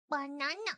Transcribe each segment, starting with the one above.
Banana.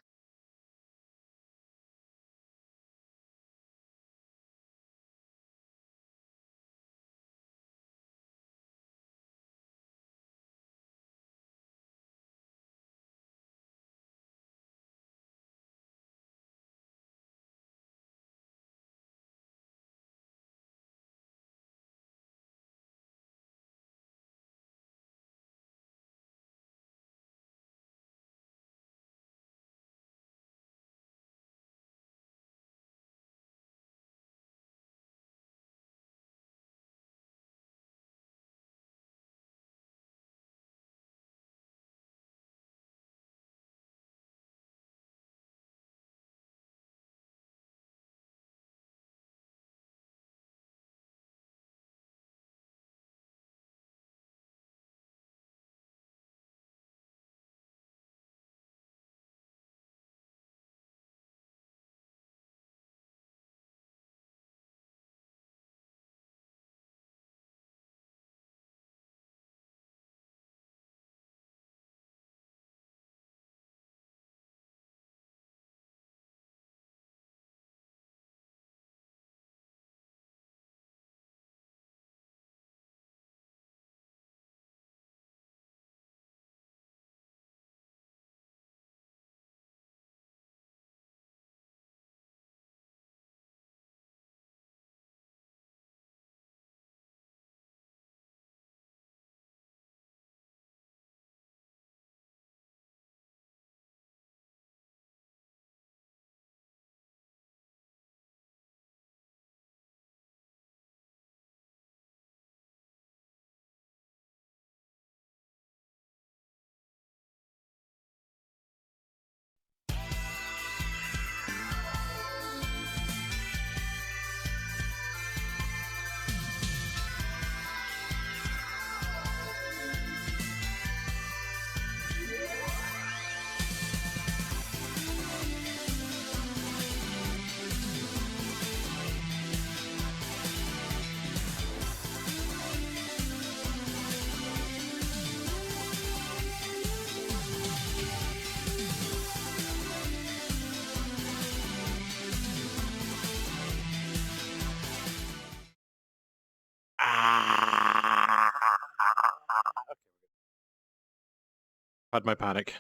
Had my panic.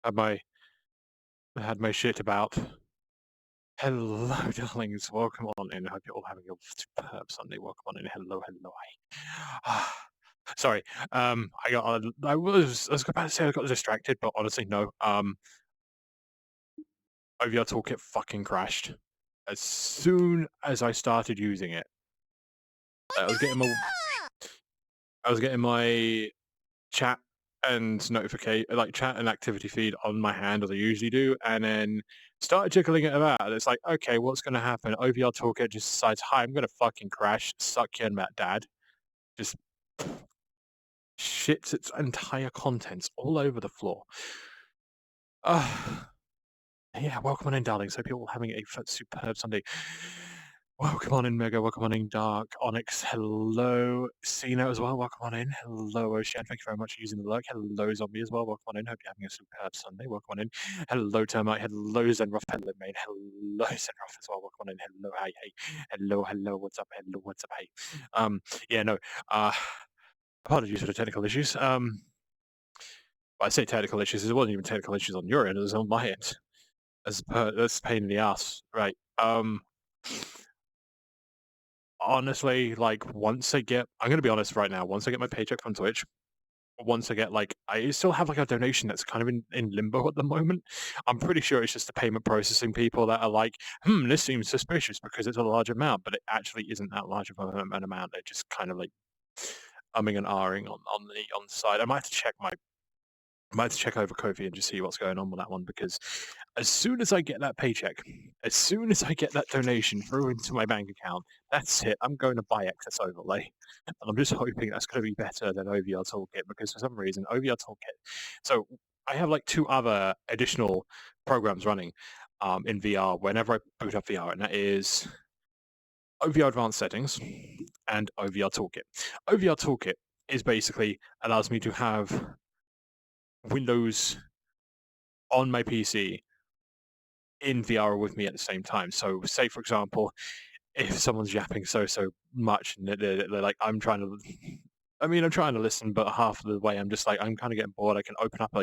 Had my shit about. Hello, darlings. Welcome on in. I hope you're all having a superb Sunday. Welcome on in. Hello. Sorry. I was about to say I got distracted, but honestly, no. OVR Toolkit fucking crashed as soon as I started using it. I was getting my chat and chat and activity feed on my hand as I usually do, and then started tickling it about. And it's like, okay, what's going to happen? OVR Toolkit just decides, hi, I'm going to fucking crash. Suck you and Matt, Dad. just shits its entire contents all over the floor. Uh, yeah, welcome on in, darlings. Hope you're all having a superb Sunday. Welcome on in, Mega. Welcome on in, Dark. Onyx, hello. Cena as well. Welcome on in. Hello, Ocean. Thank you very much for using the lurk. Hello, Zombie as well. Welcome on in. Hope you're having a superb Sunday. Welcome on in. Hello, Termite. Hello, Zenroth. Hello, Main. Hello, Zenroth as well. Welcome on in. Hello, hey, hey. Hello. What's up? Hello, what's up? Hey. Yeah, no. Uh, Apologies for the technical issues. I say technical issues. It wasn't even technical issues on your end. It was on my end. That's a pain in the ass, right? Honestly, like I'm gonna be honest right now. Once I get my paycheck from Twitch, once I get I still have like a donation that's kind of in limbo at the moment. I'm pretty sure it's just the payment processing people that are like, this seems suspicious because it's a large amount, but it actually isn't that large of an amount. They're just kind of like umming and ahhing on the side. I might have to check over Kofi and just see what's going on with that one because as soon as I get that paycheck, as soon as I get that donation through into my bank account, that's it. I'm going to buy excess overlay. And I'm just hoping that's going to be better than OVR Toolkit because for some reason, OVR Toolkit. So I have like two other additional programs running in VR whenever I boot up VR, and that is OVR Advanced Settings and OVR Toolkit. OVR Toolkit is basically allows me to have Windows on my PC in VR with me at the same time. So, say for example, if someone's yapping so much and they're like, I'm trying to listen, but half of the way I'm just like, I'm kind of getting bored. I can open up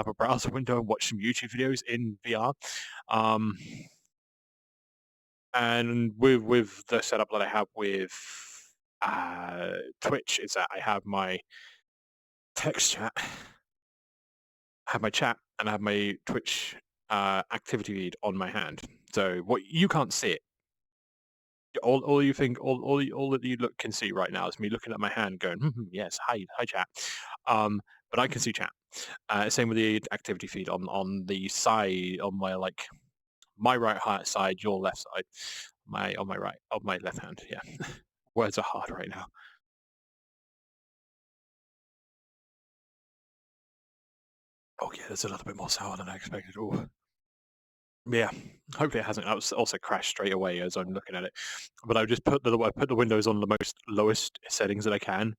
a browser window and watch some YouTube videos in VR. And with the setup that I have with Twitch, is that I have my text chat, have my chat, and I have my Twitch activity feed on my hand. So what you can't see it. All you think, all that you can see right now is me looking at my hand, going, yes, hi, chat. But I can see chat. Same with the activity feed on the side, on my right side, your left side, on my left hand. Yeah, words are hard right now. Oh yeah, there's a little bit more sour than I expected. Ooh. Yeah, hopefully it hasn't. I was also crashed straight away as I'm looking at it. But I just put the windows on the most lowest settings that I can.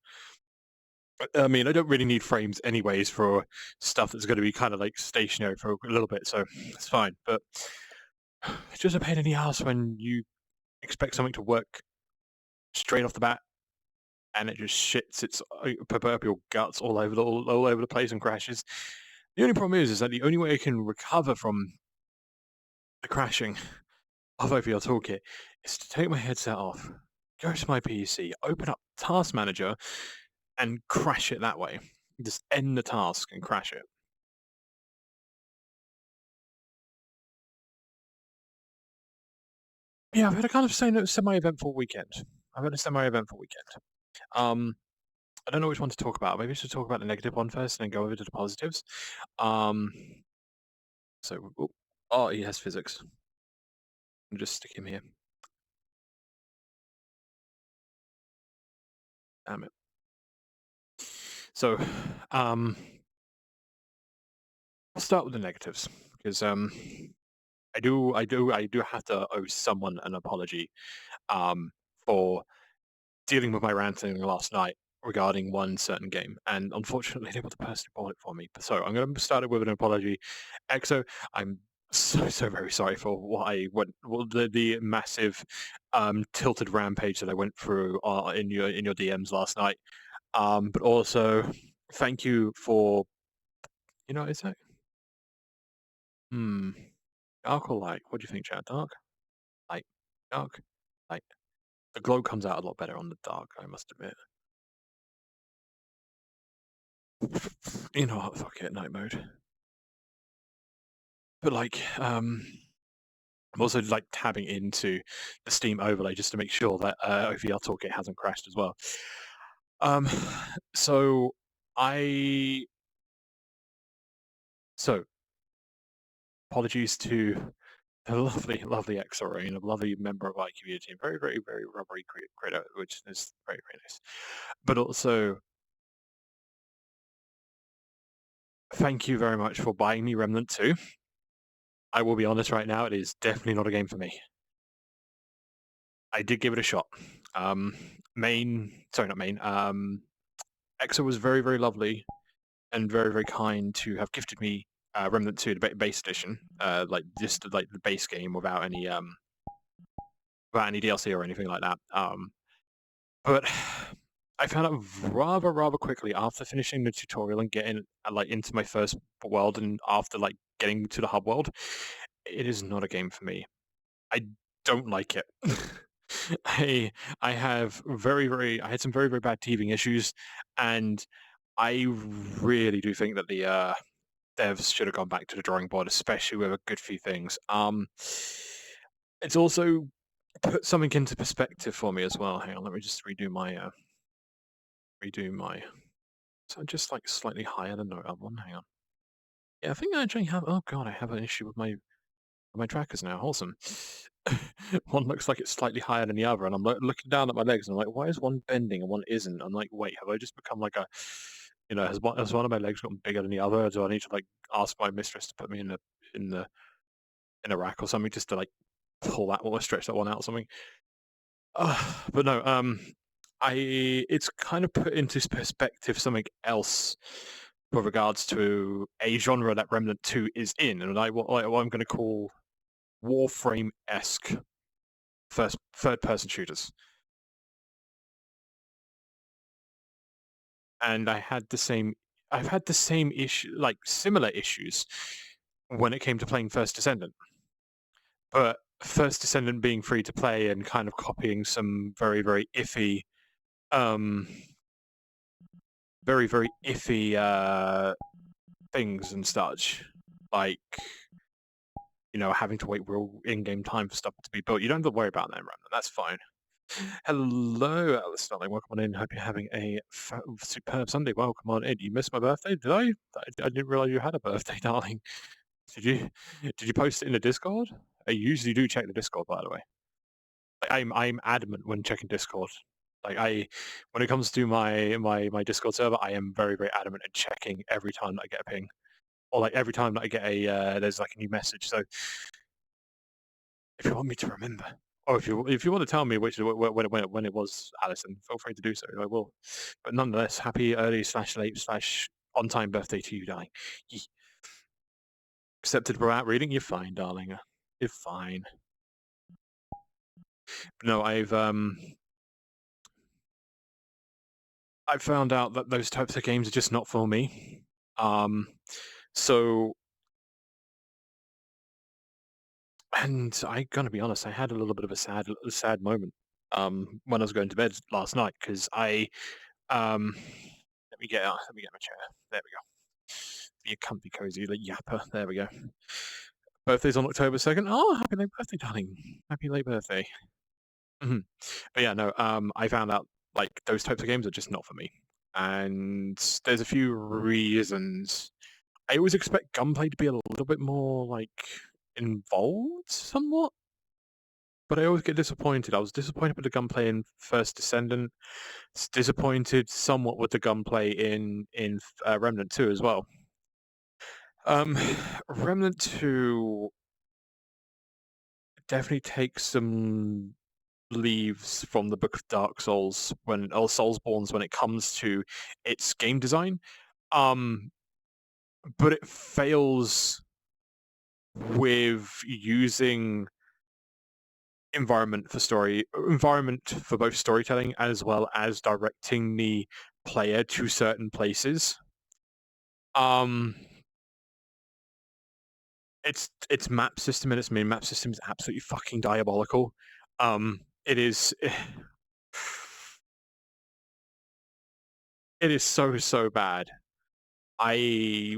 I mean, I don't really need frames anyways for stuff that's going to be kind of like stationary for a little bit, so it's fine. But it's just a pain in the ass when you expect something to work straight off the bat and it just shits its proverbial guts all over the place and crashes. The only problem is that the only way I can recover from the crashing of OVR Toolkit is to take my headset off, go to my PC, open up Task Manager, and crash it that way. Just end the task and crash it. Yeah, I've had a kind of semi-eventful weekend. I've had a semi-eventful weekend. I don't know which one to talk about. Maybe I should talk about the negative one first and then go over to the positives. He has physics. I'll just stick him here. Damn it. So, I'll start with the negatives because I do have to owe someone an apology for dealing with my ranting last night regarding one certain game, and unfortunately they were the person who bought it for me. So I'm going to start it with an apology. EXO, I'm so very sorry for what I went, the massive tilted rampage that I went through in your DMs last night. But also thank you for, is that dark or light? What do you think, chat? Dark, light, dark, light. The glow comes out a lot better on the dark, I must admit. You know what? Fuck it, night mode. But I'm also tabbing into the Steam overlay just to make sure that OVR Toolkit hasn't crashed as well. So apologies to a lovely, lovely XRA and a lovely member of our community, very, very, very rubbery creator, which is very, very nice. But also, thank you very much for buying me Remnant 2. I will be honest right now, it is definitely not a game for me. I did give it a shot. Sorry, not main. Exa was very, very lovely and very, very kind to have gifted me Remnant 2, the base edition, like just like the base game without any DLC or anything like that. But I found out rather, rather quickly after finishing the tutorial and getting like into my first world, and after like getting to the hub world, it is not a game for me. I don't like it. I I have I had some very, very bad teething issues, and I really do think that the devs should have gone back to the drawing board, especially with a good few things. It's also put something into perspective for me as well. Hang on, let me just redo my. So just like slightly higher than the other one. Hang on. Yeah, I think I actually have. Oh god, I have an issue with my trackers now. Awesome. One looks like it's slightly higher than the other, and I'm looking down at my legs, and I'm like, why is one bending and one isn't? I'm like, wait, have I just become like a, has one of my legs gotten bigger than the other? Or do I need to like ask my mistress to put me in the in a rack or something just to like pull that or stretch that one out or something? But no, it's kind of put into perspective something else with regards to a genre that Remnant 2 is in, and what I'm going to call Warframe-esque third person shooters. And I've had the same issue, like similar issues when it came to playing First Descendant. But First Descendant being free to play and kind of copying some very, very iffy, um, very, very iffy things and such, like having to wait real in-game time for stuff to be built. You don't have to worry about that, Remnant. That's fine. Hello, Alice Darling. Welcome on in. Hope you're having a superb Sunday. Welcome on in. You missed my birthday, did I? I didn't realize you had a birthday, darling. Did you? Did you post it in the Discord? I usually do check the Discord, by the way. Like, I'm adamant when checking Discord. Like when it comes to my Discord server, I am very, very adamant at checking every time that I get a ping, or like every time that I get there's like a new message. So if you want me to remember, or if you want to tell me when it was, Alison, feel free to do so. I will. But nonetheless, happy early / late / on time birthday to you, darling. Yee. Accepted without reading. You're fine, darling. You're fine. No, I found out that those types of games are just not for me. So, and I gotta be honest, I had a little bit of a sad moment when I was going to bed last night because let me get my chair. There we go. Be a comfy, cozy, like yapper. There we go. Birthday's on October 2nd. Oh, happy late birthday, darling. Happy late birthday. Mhm. But yeah, no, I found out like those types of games are just not for me. And there's a few reasons. I always expect gunplay to be a little bit more like involved somewhat, but I always get disappointed. I was disappointed with the gunplay in First Descendant. Disappointed somewhat with the gunplay in Remnant 2 as well. Um, Remnant 2 definitely takes some leaves from the Book of Dark Souls or Soulsborns when it comes to its game design. But it fails with using environment for both storytelling as well as directing the player to certain places. Its map system and its main map system is absolutely fucking diabolical. It is it is so bad. I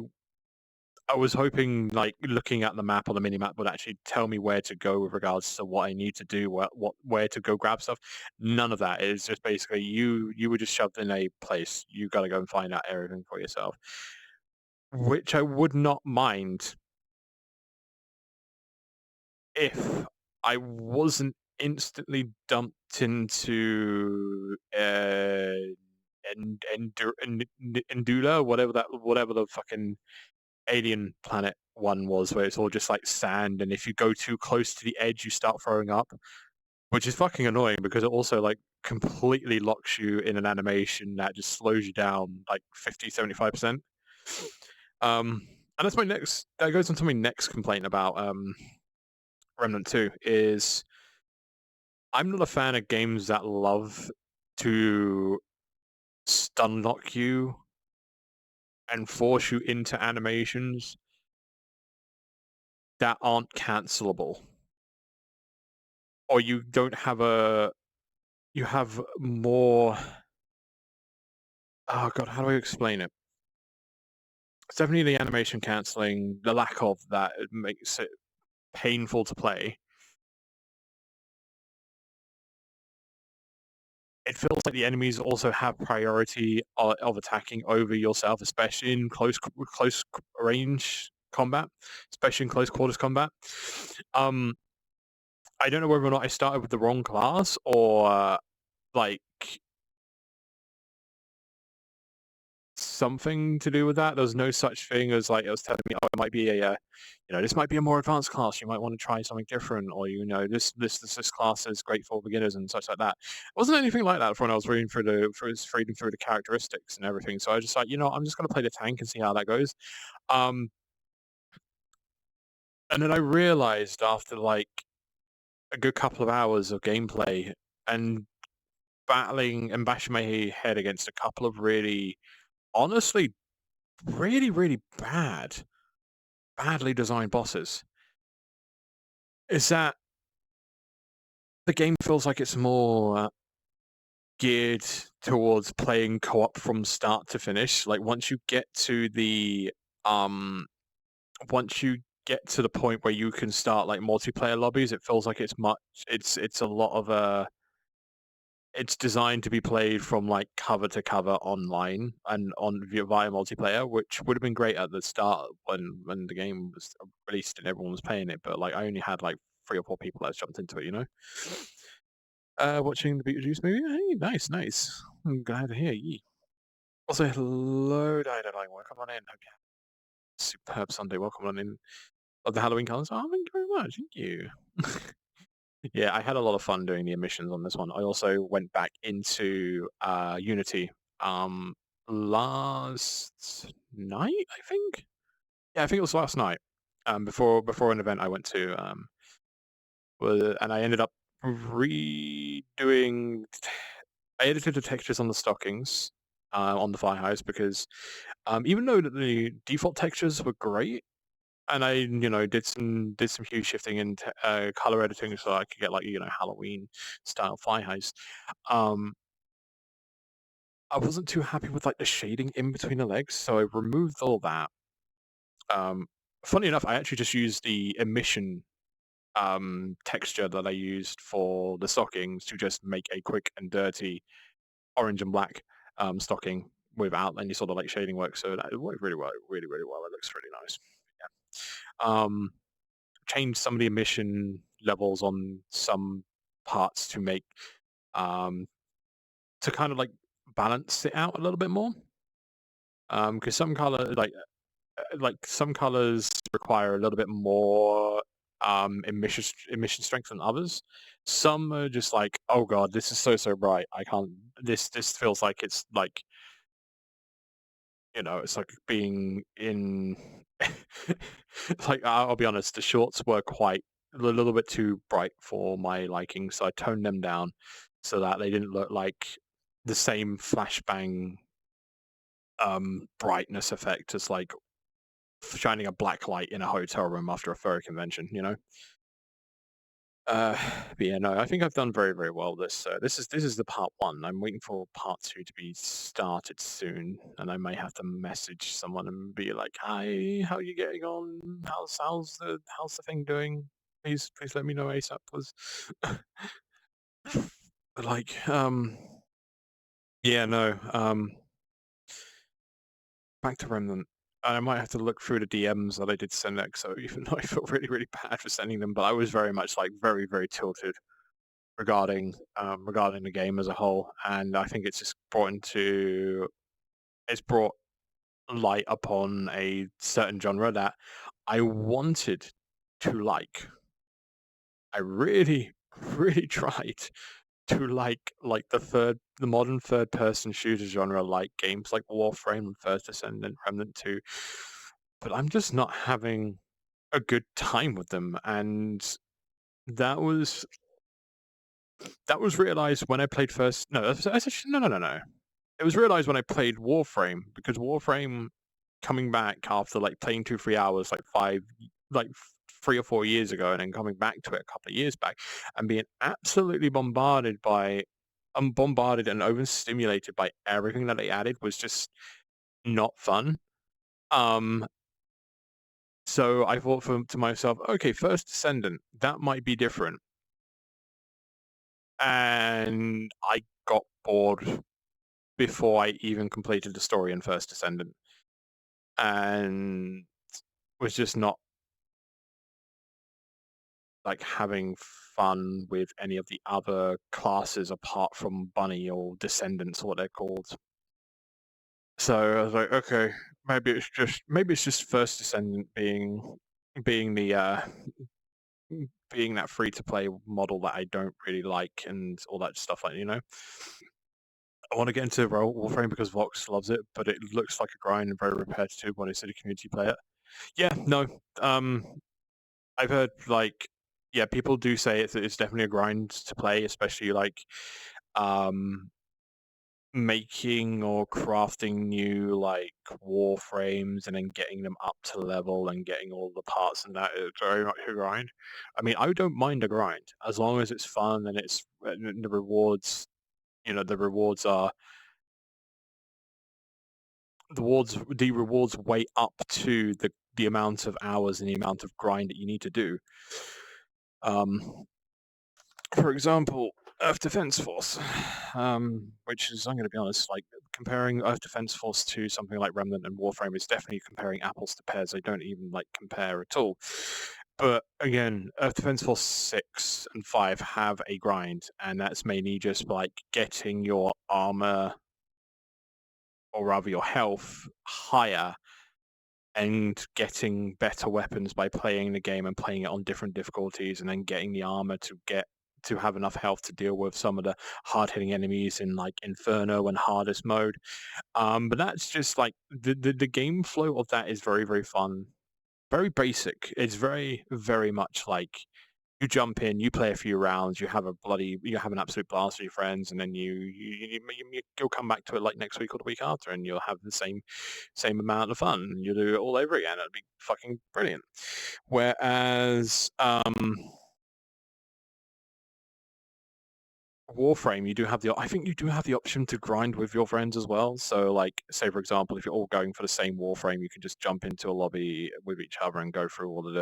was hoping like looking at the map or the mini map would actually tell me where to go with regards to what I need to do, where to go grab stuff. None of that. It's just basically you were just shoved in a place. You got to go and find out everything for yourself, which I would not mind if I wasn't instantly dumped into Endula, whatever the fucking alien planet one was, where it's all just like sand, and if you go too close to the edge, you start throwing up, which is fucking annoying because it also like completely locks you in an animation that just slows you down like 50, 75%. And that's my next. That goes on to my next complaint about Remnant 2 is I'm not a fan of games that love to stun lock you and force you into animations that aren't cancelable, or you don't have a you have more. Oh god, how do I explain it? It's definitely the animation canceling, the lack of that it makes it painful to play. It feels like the enemies also have priority of attacking over yourself, especially in close range combat, especially in close quarters combat. Um, I don't know whether or not I started with the wrong class or like something to do with that. There's no such thing as like it was telling me, oh, it might be this might be a more advanced class. You might want to try something different, or this class is great for beginners and such like that. It wasn't anything like that when I was reading through reading through the characteristics and everything. So I was just like, I'm just gonna play the tank and see how that goes. Um, and then I realized after like a good couple of hours of gameplay and battling and bashing my head against a couple of really, honestly, really badly designed bosses, is that the game feels like it's more geared towards playing co-op from start to finish. Like um once you get to the point where you can start like multiplayer lobbies, it feels like it's a lot of it's designed to be played from like cover to cover online and via multiplayer, which would have been great at the start when the game was released and everyone was playing it. But like I only had like 3 or 4 people that jumped into it. Watching the Beetlejuice movie. Hey, nice. I'm glad to hear ye. Also, hello, Dynamite. Welcome on in. Hope you have a superb Sunday. Welcome on in. Of the Halloween colors. Oh, thank you very much. Thank you. Yeah, I had a lot of fun doing the emissions on this one. I also went back into Unity last night, I think. Yeah, I think it was last night. Before an event I went to and I ended up redoing. I edited the textures on the stockings on the fly highs because even though the default textures were great, and I did some hue shifting and color editing so I could get like Halloween style fly highs. Um, I wasn't too happy with like the shading in between the legs, so I removed all that. Um, Funny enough, I actually just used the emission texture that I used for the stockings to just make a quick and dirty orange and black stocking without any sort of like shading work. So that it worked really well, really well. It looks really nice. Yeah. Changed some of the emission levels on some parts to make to kind of like balance it out a little bit more. Because some color like some colors require a little bit more emission strength than others. Some are just like, oh god, this is so bright. I can't. This feels like it's like it's like being in. Like I'll be honest, the shorts were quite a little bit too bright for my liking, so I toned them down so that they didn't look like the same flashbang brightness effect as like shining a black light in a hotel room after a furry convention. But yeah, no, I think I've done very well. This is the part 1. I'm waiting for part 2 to be started soon, and I may have to message someone and be like, "Hi, how are you getting on? How's the thing doing? Please let me know ASAP, please." But like, yeah, no, back to Remnant. I might have to look through the DMs that I did send EXO, even though I feel really, really bad for sending them. But I was very much like very, very tilted regarding the game as a whole, and I think it's just it's brought light upon a certain genre that I wanted to like. I really, really tried to like the modern third person shooter genre, like games like Warframe and First Descendant, Remnant 2, but I'm just not having a good time with them, and that was realized when I played first. No, that's actually, no. It was realized when I played Warframe, because Warframe, coming back after like playing 2-3 hours like 3 or 4 years ago, and then coming back to it a couple of years back, and being absolutely bombarded and overstimulated by everything that they added, was just not fun. Um, so I thought to myself, okay, First Descendant, that might be different. And I got bored before I even completed the story in First Descendant, and was just not like having fun with any of the other classes apart from Bunny or Descendants, or what they're called. So I was like, okay, maybe it's just First Descendant being the being that free to play model that I don't really like, and all that stuff, like, I want to get into Warframe because Vox loves it, but it looks like a grind and very repetitive when I see the community play it. Yeah, no. I've heard like, yeah, people do say it's definitely a grind to play, especially like um making or crafting new like warframes and then getting them up to level and getting all the parts, and that is very much a grind. I mean, I don't mind a grind as long as it's fun and the rewards. The rewards are the rewards weigh up to the amount of hours and the amount of grind that you need to do. For example, Earth Defense Force, which is, I'm going to be honest, like comparing Earth Defense Force to something like Remnant and Warframe is definitely comparing apples to pears. They don't even like compare at all. But again, Earth Defense Force 6 and 5 have a grind, and that's mainly just like getting your armor, or rather your health, higher, and getting better weapons by playing the game and playing it on different difficulties, and then getting the armor to have enough health to deal with some of the hard-hitting enemies in like Inferno and hardest mode. But that's just like the game flow of that is very, very fun, very basic. It's very, very much like you jump in, you play a few rounds, you have an absolute blast with your friends, and then you'll come back to it like next week or the week after, and you'll have the same amount of fun, and you'll do it all over again. It'll be fucking brilliant. Whereas Warframe, I think you do have the option to grind with your friends as well. So like, say for example, if you're all going for the same Warframe, you can just jump into a lobby with each other and go through all of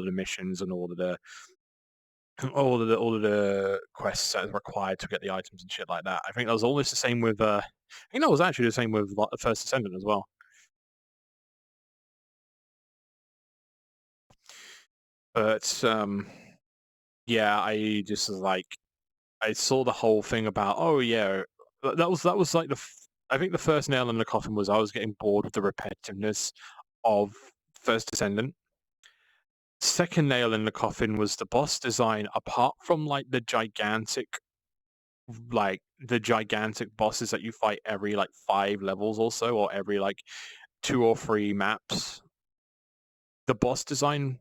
the missions and all of the quests that are required to get the items and shit like that. I think that was almost the same with I think that was actually the same with like, the First Descendant as well. But yeah, I just was like, I saw the whole thing about, oh yeah, that was like I think the first nail in the coffin was I was getting bored with the repetitiveness of First Descendant. Second nail in the coffin was the boss design, apart from the gigantic bosses that you fight every like 5 levels or so, or every like 2 or 3 maps. The boss design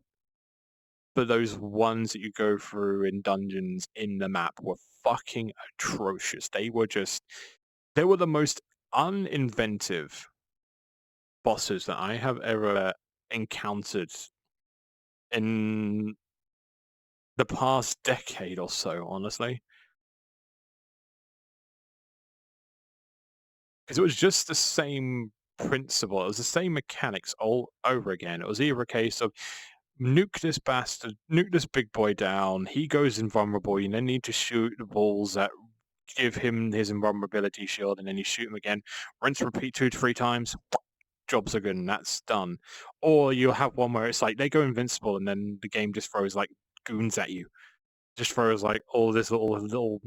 for those ones that you go through in dungeons in the map were fucking atrocious. They were the most uninventive bosses that I have ever encountered in the past decade or so, honestly. Because it was just the same principle. It was the same mechanics all over again. It was either a case of nuke this bastard, nuke this big boy down. He goes invulnerable. You then need to shoot the balls that give him his invulnerability shield, and then you shoot him again. Rinse, repeat 2 to 3 times. jobs are good and that's done. Or you'll have one where it's like they go invincible and then the game just throws like goons at you. Just throws like all this little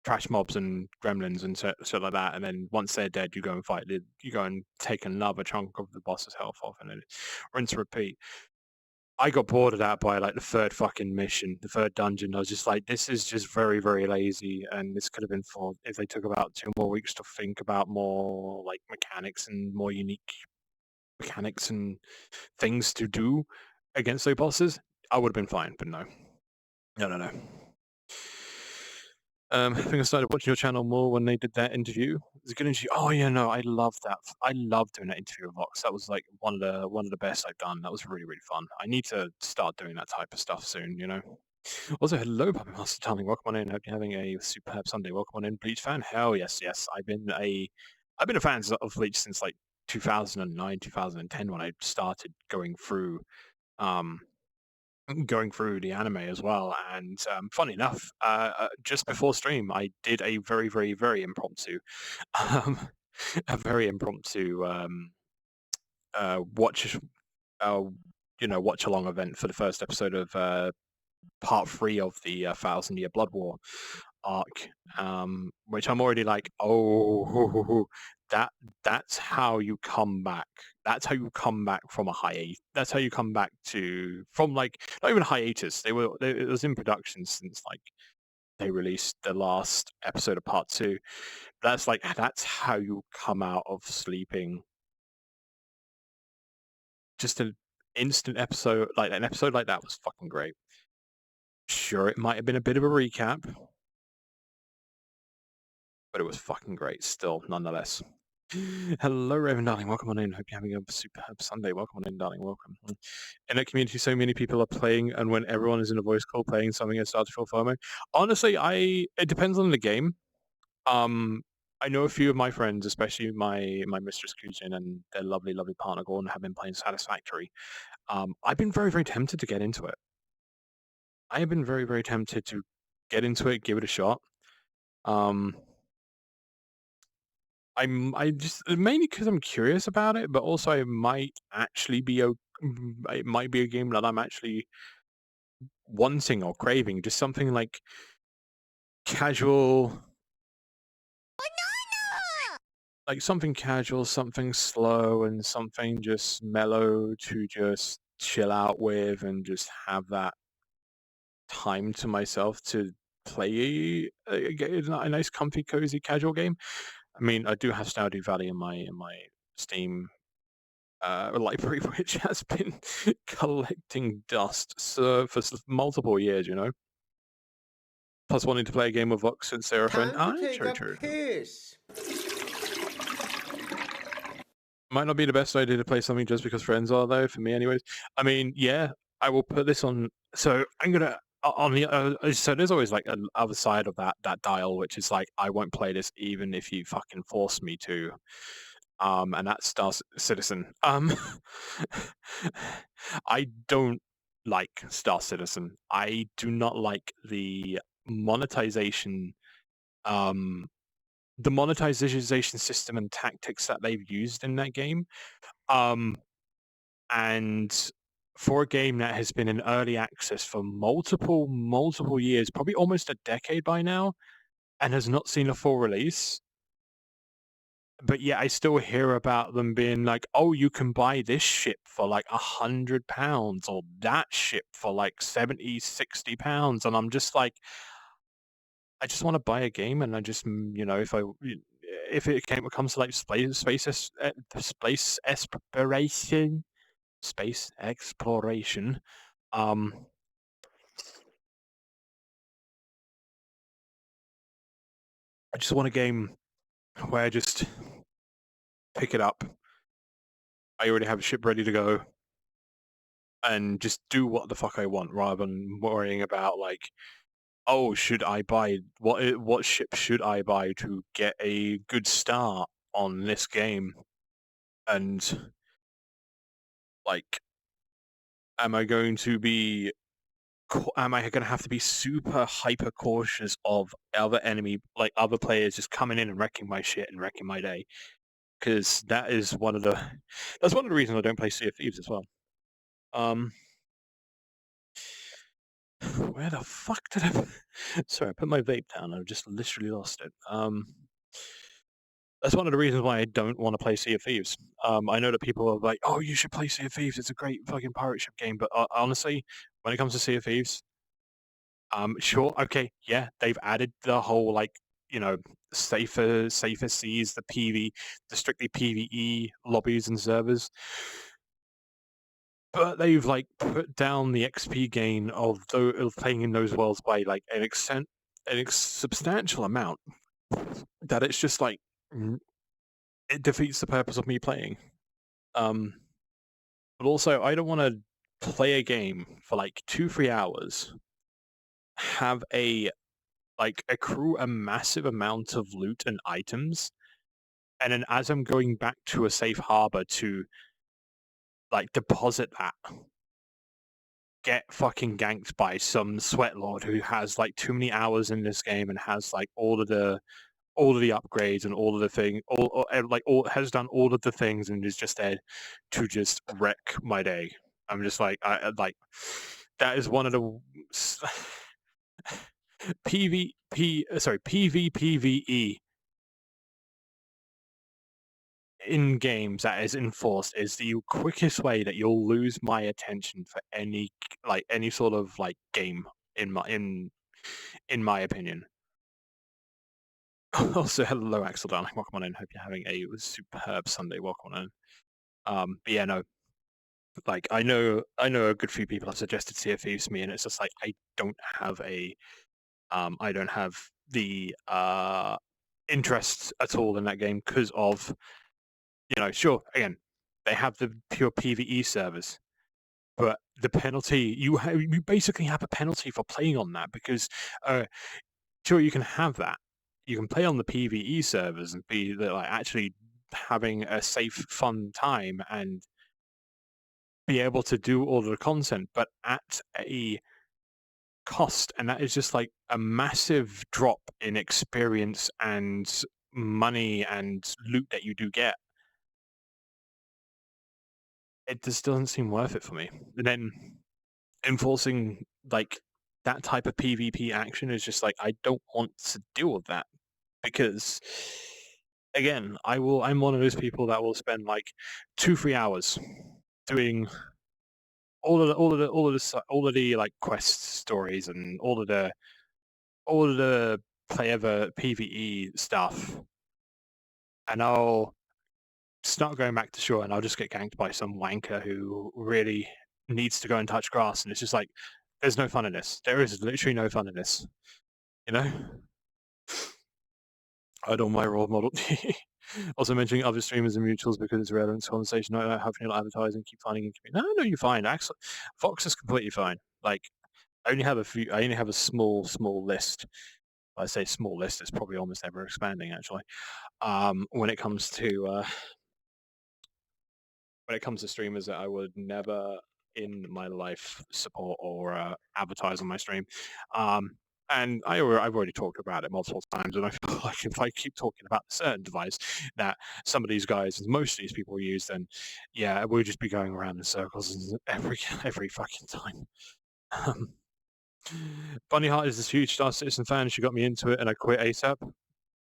trash mobs and gremlins and shit like that. And then once they're dead, you go and fight. You go and take another chunk of the boss's health off, and then rinse and repeat. I got bored of that by like the third fucking mission, the third dungeon. I was just like, this is just very, very lazy, and this could have been for if they took about 2 more weeks to think about more like mechanics and more unique mechanics and things to do against those bosses. I would have been fine, but no. No. I think I started watching your channel more when they did that interview. It was a good interview. Oh yeah, no, I love that. I love doing that interview with Vox. That was like one of the best I've done. That was really, really fun. I need to start doing that type of stuff soon, you know. Also, hello, Puppy Master Darling. Welcome on in. Hope you're having a superb Sunday. Welcome on in, Bleach fan. Hell yes, yes. I've been a fan of Bleach since like 2009, 2010 when I started going through the anime as well. And funny enough, just before stream, I did a very, very, very impromptu, um, a very impromptu watch, watch along event for the first episode of part 3 of the Thousand Year Blood War arc, which I'm already like, oh, that's how you come back. That's how you come back from a hiatus. That's how you come back from like not even a hiatus. It was in production since like they released the last episode of part 2. That's how you come out of sleeping. Just an instant episode like an episode like that was fucking great. Sure, it might have been a bit of a recap, but it was fucking great still, nonetheless. Hello, Raven darling. Welcome on in. Hope you're having a superb Sunday. Welcome on in, darling. Welcome. In that community, so many people are playing, and when everyone is in a voice call playing something, it starts to feel FOMO. Honestly, it depends on the game. I know a few of my friends, especially my mistress Kujin and their lovely, lovely partner Gordon, have been playing Satisfactory. I've been very, very tempted to get into it. I have been very, very tempted to get into it, give it a shot. I just mainly because I'm curious about it, but also it might actually be it might be a game that I'm actually wanting or craving, just something like casual, like something casual, something slow, and something just mellow to just chill out with and just have that time to myself to play a nice, comfy, cozy, casual game. I mean, I do have Stardew Valley in my Steam library, which has been collecting dust for multiple years, you know. Plus, wanting to play a game of Vox and Seraphine. Time to take True, a true. piss. Might not be the best idea to play something just because friends are, though. For me, anyways. I mean, yeah, I will put this on. So I'm gonna on the so there's always like an other side of that dial, which is like I won't play this even if you fucking force me to. And that's Star Citizen. I don't like Star Citizen. I do not like the monetization, the monetization system and tactics that they've used in that game. And for a game that has been in early access for multiple years, probably almost a decade by now, and has not seen a full release, but yeah, I still hear about them being like, "Oh, you can buy this ship for like £100 or that ship for like 70, £60," and I'm just like, I just want to buy a game, and I just, if it comes to like space exploration, um, I just want a game where I just pick it up. I already have a ship ready to go, and just do what the fuck I want, rather than worrying about like, oh, should I buy what ship should I buy to get a good start on this game? And like, am I going to be am I going to have to be super hyper cautious of other players just coming in and wrecking my shit and wrecking my day? because that's one of the reasons I don't play Sea of Thieves as well. Um, where the fuck did I? Sorry, I put my vape down. I've just literally lost it. That's one of the reasons why I don't want to play Sea of Thieves. I know that people are like, "Oh, you should play Sea of Thieves. It's a great fucking pirate ship game." But honestly, when it comes to Sea of Thieves, sure, okay, yeah, they've added the whole like safer seas, the strictly PVE lobbies and servers. But they've like put down the XP gain of playing in those worlds by like substantial amount. That it's just like it defeats the purpose of me playing. But also I don't want to play a game for like 2-3 hours, have accrue a massive amount of loot and items, and then as I'm going back to a safe harbor to like deposit that, get fucking ganked by some sweat lord who has like too many hours in this game and has like all of the upgrades and all of the thing, all has done all of the things and is just there to just wreck my day. I'm just like like that is one of the PvPvE in games that is enforced is the quickest way that you'll lose my attention for any sort of like game in my opinion. Also, hello Axel Darling, welcome on in. Hope you're having a superb Sunday. Welcome on in. But yeah, no, like I know a good few people have suggested Sea of Thieves to me, and it's just like I don't have the interest at all in that game because of sure, again, they have the pure PvE servers, but the penalty you basically have a penalty for playing on that because sure you can have that, you can play on the PvE servers and be like actually having a safe, fun time and be able to do all the content, but at a cost, and that is just like a massive drop in experience and money and loot that you do get. It just doesn't seem worth it for me. And then enforcing like that type of PvP action is just like I don't want to deal with that because again, I'm one of those people that will spend like 2-3 hours doing all of the like quest stories and all of the player PvE stuff, and I'll start going back to shore and I'll just get ganked by some wanker who really needs to go and touch grass, and it's just like there's no fun in this. There is literally no fun in this, you know. I don't my role model. Also mentioning other streamers and mutuals because it's relevant to conversation. I don't have any advertising. Keep finding it. No, you're fine. Actually, Fox is completely fine. Like I only have a small list. I say small list. It's probably almost ever expanding actually. When it comes to streamers that I would never in my life support or advertise on my stream. And I've already talked about it multiple times, and I feel like if I keep talking about a certain device that some of these guys, most of these people use, then yeah, we'll just be going around in circles every fucking time. Um, Bunny Hart is this huge Star Citizen fan. She got me into it, and I quit ASAP.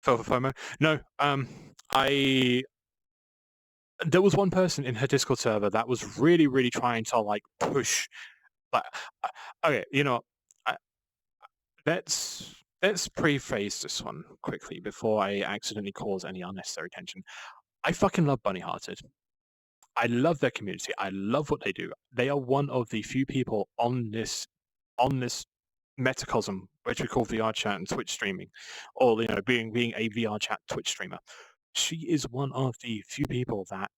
Fell for FOMO. No, there was one person in her Discord server that was really, really trying to like push. Like, okay, I, let's preface this one quickly before I accidentally cause any unnecessary tension. I fucking love Bunny Hearted. I love their community. I love what they do. They are one of the few people on this metacosm, which we call VR chat and Twitch streaming, or being a VR chat Twitch streamer. She is one of the few people that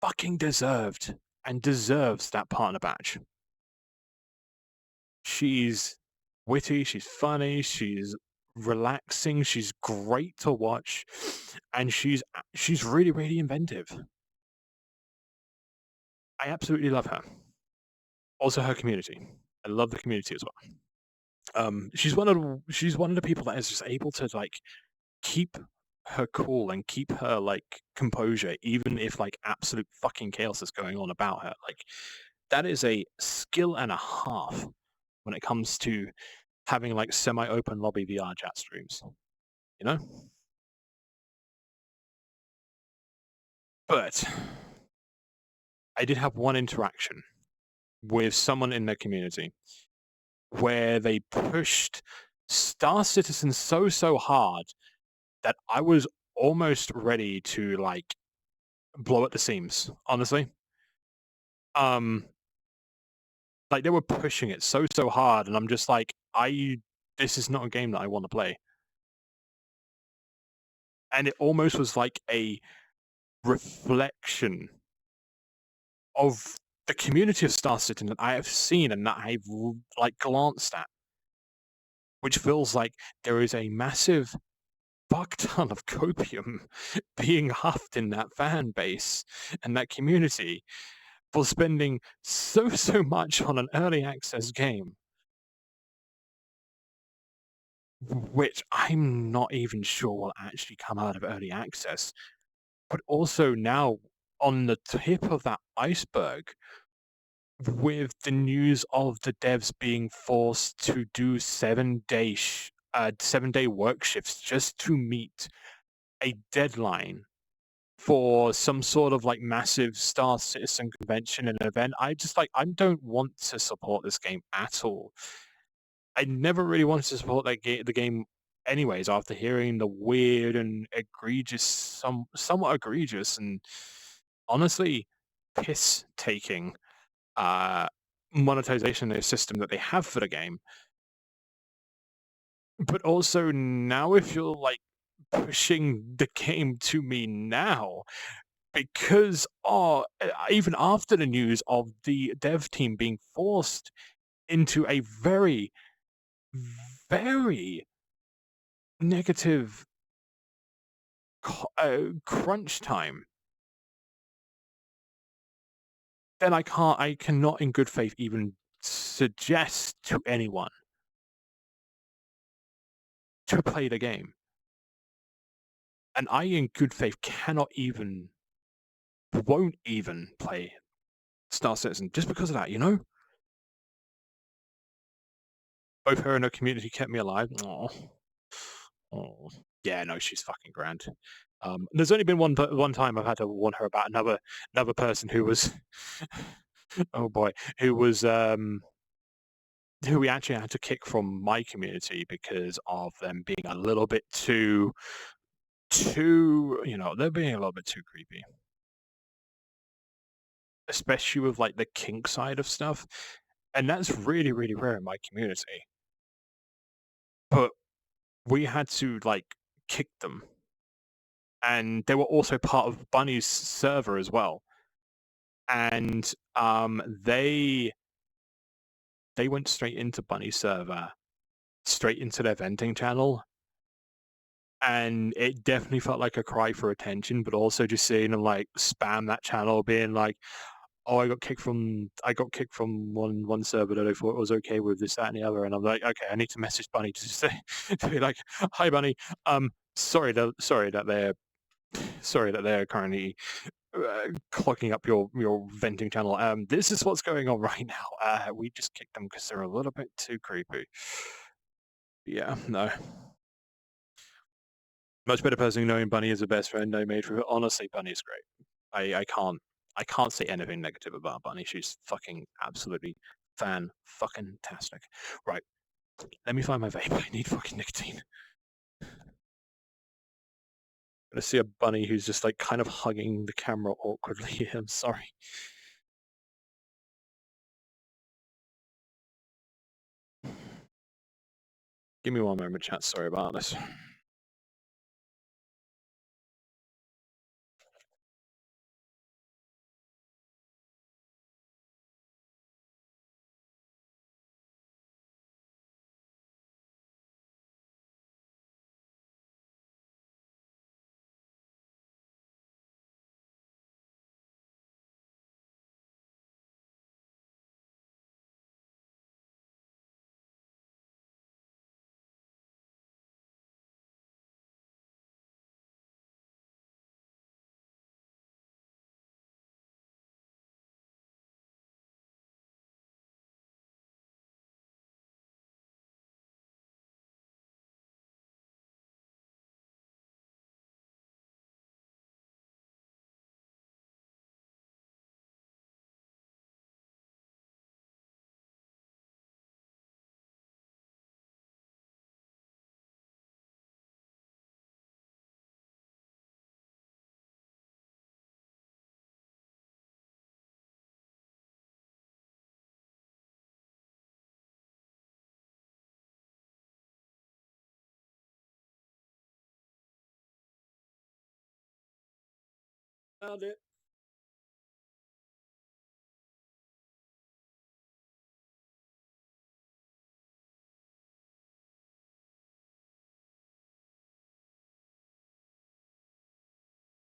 fucking deserves that partner badge. She's witty, she's funny, she's relaxing, she's great to watch, and she's really, really inventive. I absolutely love her. Also her community. I love the community as well. She's one of the people that is just able to like keep her cool and keep her like composure, even if like absolute fucking chaos is going on about her. Like that is a skill and a half when it comes to having like semi-open lobby VR chat streams. You know, but I did have one interaction with someone in their community where they pushed Star Citizen so hard that I was almost ready to like blow at the seams, honestly. Um like they were pushing it so hard and I'm just like, this is not a game that I want to play. And it almost was like a reflection of the community of Star Citizen that I have seen and that I've like glanced at, which feels like there is a massive fuck ton of copium being huffed in that fan base and that community for spending so much on an early access game, which I'm not even sure will actually come out of early access. But also now on the tip of that iceberg, with the news of the devs being forced to do 7-day work shifts just to meet a deadline for some sort of like massive Star Citizen convention and event. I don't want to support this game at all. I never really wanted to support the game anyways after hearing the weird and egregious, somewhat egregious and honestly piss taking uh monetization system that they have for the game. But also now if you're like pushing the game to me now because even after the news of the dev team being forced into a very negative crunch time, then I cannot in good faith even suggest to anyone to play the game. And I in good faith cannot even, won't even play Star Citizen just because of that, you know? Both her and her community kept me alive. Oh, oh, yeah, no, she's fucking grand. There's only been one time I've had to warn her about another person who was, oh boy, who we actually had to kick from my community because of them being a little bit too, they're being a little bit too creepy, especially with like the kink side of stuff, and that's really rare in my community. But we had to like kick them, and they were also part of Bunny's server as well. And they went straight into Bunny's server, straight into their venting channel, and it definitely felt like a cry for attention. But also just seeing them like spam that channel, being like, "Oh, I got kicked from one server that I thought was okay with this, that, and the other," and I'm like, "Okay, I need to message Bunny to say to be like, hi Bunny, sorry that they're currently clogging up your venting channel. This is what's going on right now. We just kicked them because they're a little bit too creepy." Yeah, no. Much better person knowing Bunny is the best friend I made for her. Honestly, Bunny's great. I can't say anything negative about Bunny. She's fucking absolutely fucking tastic. Right, let me find my vape. I need fucking nicotine. I see a bunny who's just like kind of hugging the camera awkwardly. I'm sorry. Give me one moment, chat. Sorry about this. Found it.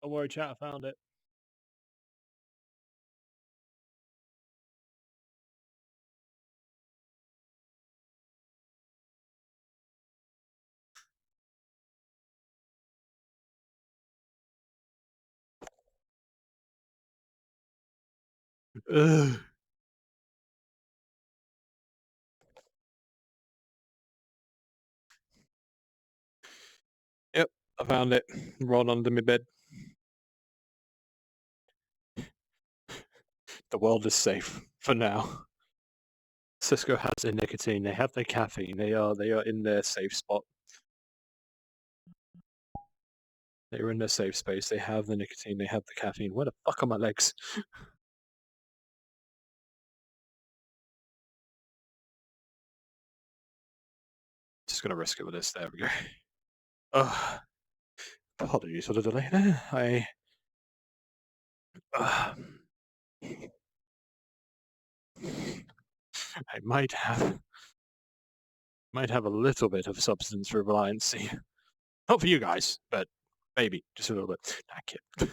Don't worry, chat. I found it. Ugh. Yep, I found it. Rolled under my bed. The world is safe for now. Cisco has their nicotine. They have their caffeine. They are in their safe spot. They are in their safe space. They have the nicotine. They have the caffeine. Where the fuck are my legs? Just gonna risk it with this. There we go. Ugh. Apologies for the delay there. Uh, I might have a little bit of substance reliancy. Not for you guys, but maybe just a little bit. Nah, kid.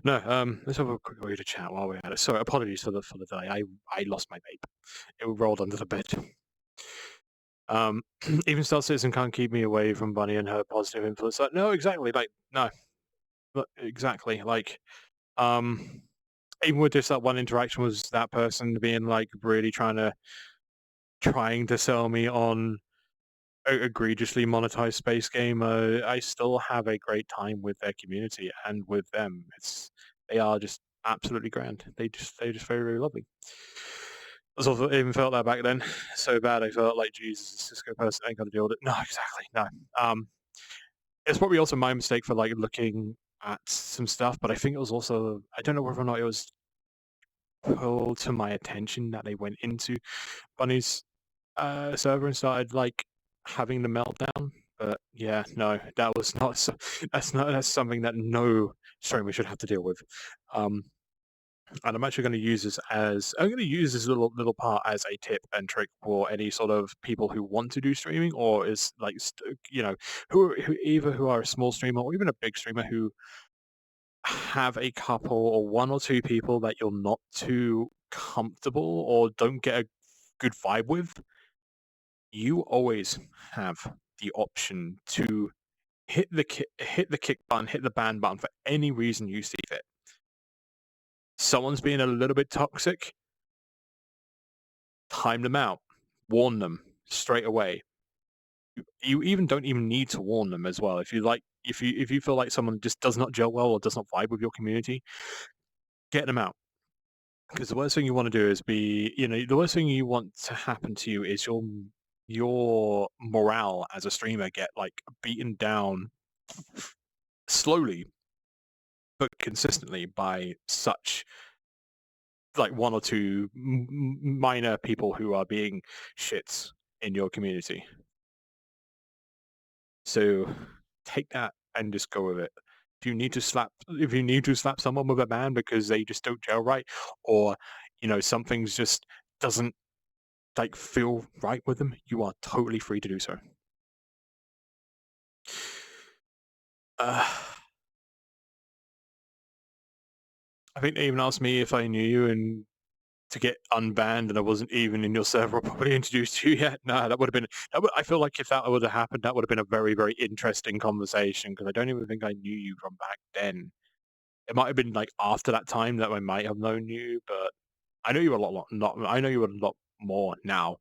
No, let's have a quick way to chat while we're at it. Sorry, apologies for the delay. I lost my vape. It rolled under the bed. Even Star Citizen can't keep me away from Bunny and her positive influence. Like, no, exactly. Like, no, exactly. Like, um, even with just that one interaction was that person being like really trying to sell me on egregiously monetized space game. I still have a great time with their community and with them. They are just absolutely grand. They're just very lovely. I also even felt that back then so bad. I felt like Jesus, this Cisco person ain't gonna deal with it. No, exactly. No. It's probably also my mistake for like looking at some stuff, but I think it was also I don't know whether or not it was pulled to my attention that they went into Bunny's server and started like having the meltdown. But yeah, no, that was not. That's something that no streamer should have to deal with. Um, and I'm actually going to use this as I'm going to use this little part as a tip and trick for any sort of people who want to do streaming or is like who either who are a small streamer or even a big streamer who have a couple or one or two people that you're not too comfortable or don't get a good vibe with. You always have the option to hit the kick button, hit the ban button for any reason you see fit. Someone's being a little bit toxic, time them out, warn them straight away. You even don't even need to warn them as well. If you feel like someone just does not gel well or does not vibe with your community, get them out. Because the worst thing you want to do is the worst thing you want to happen to you is your morale as a streamer get like beaten down slowly but consistently by such like one or two minor people who are being shits in your community. So take that and just go with it. If you need to slap someone with a ban because they just don't gel right, or something's just doesn't like feel right with them, you are totally free to do so. Uh, I think they even asked me if I knew you and to get unbanned, and I wasn't even in your server or properly introduced to you yet. No, that would have been. I feel like if that would have happened, that would have been a very interesting conversation because I don't even think I knew you from back then. It might have been like after that time that I might have known you, but I know you a lot. Not I know you a lot more now.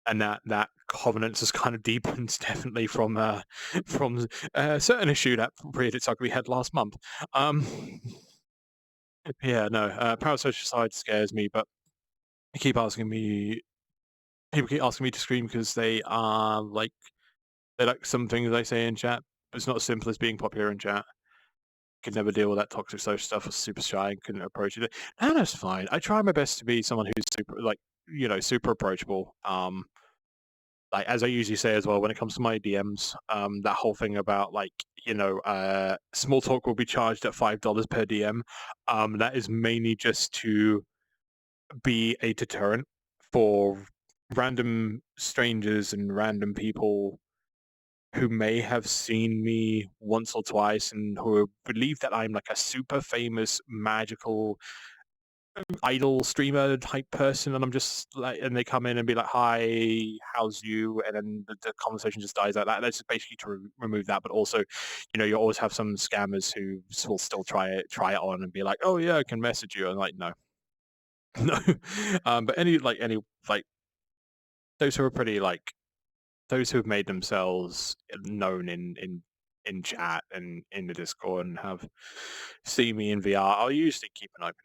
And that covenant has kind of deepened definitely from a certain issue that reared its ugly head last month. Um, yeah, no, parasocial side scares me, but they keep asking me. People keep asking me to scream because they like some things they say in chat, but it's not as simple as being popular in chat. Could never deal with that toxic social stuff. Was super shy and couldn't approach it. No, that's fine. I try my best to be someone who's super super approachable. like as I usually say as well, when it comes to my DMs, that whole thing about like small talk will be charged at $5 per DM. That is mainly just to be a deterrent for random strangers and random people who may have seen me once or twice and who believe that I'm like a super famous magical idol streamer type person, and I'm just like, and they come in and be like, "Hi, how's you?" And then the conversation just dies like that. That's just basically to remove that, but also, you always have some scammers who will still try it on and be like, "Oh yeah, I can message you," and like, no, no. But any like those who are pretty like those who have made themselves known in chat and in the Discord and have seen me in VR, I'll usually keep an open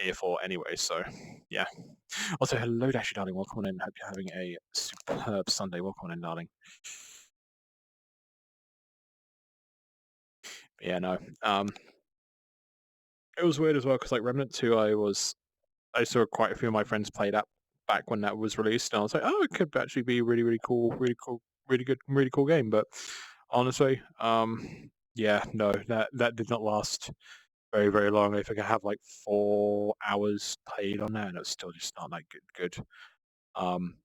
ear for anyway. So yeah. Also, hello, Dashy darling. Welcome on in. Hope you're having a superb Sunday. Welcome on in, darling. But yeah, no. It was weird as well because like Remnant 2, I saw quite a few of my friends play that back when that was released, and I was like, oh, it could actually be really cool, really cool, really good, really cool game. But honestly, yeah, no, that did not last very long. I think I have like 4 hours played on that, and it's still just not that good. Um,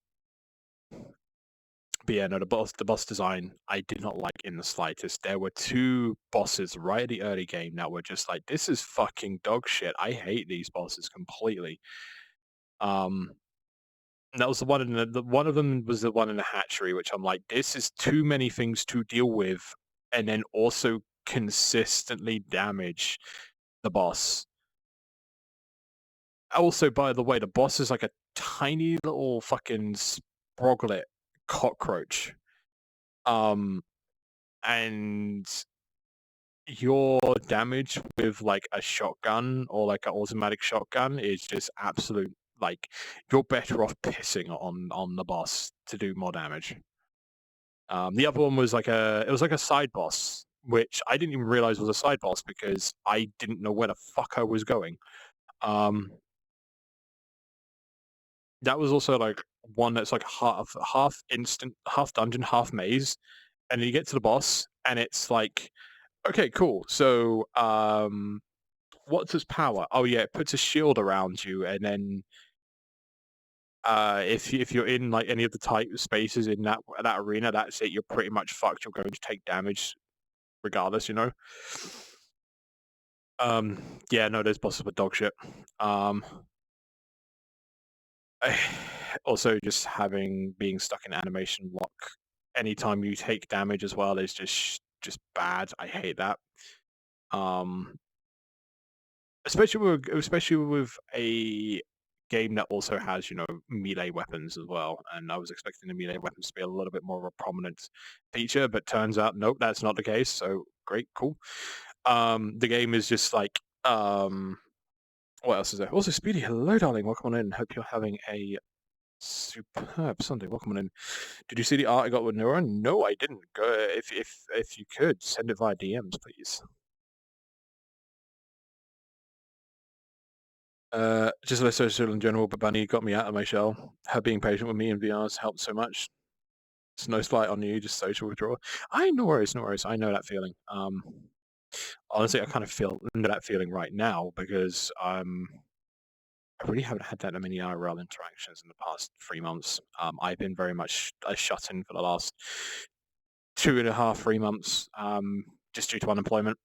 but yeah, no, the boss design I did not like in the slightest. There were two bosses right at the early game that were just like, this is fucking dog shit. I hate these bosses completely. Um, that was the one in the one of them was the one in the hatchery, which I'm like, this is too many things to deal with, and then also consistently damage the boss. Also, by the way, the boss is like a tiny little fucking sproglet cockroach. And your damage with like a shotgun or like an automatic shotgun is just absolute like you're better off pissing on the boss to do more damage. The other one was like a side boss, which I didn't even realize was a side boss because I didn't know where the fuck I was going. Um, that was also like one that's like half instant, half dungeon, half maze, and then you get to the boss, and it's like, okay, cool. So, what's its power? Oh yeah, it puts a shield around you, and then if you're in like any of the tight spaces in that arena, that's it. You're pretty much fucked. You're going to take damage regardless. Um, yeah, no, those bosses were dog shit. Um, also just being stuck in animation lock anytime you take damage as well is just bad. I hate that. Um, especially with a game that also has melee weapons as well, and I was expecting the melee weapons to be a little bit more of a prominent feature, but turns out nope, that's not the case. So great, cool. The game is just like what else is there? Also, Speedy, hello, darling. Welcome on in. Hope you're having a superb Sunday. Welcome on in. Did you see the art I got with Nora? No, I didn't. Go if you could send it via DMs, please. Just like social in general, but Bunny got me out of my shell. Her being patient with me in VR's helped so much. It's no slight on you, just social withdrawal. No worries, no worries. I know that feeling. Honestly, I kind of feel that feeling right now because I really haven't had that many IRL interactions in the past 3 months. I've been very much shut in for the last 2.5, 3 months, just due to unemployment.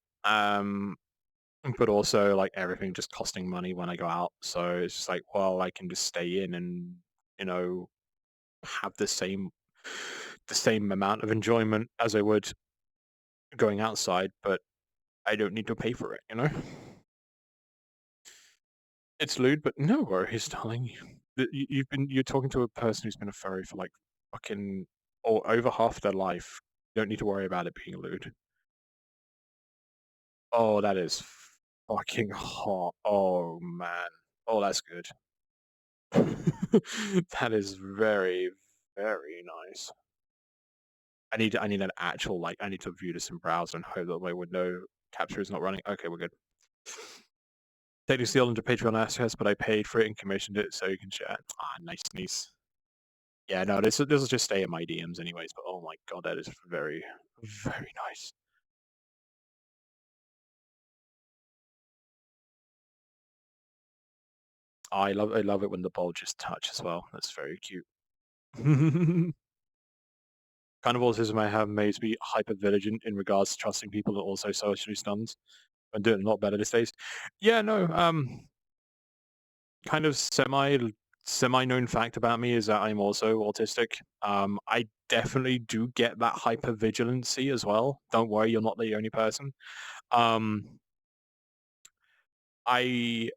But also like everything just costing money when I go out. So it's just like, well, I can just stay in and you know have the same amount of enjoyment as I would going outside, but I don't need to pay for it. It's lewd, but no worries, darling. You're talking to a person who's been a furry for like fucking or over half their life. You don't need to worry about it being lewd. Oh, that is fucking hot. Oh man. Oh, that's good. That is very, very nice. I need an actual I need to view this in browser and hope that my window capture is not running. Okay, we're good. Technically still under Patreon access, but I paid for it and commissioned it so you can share. Ah, nice. Yeah, no, this will just stay in my DMs anyways, but oh my god, that is very, very nice. I love it when the bowl just touch as well. That's very cute. Kind of autism I have makes me hyper vigilant in regards to trusting people that are also socially stunned. I'm doing a lot better these days. Yeah, no, kind of semi known fact about me is that I'm also autistic. I definitely do get that hyper vigilancy as well. Don't worry, you're not the only person. Um, I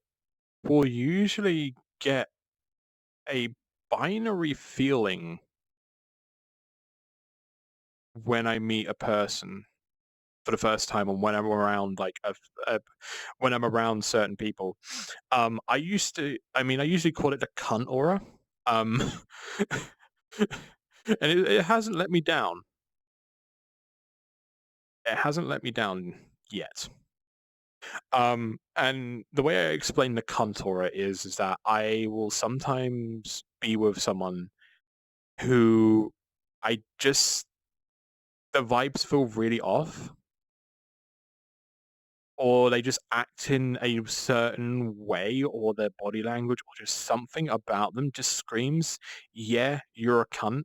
will usually get a binary feeling when I meet a person for the first time and when I'm around a when I'm around certain people. I usually call it the cunt aura. Um, and it hasn't let me down. It hasn't let me down yet. And the way I explain the cunt aura is that I will sometimes be with someone who I just the vibes feel really off, or they just act in a certain way, or their body language, or just something about them just screams, "Yeah, you're a cunt."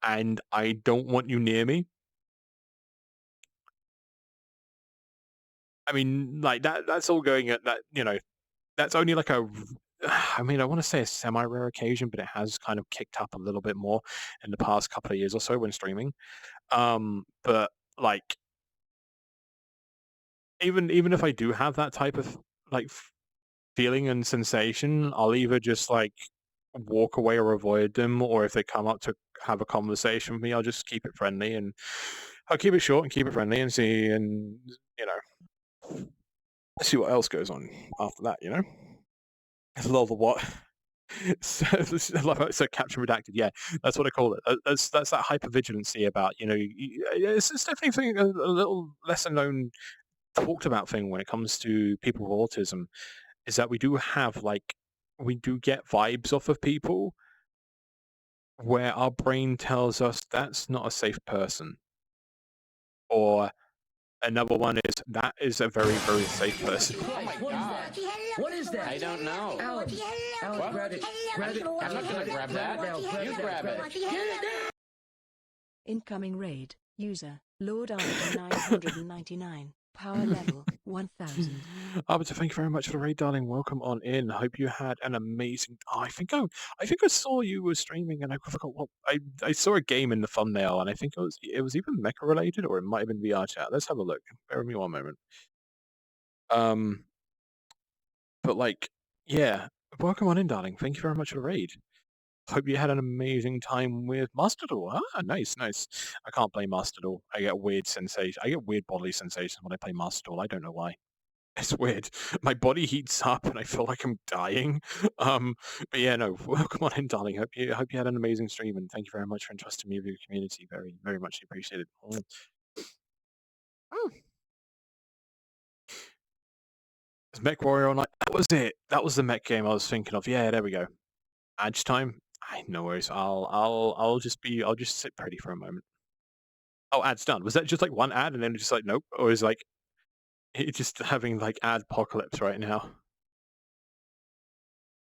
And I don't want you near me. I mean, like that's all going at that, that's only like I mean, I want to say a semi-rare occasion, but it has kind of kicked up a little bit more in the past couple of years or so when streaming. But like even if I do have that type of like feeling and sensation, I'll either just like walk away or avoid them, or if they come up to have a conversation with me, I'll just keep it friendly and I'll keep it short and keep it friendly and you know see what else goes on after that. It's a lot of what. So, so caption redacted. Yeah, that's what I call it. That's that hypervigilancy about it's definitely something a little lesser known talked about thing when it comes to people with autism is that we do get vibes off of people where our brain tells us that's not a safe person, or another one is that is a very very safe person. Oh my god. What is that? I don't know. Alex, What? grab it. Grab it. I'm not gonna grab that. You grab it. Get it now. Incoming raid. User. Lord Arthur 999. Power level 1000. Arbiter, thank you very much for the raid, darling. Welcome on in. Hope you had an amazing. Oh, I think I saw you were streaming, and I forgot what I saw a game in the thumbnail, and I think it was either mecha related or it might have been VR chat. Let's have a look. Bear with me one moment. Um, but like, yeah, welcome on in, darling. Thank you very much for the raid. Hope you had an amazing time with Mustardall. Ah, nice, nice. I can't play Mustardall. I get weird sensation. I get weird bodily sensations when I play Mustardall. I don't know why. It's weird. My body heats up and I feel like I'm dying. Um, but yeah, no. Welcome on in, darling. Hope you had an amazing stream and thank you very much for entrusting me with your community. Very, very much appreciated. Oh, it's Mech Warrior Online. That was it. That was the mech game I was thinking of. Yeah, there we go. Edge time. No worries. I'll just sit pretty for a moment. Oh, ad's done. Was that just like one ad and then just like nope? Or is like it just having like ad apocalypse right now?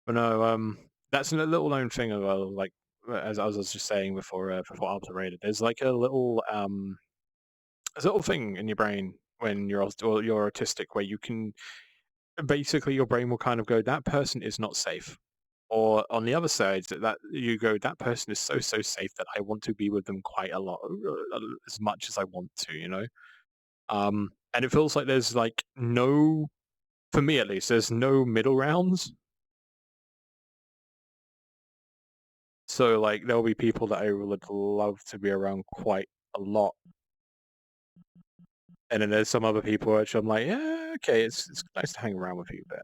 But no, that's a little known thing as well. Like as I was just saying before Alpha rated, there's a little thing in your brain when you're autistic where you can basically your brain will kind of go that person is not safe, or on the other side that you go that person is so safe that I want to be with them quite a lot, as much as I want to, and it feels like there's like no, for me at least, there's no middle rounds. So like there'll be people that I would love to be around quite a lot, and then there's some other people which I'm like, yeah, okay, it's nice to hang around with you a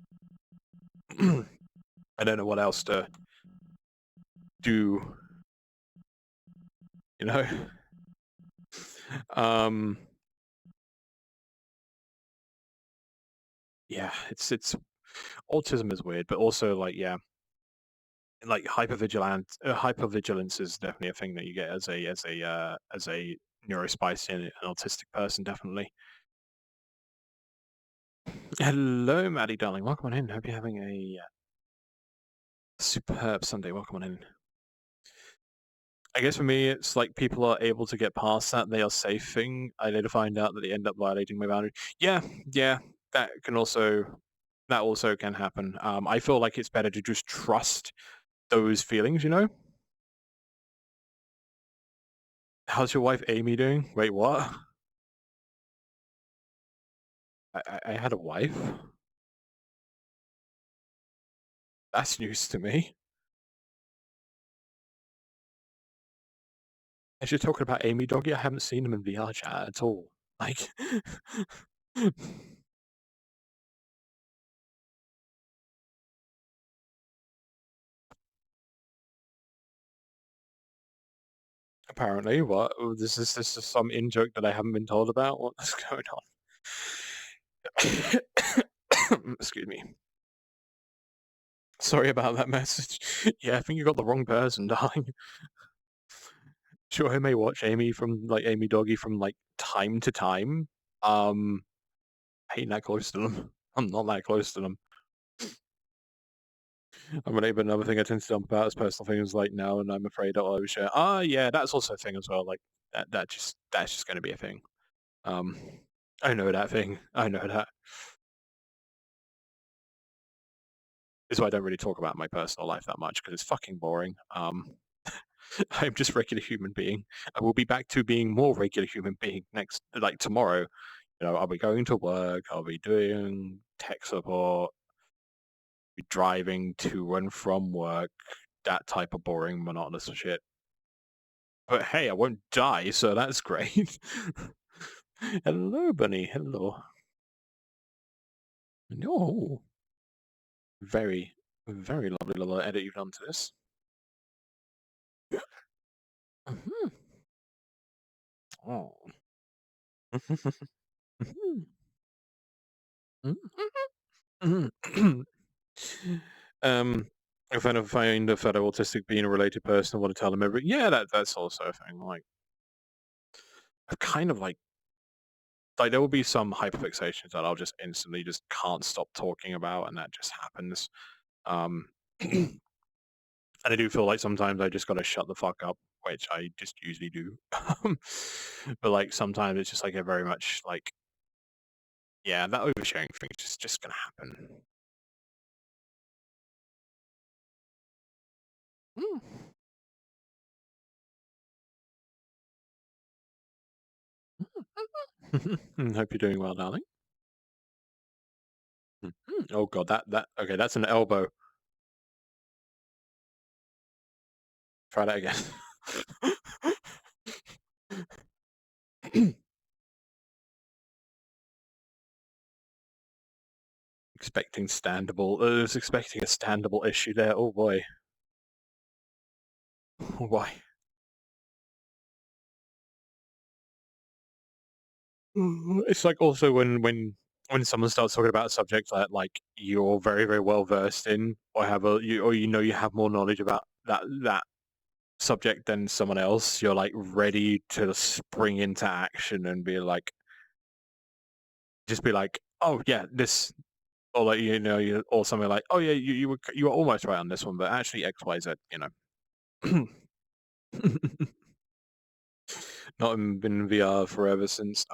bit. I don't know what else to do, you know. um, yeah, it's autism is weird, but also like yeah, like hypervigilance is definitely a thing that you get as a neurospicy and an autistic person, definitely. Hello, Maddie, darling. Welcome on in. Hope you're having a superb Sunday. Welcome on in. I guess for me, it's like people are able to get past that they are safe thing. I later find out that they end up violating my boundary. Yeah, that also can happen. I feel like it's better to just trust those feelings, you know? How's your wife Amy doing? Wait, what? I had a wife? That's news to me. As you're talking about Amy Doggy, I haven't seen him in VR chat at all. Like, apparently, what? Oh, this is some in joke that I haven't been told about? What's going on? Excuse me. Sorry about that message. Yeah, I think you got the wrong person, darling. Sure, I may watch Amy Doggy from like time to time. I ain't that close to them. I'm not that close to them. I'm gonna even another thing I tend to dump about is personal things like now, and I'm afraid I'll overshare. Yeah, that's also a thing as well. Like that's just gonna be a thing. Um, I know that thing. I know that. Is why I don't really talk about my personal life that much because it's fucking boring. I'm just a regular human being. I will be back to being more regular human being next, like tomorrow. You know, I'll be going to work. I'll be doing tech support, be driving to and from work. That type of boring, monotonous shit. But hey, I won't die, so that's great. Hello, Bunny. Hello. No. Very, very lovely little edit you've done to this. Mhm. Oh. um, if I find a fellow autistic being a related person, I want to tell them every. Yeah, that's also a thing. Like, I've kind of like there will be some hyperfixations that I'll just instantly just can't stop talking about, and that just happens. Um, and I do feel like sometimes I just gotta shut the fuck up, which I just usually do. But like sometimes it's just like a very much like, yeah, that oversharing thing is just gonna happen. Mm. Hope you're doing well, darling. Oh god, that okay, that's an elbow. Try that again. Expecting standable. I was expecting a standable issue there. Oh boy. Why? It's like also when someone starts talking about a subject that like you're very very well versed in, or you know you have more knowledge about that subject than someone else, you're like ready to spring into action and be like, just be like, oh yeah, this, or like or something like, oh yeah, you were almost right on this one, but actually X Y Z, you know. Not been in VR forever since.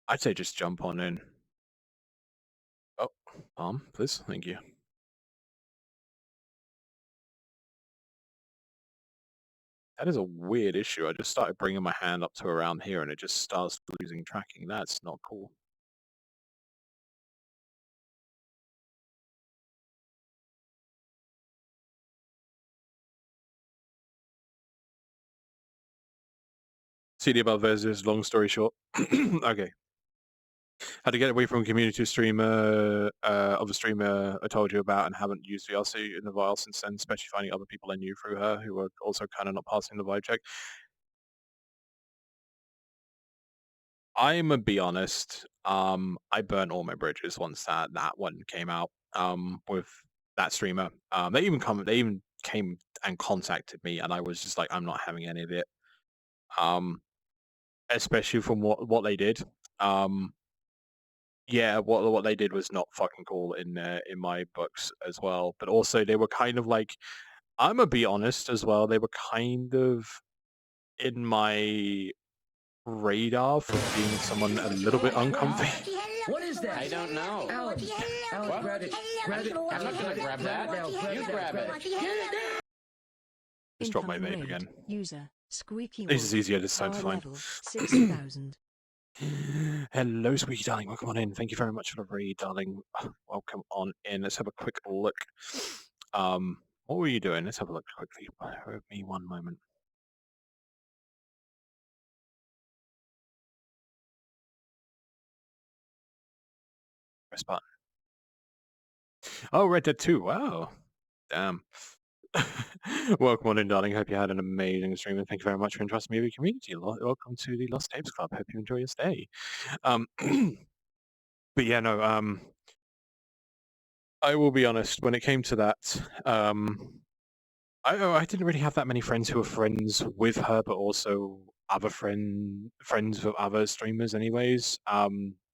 I'd say just jump on in. Oh, please, thank you. That is a weird issue. I just started bringing my hand up to around here, and it just starts losing tracking. That's not cool. CD above versus long story short. Okay. How to get away from a community streamer of a streamer I told you about and haven't used VRC in a while since then, especially finding other people I knew through her who were also kind of not passing the vibe check. I'm be honest. I burnt all my bridges once that one came out. With that streamer. They even came and contacted me, and I was just like, I'm not having any of it. Especially from what they did. Yeah, what they did was not fucking cool in my books as well. But also they were kind of like, I'm gonna be honest as well. They were kind of in my radar for being someone a little bit uncomfy. What is that? I don't know. Alan, Alan, What? grab it. Grab it. I'm not gonna grab that. You grab it. Get it now. Just dropped my Incoming vape raid. again. User Squeaky This is Wolf. easier this time Power to find. level 6000. Hello, Squeaky darling. Welcome on in. Thank you very much for the raid, darling. Welcome on in. Let's have a quick look. What were you doing? Let's have a look quickly. Bear with me one moment. Press button. Oh, Red Dead 2. Wow. Damn. Welcome on in, darling. Hope you had an amazing stream, and thank you very much for entrusting me with your community. Welcome to the Lost Tapes Club. Hope you enjoy your stay. But yeah, no. I will be honest. When it came to that, I didn't really have that many friends who were friends with her, but also other friends with other streamers. Anyways,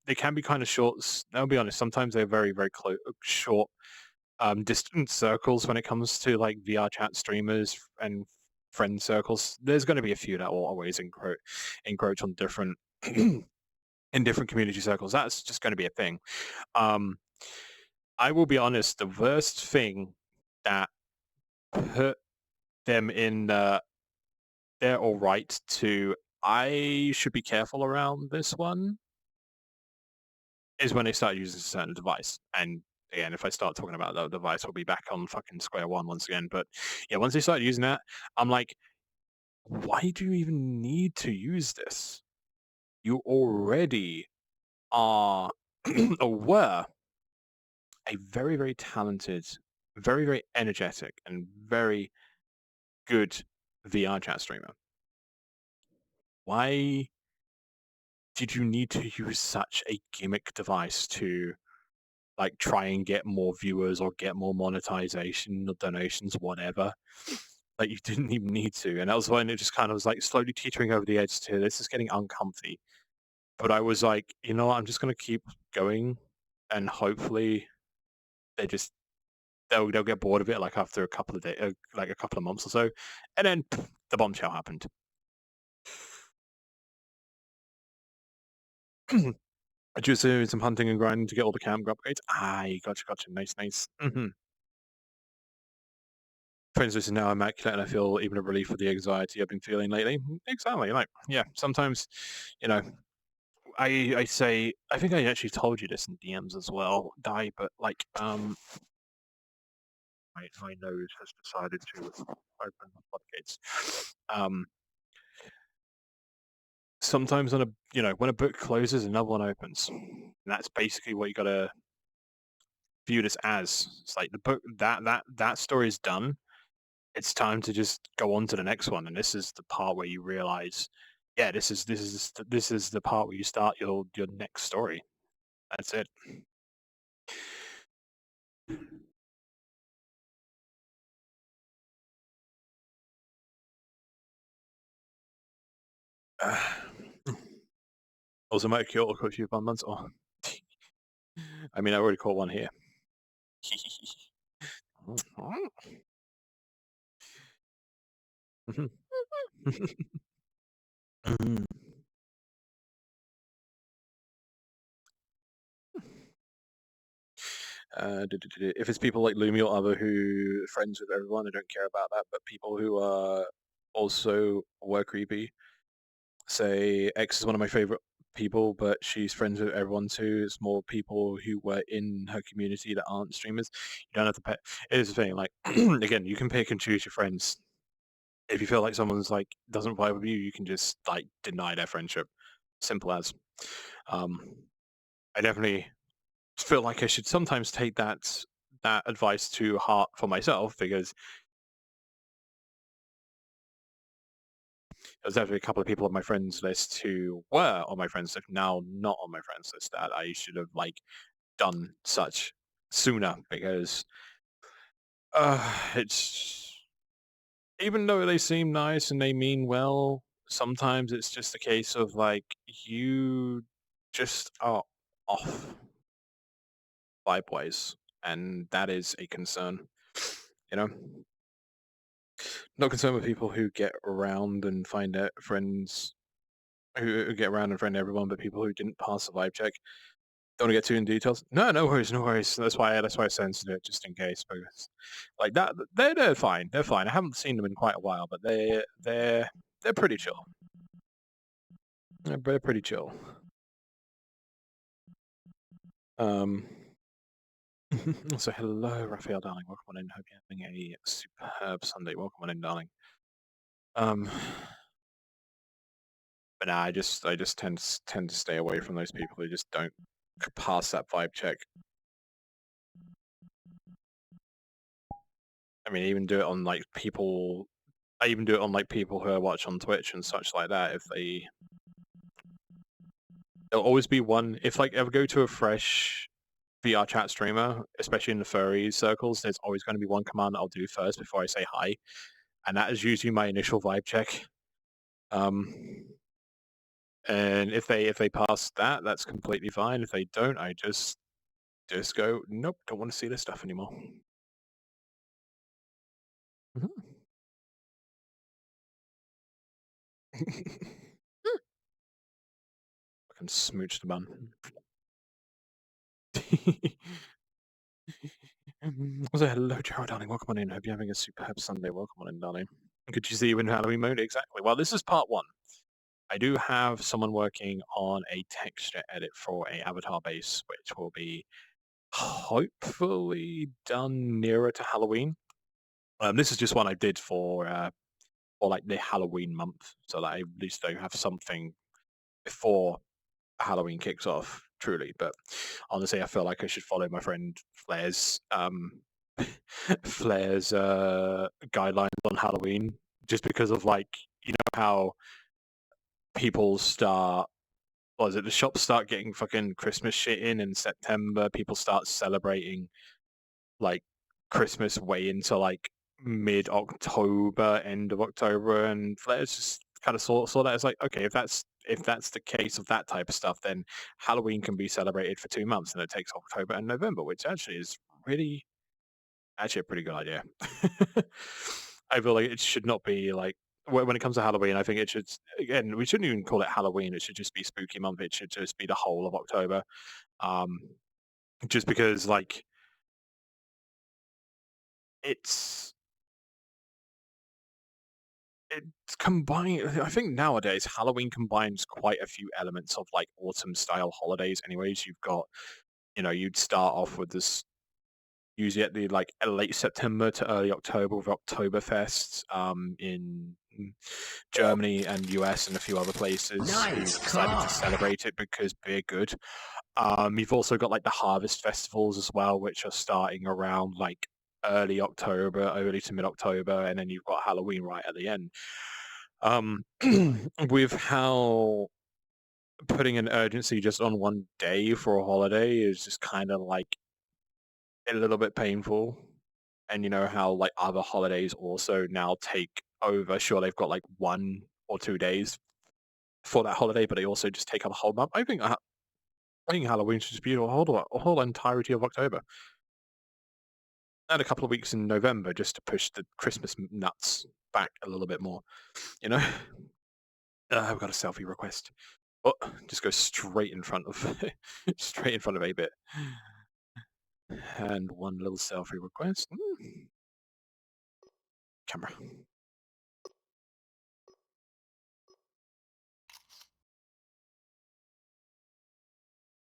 they can be kind of short. I'll be honest. Sometimes they're very very close, short, distant circles when it comes to like VR chat streamers and friend circles. There's going to be a few that will always encroach on different in different community circles. That's just going to be a thing. I will be honest. The worst thing that put them in they're all right to I should be careful around this one is when they start using a certain device. And again, if I start talking about the device, we'll be back on fucking square one once again. But yeah, once they start using that, I'm like, why do you even need to use this? You already are or were a very, very talented, very, very energetic, and very good VR chat streamer. Why did you need to use such a gimmick device to like try and get more viewers or get more monetization or donations, whatever? Like you didn't even need to. And that was when it just kind of was like slowly teetering over the edge to this is getting uncomfy. But I was like, you know what, I'm just gonna keep going and hopefully they just they'll get bored of it like after a couple of days, like a couple of months or so. And then the bombshell happened. Just doing some hunting and grinding to get all the camp upgrades. Gotcha. Nice. Friends, this is now immaculate, and I feel even a relief for the anxiety I've been feeling lately. Exactly. Like, yeah, sometimes, you know, I say, I think I actually told you this in DMs as well, Di, but like, my nose has decided to open the floodgates. Sometimes when a book closes, another one opens. And that's basically what you gotta view this as. It's like the book that story is done. It's time to just go on to the next one, and this is the part where you realize, yeah, this is the part where you start your next story. That's it. Also, might kill a few fun months. Oh, I mean, I already caught one here. If it's people like Lumi or other who are friends with everyone, I don't care about that. But people who are also were creepy, say X is one of my favorite people, but she's friends with everyone too. It's more people who were in her community that aren't streamers. You don't have to pay. It is the thing. Like again, you can pick and choose your friends. If you feel like someone's like doesn't vibe with you, you can just like deny their friendship. Simple as. I definitely feel like I should sometimes take that advice to heart for myself, because There's actually a couple of people on my friends list who were on my friends list, now not on my friends list, that I should have like done such sooner, because it's, even though they seem nice and they mean well, sometimes it's just a case of like you just are off vibe-wise, and that is a concern. You know, not concerned with people who get around and find out friends who get around and friend everyone, but people who didn't pass the vibe check. Don't want to get too in details. No, no worries, no worries. That's why I censored it, just in case. Because like that, they're fine. They're fine. I haven't seen them in quite a while, but they're pretty chill. They're pretty chill. So hello, Raphael, darling. Welcome on in. Hope you're having a superb Sunday. Welcome on in, darling. But nah, I just tend to stay away from those people who just don't pass that vibe check. I mean, even do it on like people. I even do it on like people who I watch on Twitch and such like that. If there'll always be one. If like ever go to a fresh VR chat streamer, especially in the furry circles, there's always going to be one command that I'll do first before I say hi, and that is usually my initial vibe check. And if they pass that, that's completely fine. If they don't, I just go, nope, don't want to see this stuff anymore. Fucking smooch the bun. So hello, Gerald, darling. Welcome on in. Hope you're having a superb Sunday. Welcome on in, darling. Good to see you in Halloween mode. Exactly. Well, this is part one. I do have someone working on a texture edit for a avatar base, which will be hopefully done nearer to Halloween. This is just one I did for like the Halloween month, so that at least I have something before Halloween kicks off. Truly, but honestly, I feel like I should follow my friend Flair's Flair's guidelines on Halloween, just because of like, you know how people start, what is it, the shops start getting fucking Christmas shit in September. People start celebrating like Christmas way into like mid-October, end of October, and Flair's just kind of saw that as like, okay, if that's the case of that type of stuff, then Halloween can be celebrated for 2 months, and it takes October and November, which actually is really actually a pretty good idea. I feel like it should not be like, when it comes to Halloween, I think it should, again, we shouldn't even call it Halloween. It should just be Spooky Month. It should just be the whole of October. Just because like it's combined. I think nowadays Halloween combines quite a few elements of like autumn style holidays. Anyways, you've got, you'd start off with this usually at the like late September to early October with Oktoberfest in Germany and US and a few other places who Nice decided car. to celebrate it because they're good. You've also got like the harvest festivals as well, which are starting around like early October, early to mid-October, and then you've got Halloween right at the end. With how putting an urgency just on one day for a holiday is just kind of like a little bit painful. And you know how like other holidays also now take over. Sure, they've got like 1 or 2 days for that holiday, but they also just take up a whole month. I think Halloween should just be a whole entirety of October. And a couple of weeks in November just to push the Christmas nuts back a little bit more, you know? I've got a selfie request. Oh, just go straight in front of straight in front of 8-bit. And one little selfie request. Camera.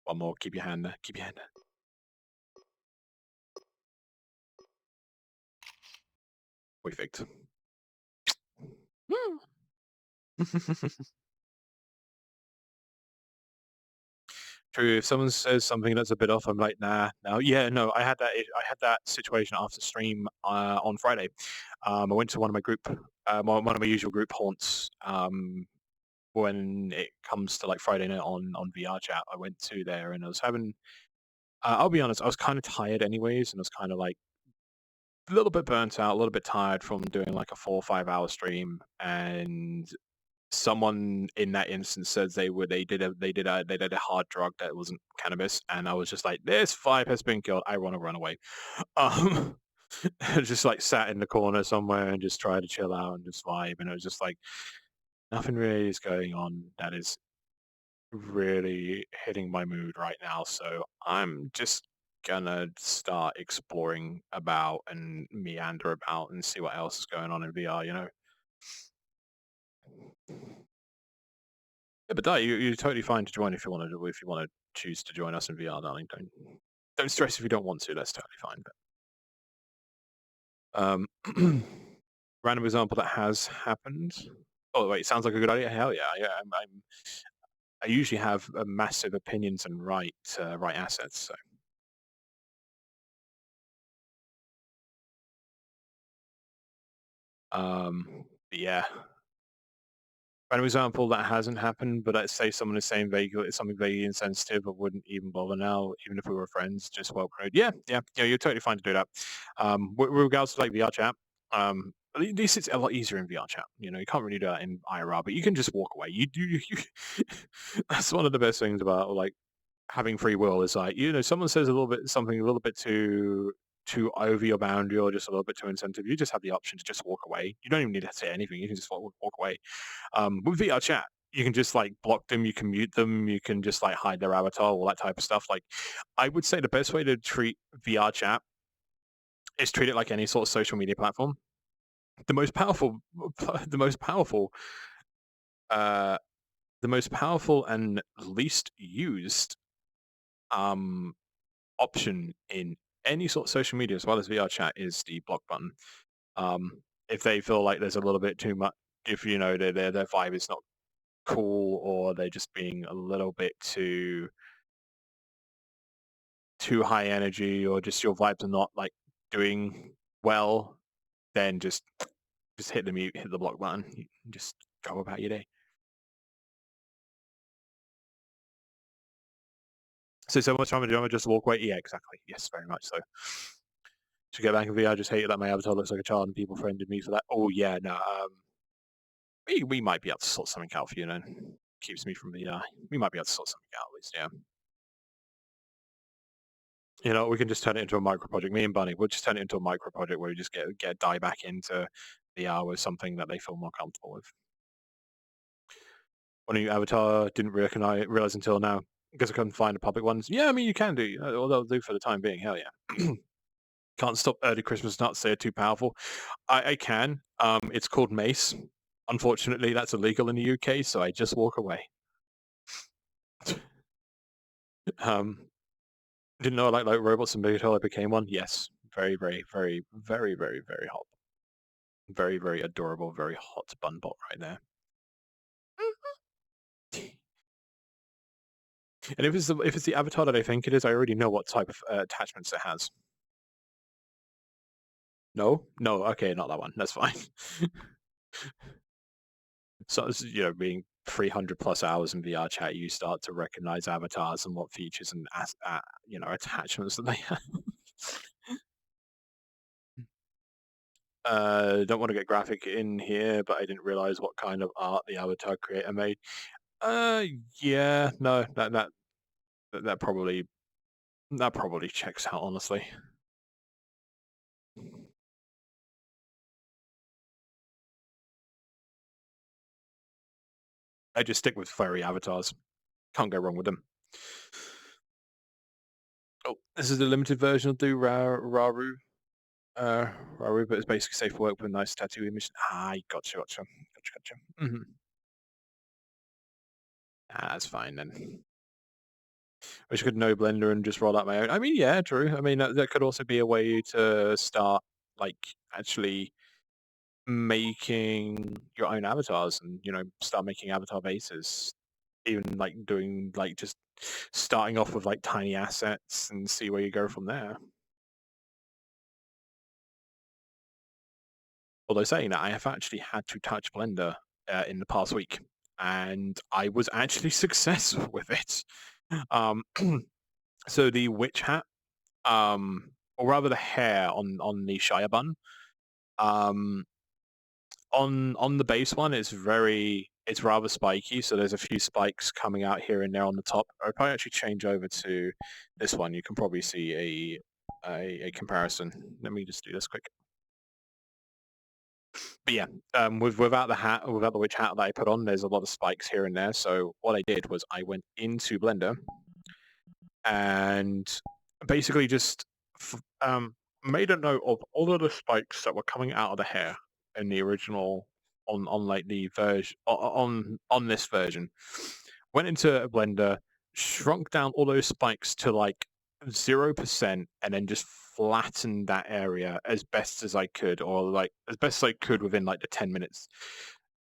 One more. Keep your hand there. Keep your hand there. Perfect. True. If someone says something that's a bit off, I'm like, nah, no, yeah, no. I had that situation after stream on Friday. I went to one of my group, one of my usual group haunts. When it comes to like Friday night on VR chat, I went to there and I was having. I'll be honest, I was kind of tired anyways, and I was kind of like a little bit burnt out, a little bit tired from doing like a 4 or 5 hour stream, and someone in that instance said they did a hard drug that wasn't cannabis, and I was just like, this vibe has been killed. I want to run away. Um, I just like sat in the corner somewhere and just tried to chill out and just vibe, and it was just like nothing really is going on that is really hitting my mood right now. So I'm just gonna start exploring about and meander about and see what else is going on in VR. Yeah, but you're totally fine to join if you want to choose to join us in VR, darling. Don't stress if you don't want to. That's totally fine. But random example that has happened. Oh wait, sounds like a good idea. Hell yeah, yeah. I usually have massive opinions and right assets. So but yeah. Random example that hasn't happened, but let's say someone is saying something vaguely insensitive, I wouldn't even bother now, even if we were friends, just welcome. Yeah, you're totally fine to do that. With regards to like VR chat, at least it's a lot easier in VR chat. You can't really do that in IRL, but you can just walk away. That's one of the best things about like having free will is like, someone says something a little bit too over your boundary or just a little bit too insensitive, you just have the option to just walk away. You don't even need to say anything. You can just walk away. With VR chat, you can just like block them, you can mute them, you can just like hide their avatar, all that type of stuff. Like, I would say the best way to treat VR chat is treat it like any sort of social media platform. The most powerful, the most powerful, uh, the most powerful and least used option in any sort of social media as well as VR chat is the block button. If they feel like there's a little bit too much, if their vibe is not cool or they're just being a little bit too high energy or just your vibes are not like doing well, then just hit the mute, hit the block button, just go about your day. So much time to just walk away. Yeah, exactly. Yes, very much so. To get back in VR, I just hated that my avatar looks like a child and people friended me for that. Oh yeah, no. We might be able to sort something out for you, keeps me from VR. We might be able to sort something out at least, yeah. We can just turn it into a micro project. Me and Bunny, we'll just turn it into a micro project where we just get die back into VR with something that they feel more comfortable with. One of you avatar didn't realize until now because I couldn't find the public ones. Yeah, I mean you can do. All they'll do for the time being. Hell yeah. Can't stop early Christmas nuts. They're too powerful. I can. It's called mace. Unfortunately, that's illegal in the UK, so I just walk away. Didn't know I like robots and until I became one. Yes, very, very, very, very, very, very hot. Very, very adorable, very hot bunbot right there. And if it's the avatar that I think it is, I already know what type of attachments it has. No, okay, not that one. That's fine. So being 300 plus hours in VR chat, you start to recognize avatars and what features and attachments that they have. Don't want to get graphic in here, but I didn't realize what kind of art the avatar creator made. Yeah, no, that probably checks out, honestly. I just stick with furry avatars. Can't go wrong with them. Oh, this is the limited version of the Raru. Raru, but it's basically safe for work with a nice tattoo image. Gotcha. Mm-hmm. That's fine then. Wish I could know Blender and just roll out my own. I mean, yeah, true. I mean, that could also be a way to start, like, actually making your own avatars and, start making avatar bases. Even, like, doing, like, just starting off with like tiny assets and see where you go from there. Although saying that, I have actually had to touch Blender in the past week, and I was actually successful with it. So the witch hat, or rather the hair on the Shire bun, on the base one, it's rather spiky. So there's a few spikes coming out here and there on the top. I'll probably actually change over to this one. You can probably see a comparison. Let me just do this quick. But yeah, without the witch hat that I put on, there's a lot of spikes here and there. So what I did was I went into Blender and basically just made a note of all of the spikes that were coming out of the hair in the original on like the version on this version. Went into Blender, shrunk down all those spikes to like 0%, and then just flattened that area as best as I could, or like as best as I could within like the 10 minutes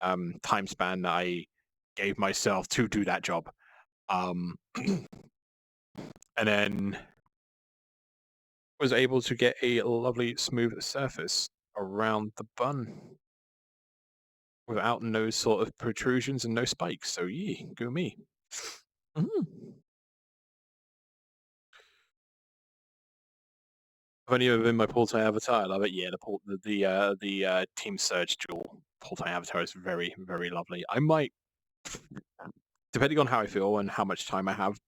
time span that I gave myself to do that job. And then was able to get a lovely smooth surface around the bun without no sort of protrusions and no spikes. So yeah, go me. I've only ever been my Portai avatar. I love it. Yeah, the Team Surge dual Portai avatar is very, very lovely. I might, depending on how I feel and how much time I have,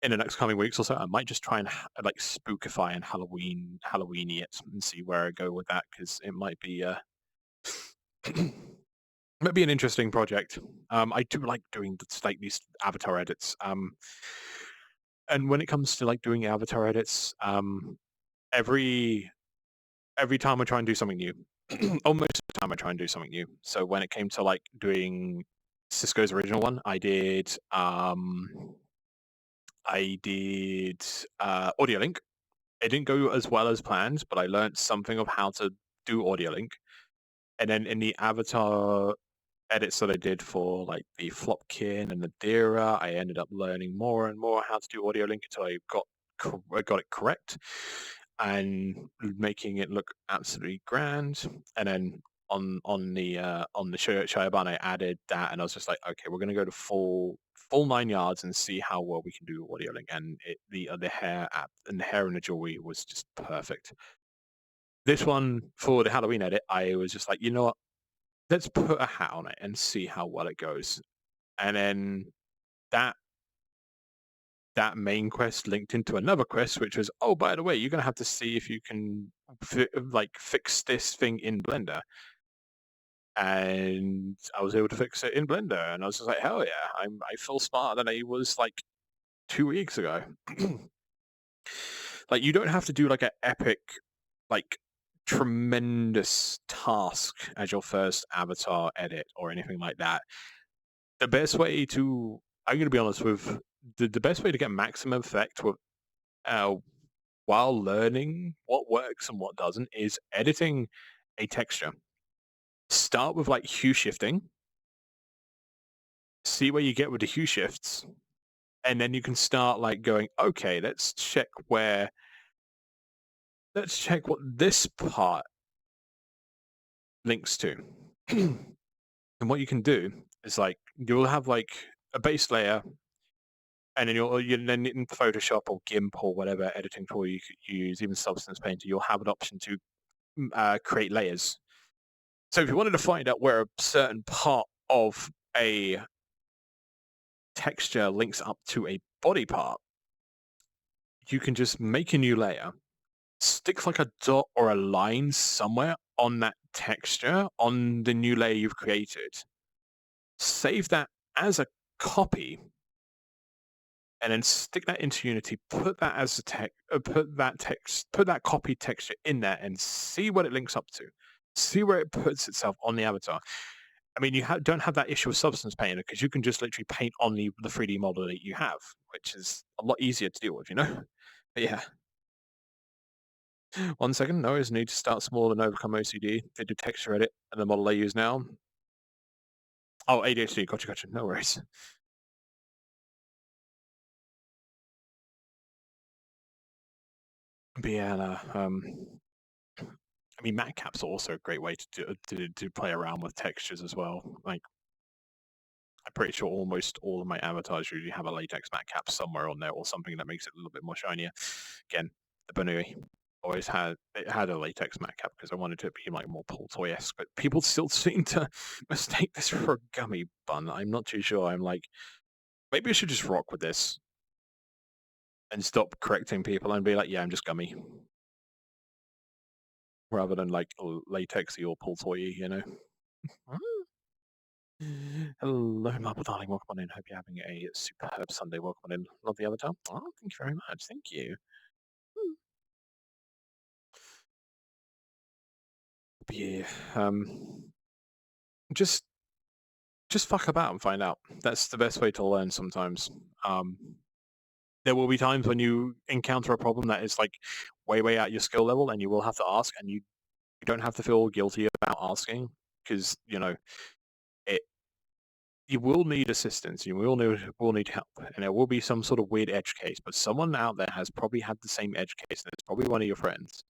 in the next coming weeks or so, I might just try and like spookify and Halloweeny it and see where I go with that, because it might be might be an interesting project. I do like doing like these avatar edits. And when it comes to like doing avatar edits, every time I try and do something new, almost every time I try and do something new. So when it came to like doing Cisco's original one, I did audio link. It didn't go as well as planned, but I learned something of how to do audio link. And then in the avatar edits that I did for like the Flopkin and the Dira, I ended up learning more and more how to do audio link until I got it correct and making it look absolutely grand. And then on the Shoyaban, I added that, and I was just like, okay, we're gonna go to full 9 yards and see how well we can do audio link. And the hair app and the hair and the jewelry was just perfect. This one for the Halloween edit, I was just like, you know what? Let's put a hat on it and see how well it goes. And then that main quest linked into another quest, which was, oh, by the way, you're gonna have to see if you can fix this thing in Blender. And I was able to fix it in Blender, and I was just like, hell yeah, I feel smarter than I was like 2 weeks ago. Like, you don't have to do like an epic, like tremendous task as your first avatar edit or anything like that. The best way to, I'm going to be honest with, the best way to get maximum effect with while learning what works and what doesn't is editing a texture. Start with like hue shifting, see where you get with the hue shifts, and then you can start like going, okay, let's check what this part links to. And what you can do is like, you'll have like a base layer, and then then in Photoshop or GIMP or whatever editing tool you could use, even Substance Painter, you'll have an option to create layers. So if you wanted to find out where a certain part of a texture links up to a body part, you can just make a new layer, stick like a dot or a line somewhere on that texture on the new layer you've created, save that as a copy, and then stick that into Unity, put that as a put that copy texture in there and see what it links up to. See where it puts itself on the avatar. I mean, you don't have that issue with Substance Painter because you can just literally paint on the 3D model that you have, which is a lot easier to deal with, you know? But yeah. 1 second, no, is need to start small and overcome OCD. They do texture edit and the model they use now. Oh, ADHD, gotcha, no worries. But yeah, no, I mean, matte caps are also a great way to play around with textures as well. Like, I'm pretty sure almost all of my avatars usually have a latex matte cap somewhere on there, or something that makes it a little bit more shinier. Again, the Banui always had a latex matte cap because I wanted it to be like more pull toy-esque, but people still seem to mistake this for a gummy bun. I'm not too sure. I'm like, maybe I should just rock with this and stop correcting people and be like, yeah, I'm just gummy, rather than like latexy or pull toy-y, you know. Hello, Marble Darling. Welcome on in. Hope you're having a superb Sunday. Welcome on in. Love the avatar. Oh, thank you very much. Thank you. But yeah, just fuck about and find out. That's the best way to learn sometimes. There will be times when you encounter a problem that is like way out your skill level, and you will have to ask, and you don't have to feel guilty about asking, because you know it. You will need assistance. You will need help, and there will be some sort of weird edge case. But someone out there has probably had the same edge case, and it's probably one of your friends.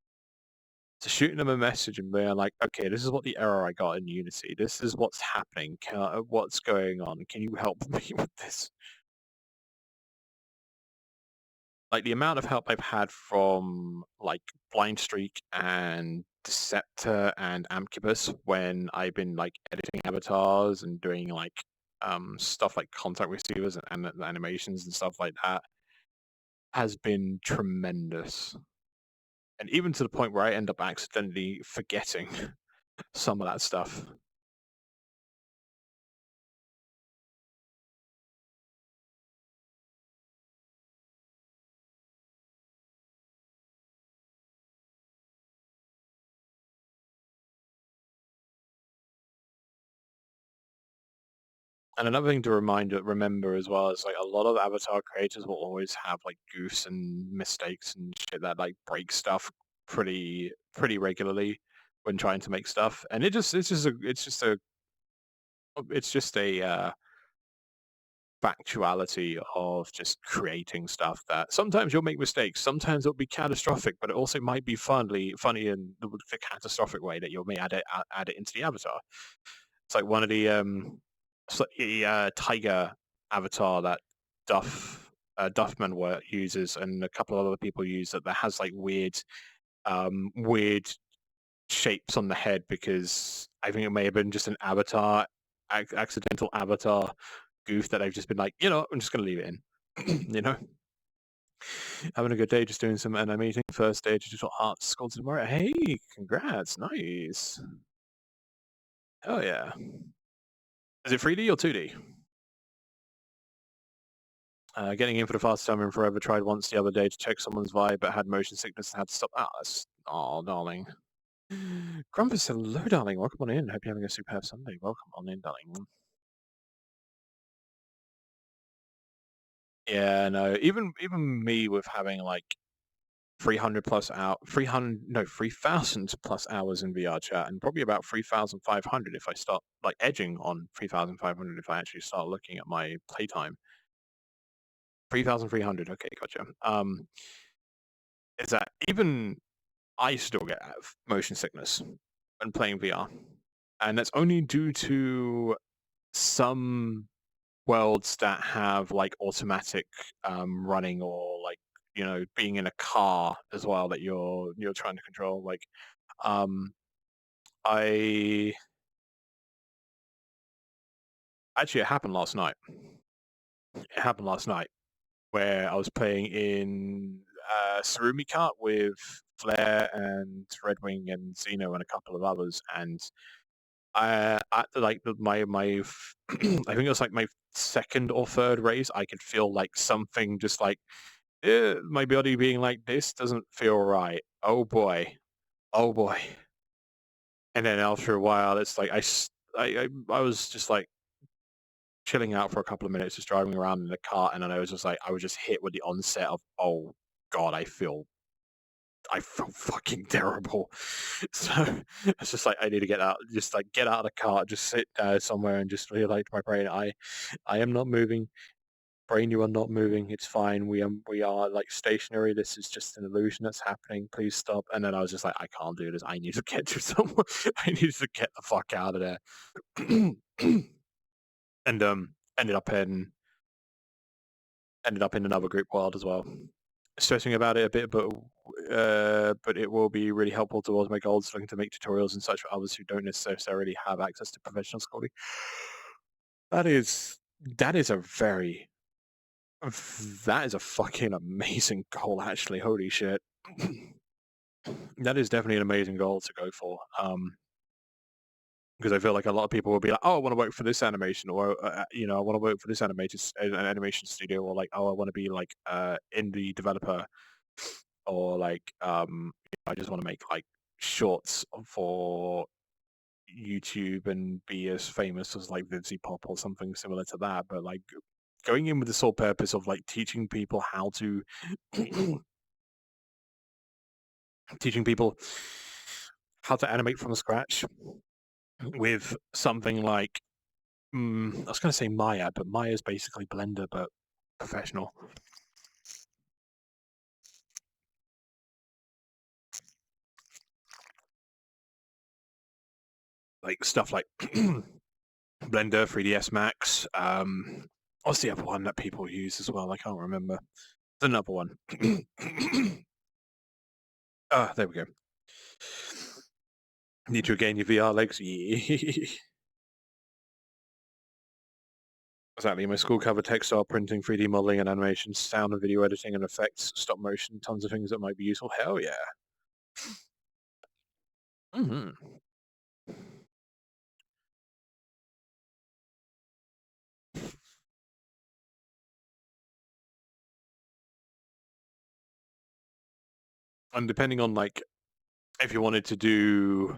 So shooting them a message and being like, "Okay, this is what the error I got in Unity. This is what's happening. What's going on? Can you help me with this?" Like the amount of help I've had from like Blind Streak and Deceptor and Amcubus when I've been like editing avatars and doing like stuff like contact receivers and animations and stuff like that has been tremendous. And even to the point where I end up accidentally forgetting some of that stuff. And another thing to remember as well is like a lot of avatar creators will always have like goofs and mistakes and shit that like break stuff pretty regularly when trying to make stuff. And it's just a factuality of just creating stuff that sometimes you'll make mistakes, sometimes it'll be catastrophic, but it also might be funny in the catastrophic way that you may add it into the avatar. It's like one of the tiger avatar that Duffman uses, and a couple of other people use that has like weird shapes on the head, because I think it may have been just an accidental avatar goof that I've just been like, I'm just gonna leave it in. Having a good day, just doing some animating. First day digital art school tomorrow. Hey, congrats, nice. Oh yeah. Is it 3D or 2D? Getting in for the fastest time in forever. Tried once the other day to check someone's vibe, but had motion sickness and had to stop. Oh, darling. Grumpus, hello, darling. Welcome on in. Hope you're having a superb Sunday. Welcome on in, darling. Yeah, no. Even me with having like 300 plus 3,000 plus hours in VR chat, and probably about 3,500 if I start like edging on 3,500 if I actually start looking at my playtime. 3,300. Okay, gotcha. Is that even I still get motion sickness when playing VR, and that's only due to some worlds that have like automatic running, or like being in a car as well that you're trying to control. Like I actually, it happened last night. It happened last night where I was playing in Surumi Kart with Flair and Redwing and Zeno and a couple of others, and at like I think it was like my second or third race, I could feel like something just like my body being like, this doesn't feel right. Oh boy, oh boy. And then after a while, it's like I was just like chilling out for a couple of minutes, just driving around in the car, and then I was just hit with the onset of, oh god, I feel fucking terrible. So it's just like, I need to get out, just like get out of the car, just sit somewhere and just relate to my brain. I am not moving. Brain, you are not moving. It's fine. We are like stationary. This is just an illusion that's happening. Please stop. And then I was just like, I can't do this. I need to get to somewhere. I need to get the fuck out of there. And ended up in another group world as well. Stressing about it a bit, but it will be really helpful towards my goals, looking to make tutorials and such for others who don't necessarily have access to professional schooling. That is a very that is a fucking amazing goal, actually. Holy shit. That is definitely an amazing goal to go for. Because I feel like a lot of people will be like, "Oh, I want to work for this animation," or I want to work for this an animation studio, or like, "Oh, I want to be like indie developer," or like, I just want to make like shorts for YouTube and be as famous as like Vivzy Pop or something similar to that. But like going in with the sole purpose of like teaching people how to animate from scratch with something like I was going to say Maya, but Maya is basically Blender but professional. Like stuff like Blender, 3ds Max. What's the other one that people use as well? I can't remember. There's another one. Ah, there we go. Need to regain your VR legs. Yeah. Exactly. My school covered textile printing, 3D modeling and animation, sound and video editing and effects, stop motion, tons of things that might be useful. Hell yeah. Mm-hmm. And depending on like if you wanted to do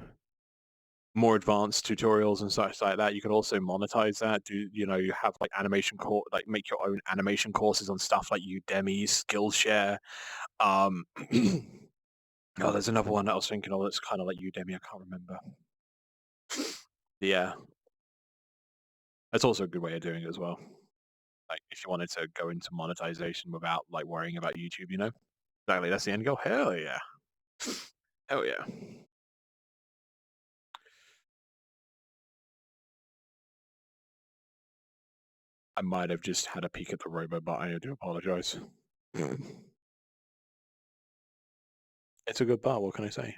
more advanced tutorials and such like that, you can also monetize that. You have like animation like make your own animation courses on stuff like Udemy, Skillshare. Oh, there's another one that I was thinking of that's kind of like Udemy. I can't remember. Yeah, that's also a good way of doing it as well. Like if you wanted to go into monetization without like worrying about YouTube, exactly, that's the end goal. Hell yeah. Hell yeah. I might have just had a peek at the robot, but I do apologize. It's a good bar, what can I say?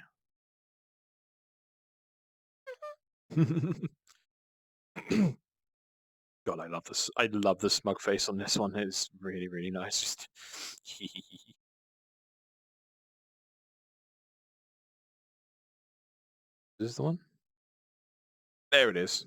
God, I love this. I love the smug face on this one. It's really, really nice. Just Is this the one? There it is.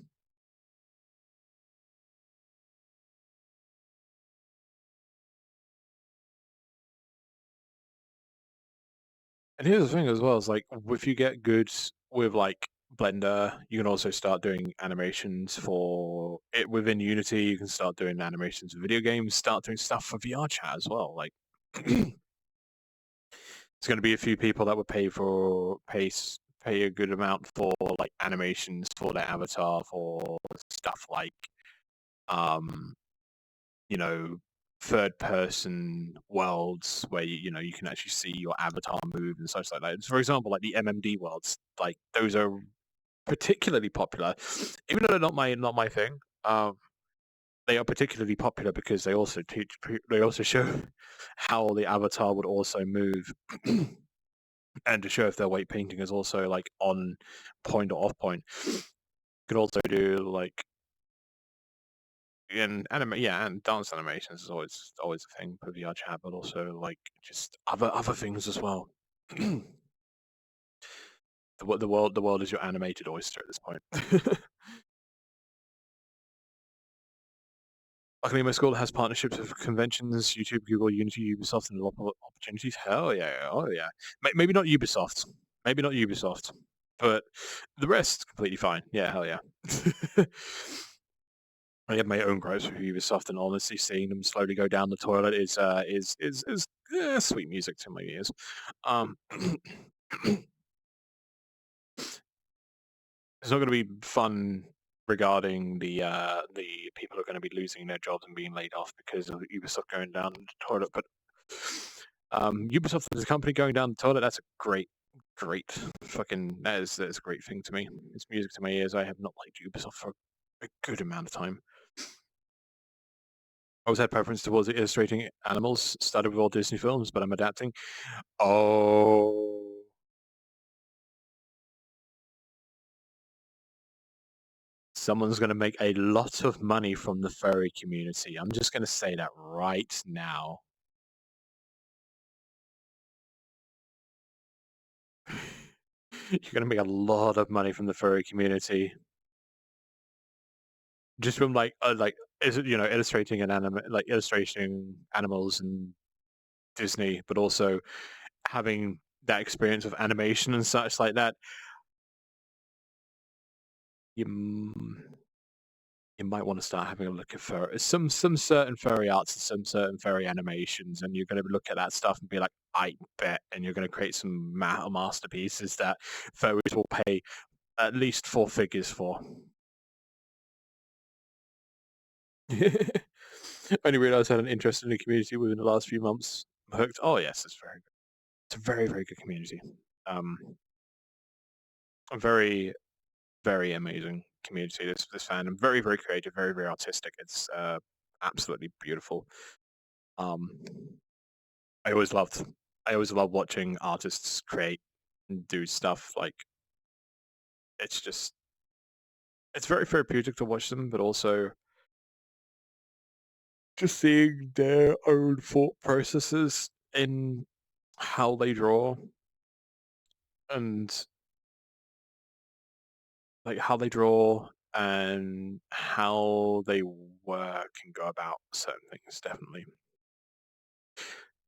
And here's the thing as well, is like if you get good with like Blender, you can also start doing animations for it within Unity. You can start doing animations for video games, start doing stuff for VR chat as well. Like there's going to be a few people that would pay a good amount for like animations for their avatar for stuff like third person worlds where you can actually see your avatar move and such like that. For example, like the MMD worlds, like those are particularly popular, even though they're not my thing. They are particularly popular because they also show how the avatar would also move, and to show if their weight painting is also like on point or off point. You could also do like and dance animations is always a thing for VR chat, but also like just other things as well. The world is your animated oyster at this point. Luckily, my school has partnerships with conventions, YouTube, Google, Unity, Ubisoft, and a lot of opportunities. Hell yeah! Oh yeah. Maybe not Ubisoft. Maybe not Ubisoft, but the rest completely fine. Yeah, hell yeah. I have my own gripes with Ubisoft, and honestly, seeing them slowly go down the toilet is sweet music to my ears. It's not going to be fun regarding the people who are going to be losing their jobs and being laid off because of Ubisoft going down the toilet. But Ubisoft as a company going down the toilet, that's a great fucking that is a great thing to me. It's music to my ears. I have not liked Ubisoft for a good amount of time. I always had preference towards illustrating animals, started with all Disney films, but I'm adapting. Oh. Someone's going to make a lot of money from the furry community. I'm just going to say that right now. You're going to make a lot of money from the furry community. Just from is it, illustrating an anime, like illustrating animals and Disney, but also having that experience of animation and such like that. You might want to start having a look at some certain furry arts and some certain furry animations, and you're going to look at that stuff and be like, I bet, and you're going to create some masterpieces that furries will pay at least 4 figures for. Only realised I had an interest in the community within the last few months. I'm hooked. Oh yes, it's very good. It's a very, very good community. A very, very amazing community. This fandom, very, very creative, very, very artistic. It's absolutely beautiful. I always loved watching artists create and do stuff. Like it's very therapeutic to watch them, but also just seeing their own thought processes in how they draw and how they draw and how they work and go about certain things. Definitely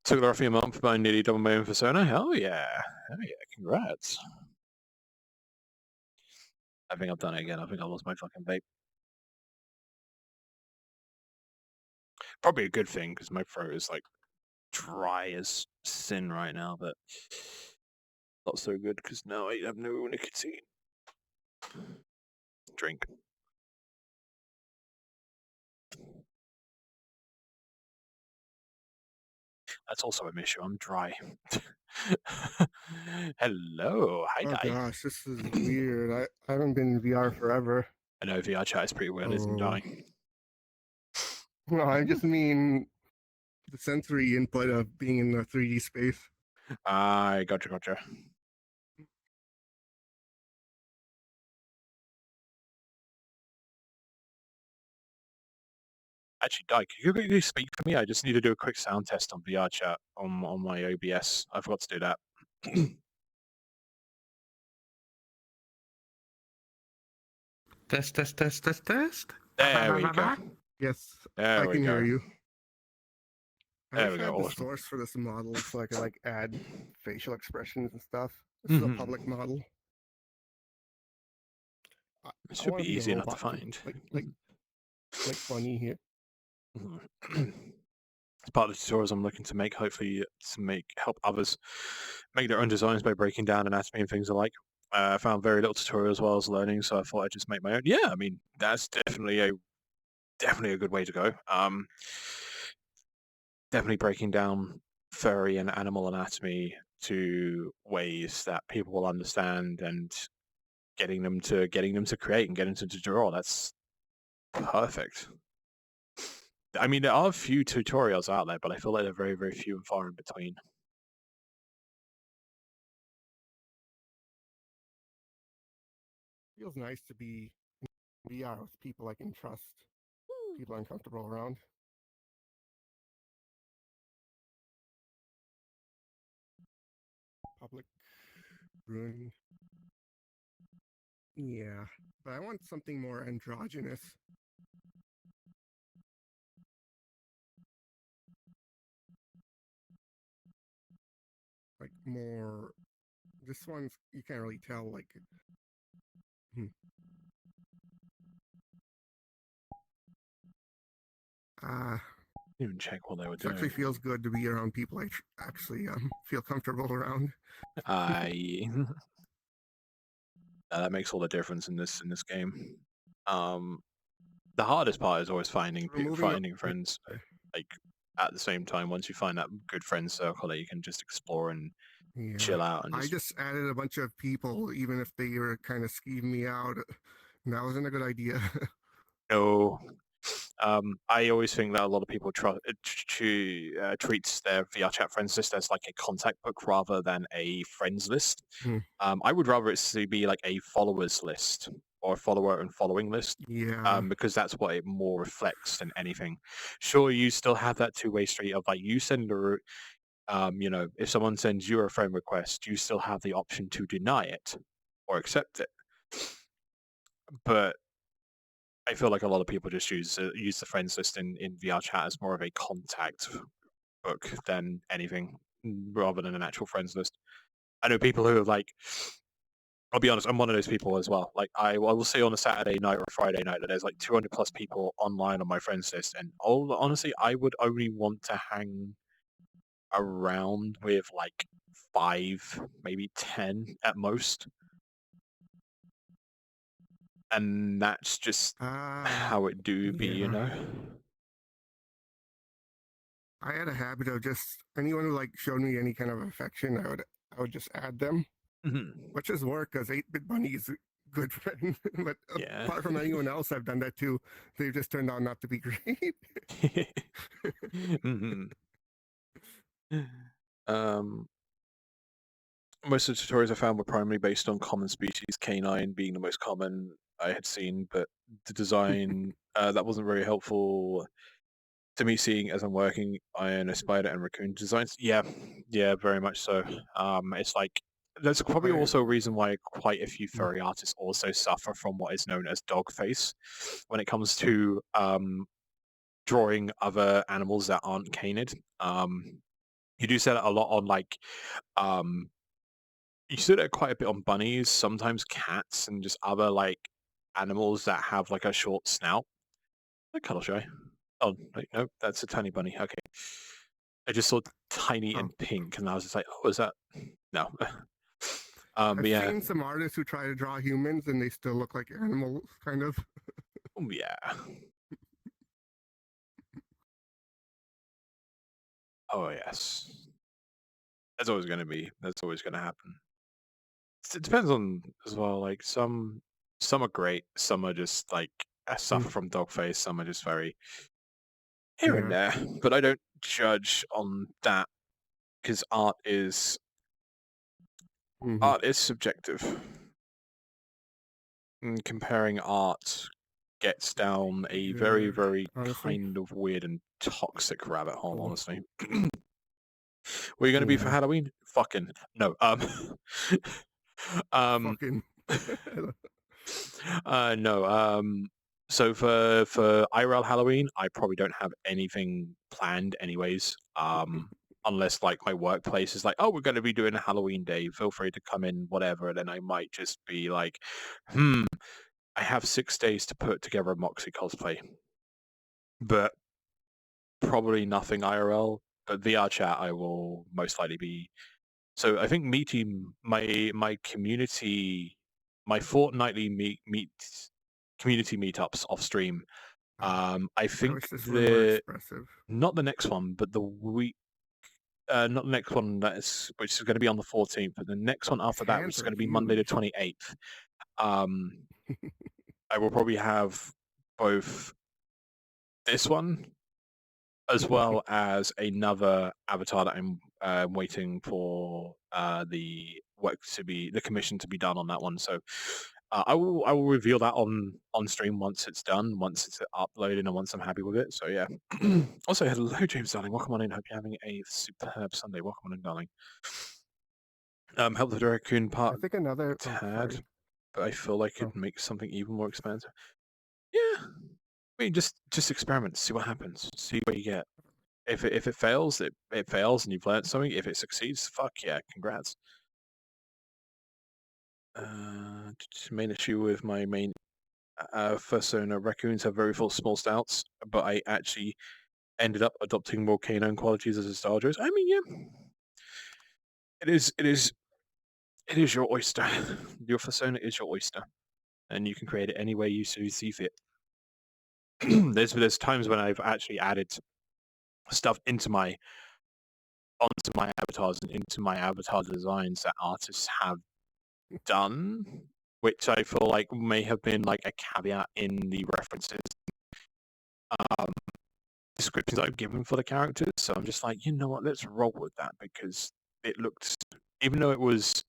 took it off a month, but I nearly doubled my own persona. Hell yeah, congrats. I think I've done it again. I think I lost my fucking vape. Probably a good thing because my throat is like dry as sin right now, but not so good because now I have no nicotine. Drink. That's also an issue. I'm dry. Hello, hi, Oh Di. gosh, this is weird. I haven't been in VR forever. I know VR chat is pretty weird, isn't it, Di? No, I just mean the sensory input of being in the 3D space. I gotcha. Actually, Di, can you quickly speak for me? I just need to do a quick sound test on VR chat on my OBS. I forgot to do that. Test. There we go. Yes, There I we can go. hear you. I There wish we I go, had the awesome. source for this model so I could like add facial expressions and stuff. This is a public model. It should be easy enough to find. Like funny here. It's part of the tutorials I'm looking to make, hopefully to help others make their own designs by breaking down anatomy and things alike. I found very little tutorials while I was learning, so I thought I'd just make my own. Yeah, I mean that's definitely a good way to go. Definitely breaking down furry and animal anatomy to ways that people will understand and getting them to create and getting them to draw. That's perfect. I mean, there are a few tutorials out there, but I feel like they're very, very few and far in between. Feels nice to be in VR with people I can trust. People I'm comfortable around. Public ruin. Yeah, but I want something more androgynous. Like more. This one's you can't really tell. Like. Even check what they were It doing. actually feels good to be around people I actually feel comfortable around. That makes all the difference in this game. The hardest part is always finding Removing finding friends like at the same time. Once you find that good friend circle that you can just explore and yeah. chill out and I just just added a bunch of people, even if they were kind of skeeving me out. And that wasn't a good idea. know. I always think that a lot of people treats their VR chat friends list as like a contact book rather than a friends list. Hmm. I would rather it to be like a followers list or a follower and following list. Yeah. Because that's what it more reflects than anything. Sure, you still have that two-way street of like you send if someone sends you a friend request, you still have the option to deny it or accept it. But I feel like a lot of people just use the friends list in VR chat as more of a contact book than anything, rather than an actual friends list. I know people who have like, I'll be honest, I'm one of those people as well. Like I will see on a Saturday night or a Friday night that there's like 200 plus people online on my friends list, and honestly, I would only want to hang around with like 5, maybe 10 at most, and that's just how it do be, you Yeah. know. I had a habit of just anyone who like showed me any kind of affection, I would just add them, which has worked because 8-Bit Bunny is a good friend. But Yeah. apart from anyone else, I've done that too. They've just turned out not to be great. um, Most of the tutorials I found were primarily based on common species, canine being the most common I had seen, but the design that wasn't very helpful to me seeing as I'm working on a spider and raccoon designs. Yeah, very much so. It's like there's probably I- also a reason why quite a few furry artists also suffer from what is known as dog face when it comes to drawing other animals that aren't canid. You do say that a lot on like um, you see that quite a bit on bunnies, sometimes cats, and just other like animals that have like a short snout. Like cuddle shy. Oh, wait, no, that's a tiny bunny. Okay. I just saw tiny oh, and pink, and I was just like, oh, is that? No. I've But yeah. seen some artists who try to draw humans and they still look like animals, kind of. Yeah. Oh, yes. That's always going to be. That's always going to happen. It depends on as well. Like some are great. Some are just like suffer from dog face. Some are just very here and Yeah. there. But I don't judge on that because Mhm. art is subjective. And comparing art gets down a very, Yeah, very honestly. kind of weird and toxic rabbit hole, honestly. Were you going to be for Halloween? Fucking no. Um, Fucking. no. So for IRL Halloween, I probably don't have anything planned, anyways. Unless like my workplace is like, oh, we're going to be doing a Halloween day. Feel free to come in, whatever. Then I might just be like, I have 6 days to put together a Moxie cosplay, but probably nothing IRL. But VR chat, I will most likely be. So I think meeting my community, my fortnightly community meetups off stream. I I think wish this were more the expressive. not the next one, but the week. Not the next one which is going to be on the 14th, but the next one His after that, which hands is are going to be Monday the huge. 28th. I will probably have both this one as well as another avatar that I'm waiting for the commission to be done on that one. So I will reveal that on stream once it's done, once it's uploaded, and once I'm happy with it. So yeah. Also, hello James, darling. Welcome on in. Hope you're having a superb Sunday. Welcome on in, darling. Help the raccoon I part think another. a tad, but I feel like it Oh. makes something even more expansive. Yeah. I mean, just experiment, see what happens, see what you get. If it fails, it fails, and you've learned something. If it succeeds, fuck yeah, congrats. Main issue with my main persona, raccoons have very full small snouts, but I actually ended up adopting more canine qualities as a style choice. I mean, yeah, it is your oyster. Your persona is your oyster. and you can create it any way you see fit. There's times when I've actually added stuff onto my avatars and into my avatar designs that artists have done, which I feel like may have been like a caveat in the references, descriptions I've given for the characters. So I'm just like, you know what, let's roll with that, because it looked, even though it was,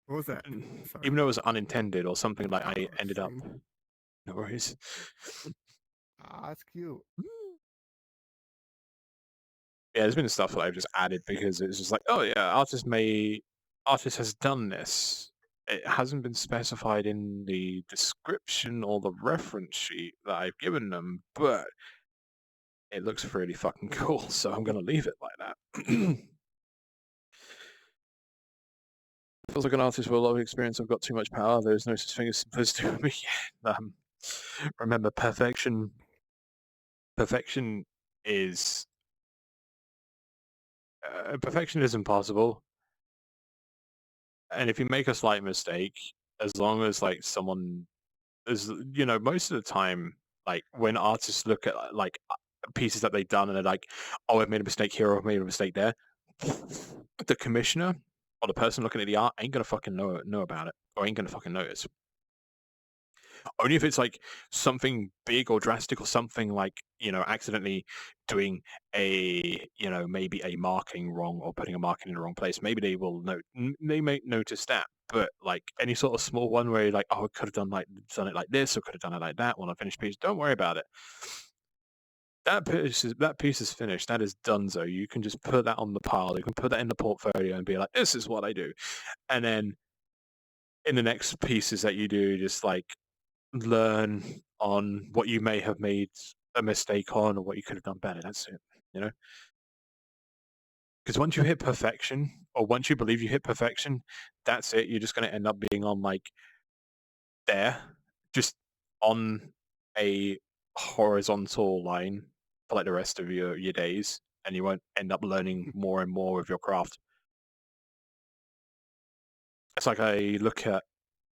What was that? Sorry. even though it was unintended or something, like I ended up. Stream. No worries. That's cute. Yeah, there's been stuff that I've just added because it's just like, oh yeah, artist has done this. It hasn't been specified in the description or the reference sheet that I've given them, but it looks really fucking cool, so I'm gonna leave it like that. Feels like an artist with a lot of experience. I've got too much power. There's no such thing as simplicity with me. Remember, perfection is perfection is impossible, and if you make a slight mistake, as long as like someone is, most of the time, like when artists look at like pieces that they've done and they're like, oh, I've made a mistake here or I've made a mistake there, the commissioner or the person looking at the art ain't gonna fucking know about it, or ain't gonna fucking notice. Only if it's like something big or drastic, or something like, accidentally doing maybe a marking wrong or putting a marking in the wrong place. Maybe they will they may notice that. But like any sort of small one where you're like, oh, I could have done it like this, or could have done it like that when I finish piece, don't worry about it. That piece is finished. That is donezo. You can just put that on the pile. You can put that in the portfolio and be like, this is what I do. And then in the next pieces that you do, just like learn on what you may have made a mistake on, or what you could have done better. That's it, because once you hit perfection, or once you believe you hit perfection, that's it. You're just going to end up being on like there, just on a horizontal line for like the rest of your days, and you won't end up learning more and more of your craft. It's like I look at,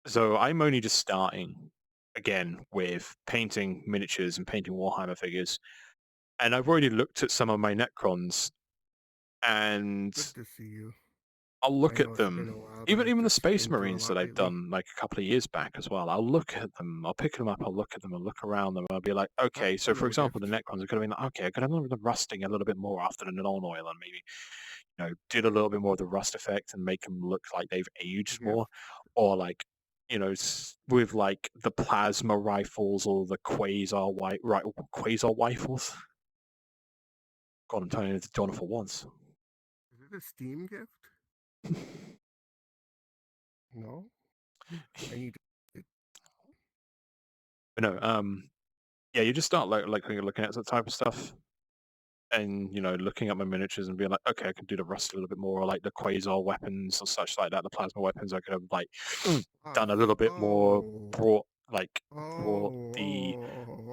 so I'm only just starting again with painting miniatures and painting Warhammer figures, and I've already looked at some of my Necrons, and Good to see you. I'll look I know at it's been a them. while, but Even I've the just Space been through a Marines lot that I've lately. done like a couple of years back as well. I'll look at them. I'll pick them up. I'll look at them. I'll look around them. I'll be like, okay. So for No example, the gift. Necrons, I could have been like, okay, I could have done the rusting a little bit more after the non-oil, and maybe did a little bit more of the rust effect and make them look like they've aged Gift. more, or like with like the plasma rifles or the quasar rifles. God, I'm turning into Jonathan once. Is it a Steam gift? No. I need to. But no, yeah, you just start looking at that type of stuff, and looking at my miniatures and being like, okay, I can do the rust a little bit more, or like the quasar weapons or such like that. The plasma weapons, I could have like done a little bit more, brought the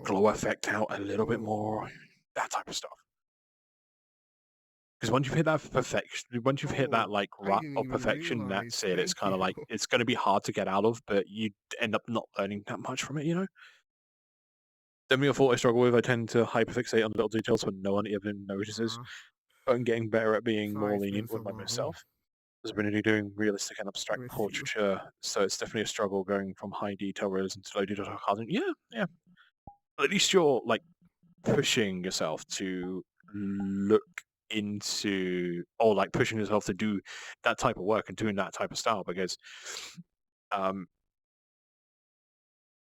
glow effect out a little bit more, that type of stuff. Because once you've hit that perfection, once you've hit that like I rut didn't of even perfection, realize. that's it. It's Thank kind of like you. it's going to be hard to get out of, but you end up not learning that much from it. Then the thought I struggle with, I tend to hyperfixate on little details when no one even notices. But I'm getting better at being Sorry more it's been lenient so with long. myself. I've been really doing realistic and I abstract miss you. portraiture, so it's definitely a struggle going from high detail realism to low detail sarcasm. Yeah. But at least you're like pushing yourself to look into, or like pushing yourself to do that type of work and doing that type of style, because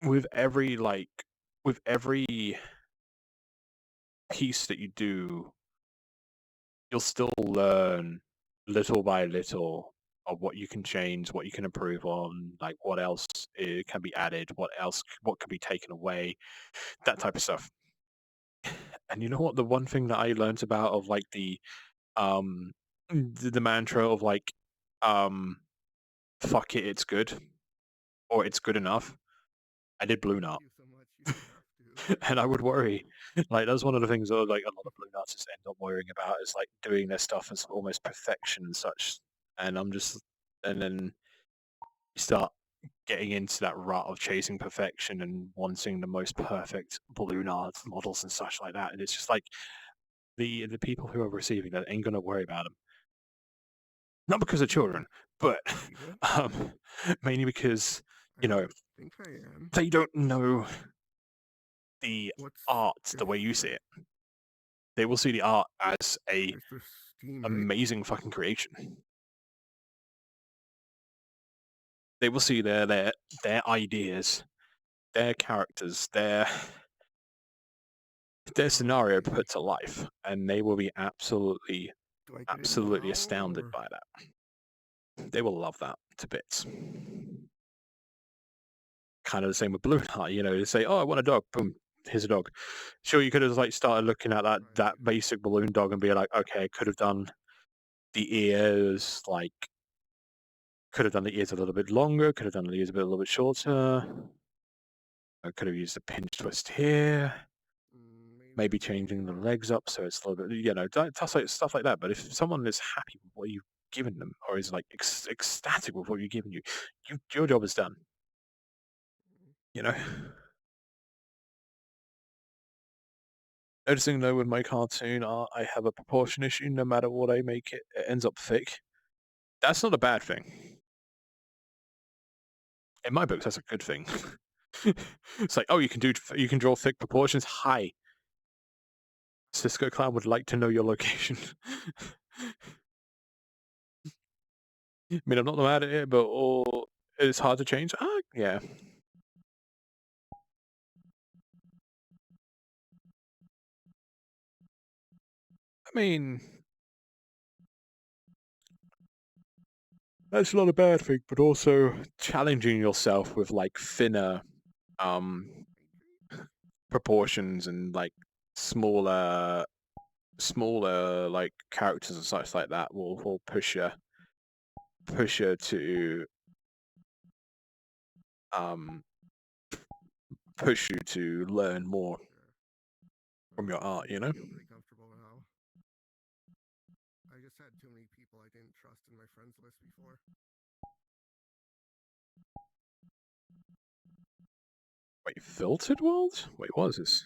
with every piece that you do, you'll still learn little by little of what you can change, what you can improve on, like what else can be added, what can be taken away, that type of stuff. And you know what? The one thing that I learned about of like the mantra of like fuck it, it's good, or it's good enough. I did Blue Knot. Thank you so much. You don't have to. And I would worry. Like that's one of the things that like a lot of Blue Artists end up worrying about, is like doing their stuff as almost perfection and such. And I'm just, and then you start getting into that rut of chasing perfection and wanting the most perfect balloon art models and such like that. And it's just like the people who are receiving that ain't gonna worry about them. Not because of children, but um, mainly because I think I am. they don't know the What's art the way you see it. They will see the art as a There's the Steam, right? amazing fucking creation. They will see their ideas, their characters, their scenario put to life, and they will be absolutely Do I get it absolutely now, astounded or- by that. They will love that to bits. Kind of the same with Blue Heart, you know, they say, "Oh, I want a dog." Boom, here's a dog. Sure, you could have like started looking at that basic balloon dog and be like, okay, could have done the ears like, could have done the ears a little bit longer, could have done the ears a little bit shorter. I could have used a pinch twist here. Maybe changing the legs up so it's a little bit, you know, stuff like that. But if someone is happy with what you've given them, or is like ecstatic with what you've given your job is done. You know. Noticing though with my cartoon art, I have a proportion issue. No matter what I make it, it ends up thick. That's not a bad thing. In my books, that's a good thing. It's like, oh, you can draw thick proportions. Hi, Cisco Clown would like to know your location. I mean, I'm not mad at it, but it's hard to change. Yeah. I mean, that's not a bad thing, but also challenging yourself with like thinner proportions and like smaller like characters and such like that will push you to push you to learn more from your art, you know? I feel pretty comfortable now. I just had too many people I didn't trust in my friends list before. Wait, filtered world? Wait, what is this?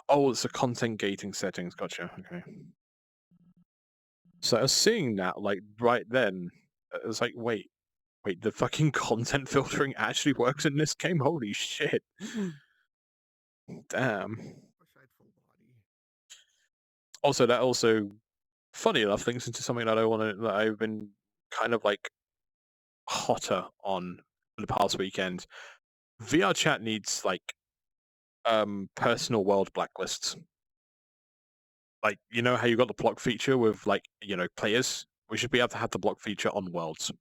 Oh, it's the content gating settings. Gotcha. Okay. So I was seeing that like right then. It was like, wait, the fucking content filtering actually works in this game? Holy shit. Damn. Wish I had full body. Also, that also, funny enough, links into something that I've been kind of like hotter on for the past weekend. VR chat needs like personal world blacklists. Like, you know how you got the block feature with like, you know, players? We should be able to have the block feature on worlds.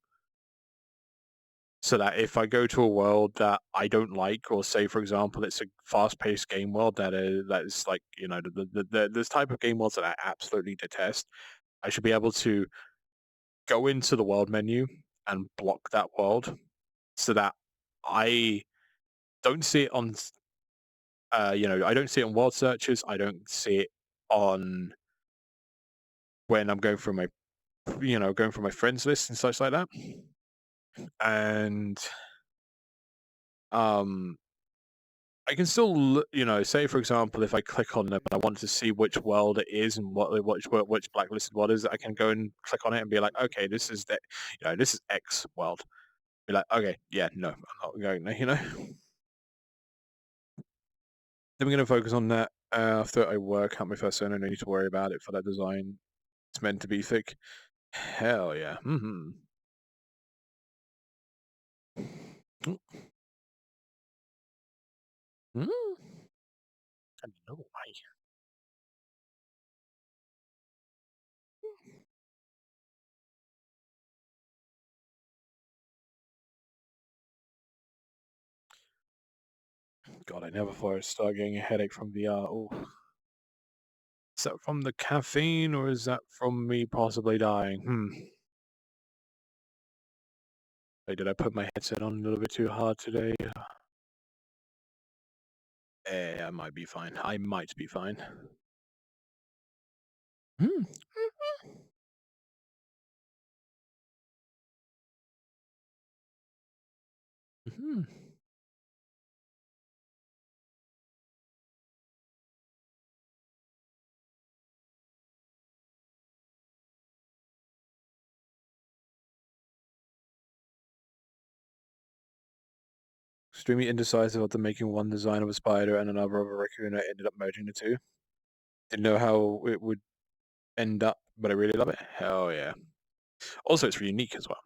So that if I go to a world that I don't like, or say for example it's a fast-paced game world that is like, you know, this type of game worlds that I absolutely detest, I should be able to go into the world menu and block that world so that I don't see it on you know, I don't see it on world searches, I don't see it on when I'm going through my, you know, going through my friends list and such like that. And I can still, you know, say for example, if I click on them and I want to see which world it is and which blacklisted world is, I can go and click on it and be like, okay, this is you know, this is X world. Be like, okay, yeah, no, I'm not going there, you know. Then we're gonna focus on that after I work out my first zone. I don't need to worry about it for that design. It's meant to be thick. Hell yeah. Mm-hmm. Mm. I know why. God, I never thought I'd start getting a headache from VR. Oh. Is that from the caffeine or is that from me possibly dying? Hey, did I put my headset on a little bit too hard today? I might be fine. I might be fine. Hmm. Extremely indecisive after making one design of a spider and another of a raccoon. I ended up merging the two. Didn't know how it would end up, but I really love it. Hell yeah. Also, it's really unique as well.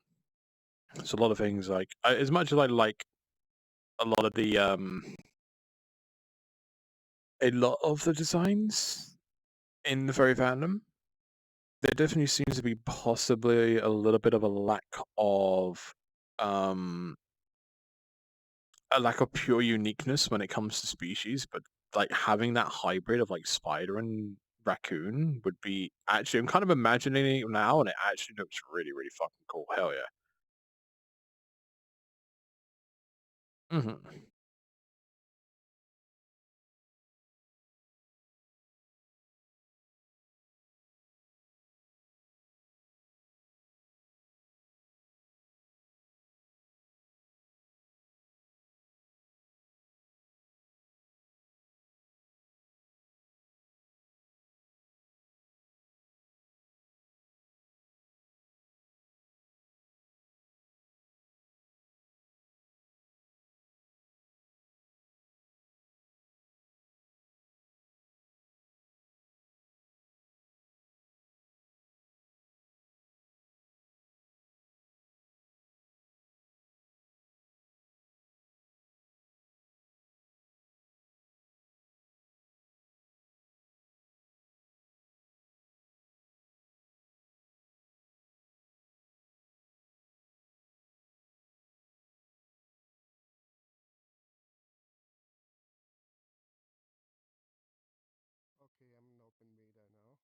There's a lot of things like, as much as I like a lot of the designs in the furry fandom, there definitely seems to be possibly a little bit of a lack of pure uniqueness when it comes to species, but like having that hybrid of like spider and raccoon would be actually, I'm kind of imagining it now and it actually looks really, really fucking cool. Hell yeah. Mm-hmm. Okay, I'm in open beta now.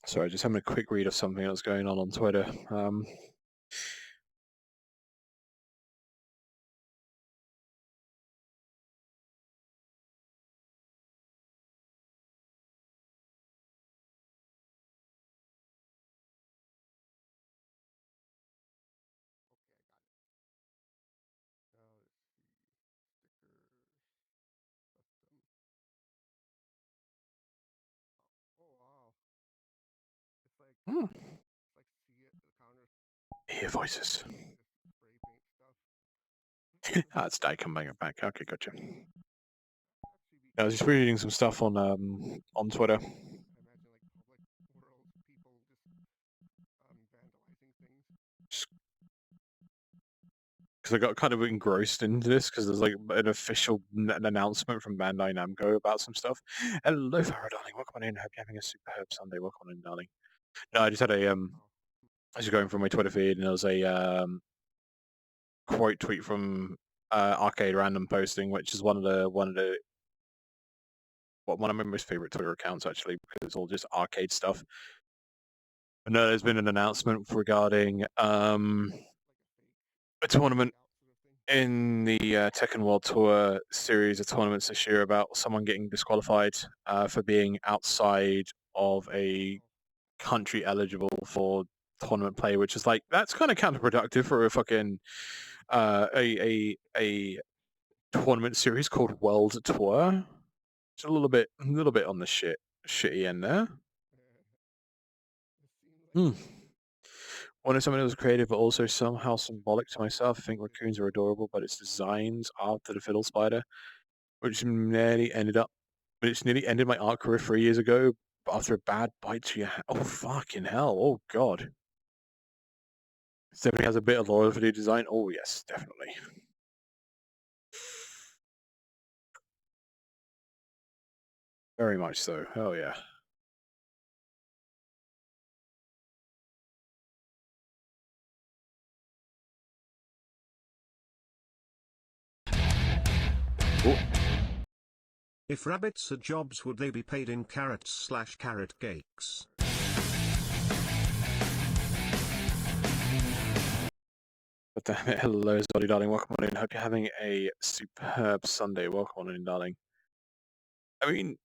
Sorry, just having a quick read of something that's going on Twitter. Okay, I got it. Now let's see. Stickers. Custom. Oh wow. It's like see it the counters Ear voices. just spray paint stuff. That's Daikon bringing it back. Okay, gotcha. Actually be I was just reading some stuff on Twitter. I imagine like public worlds, people just vandalizing things. Because I got kind of engrossed into this because there's like an official announcement from Bandai Namco about some stuff. Hello, Farah, darling. Welcome on in. Hope you're having a superb Sunday. Welcome on in, darling. No, I just had a I was going through my Twitter feed and there was a quote tweet from Arcade Random posting, which is one of my most favorite Twitter accounts actually, because it's all just arcade stuff. I know there's been an announcement regarding a tournament in the Tekken World Tour series of tournaments this year about someone getting disqualified for being outside of a country eligible for tournament play, which is like, that's kind of counterproductive for a fucking a tournament series called World Tour. It's a little bit on the shitty end there. Hmm. Wanted something that was creative but also somehow symbolic to myself. I think raccoons are adorable, but its designs after the fiddle spider, which nearly ended my art career 3 years ago after a bad bite to your hand. Oh, fucking hell. Oh, God. It definitely has a bit of loyalty to design. Oh, yes, definitely. Very much so. Hell yeah. Oh. If rabbits had jobs, would they be paid in carrots/carrot cakes? But damn it, hello, Zoddy, darling. Welcome on in. Hope you're having a superb Sunday. Welcome on in, darling. I mean,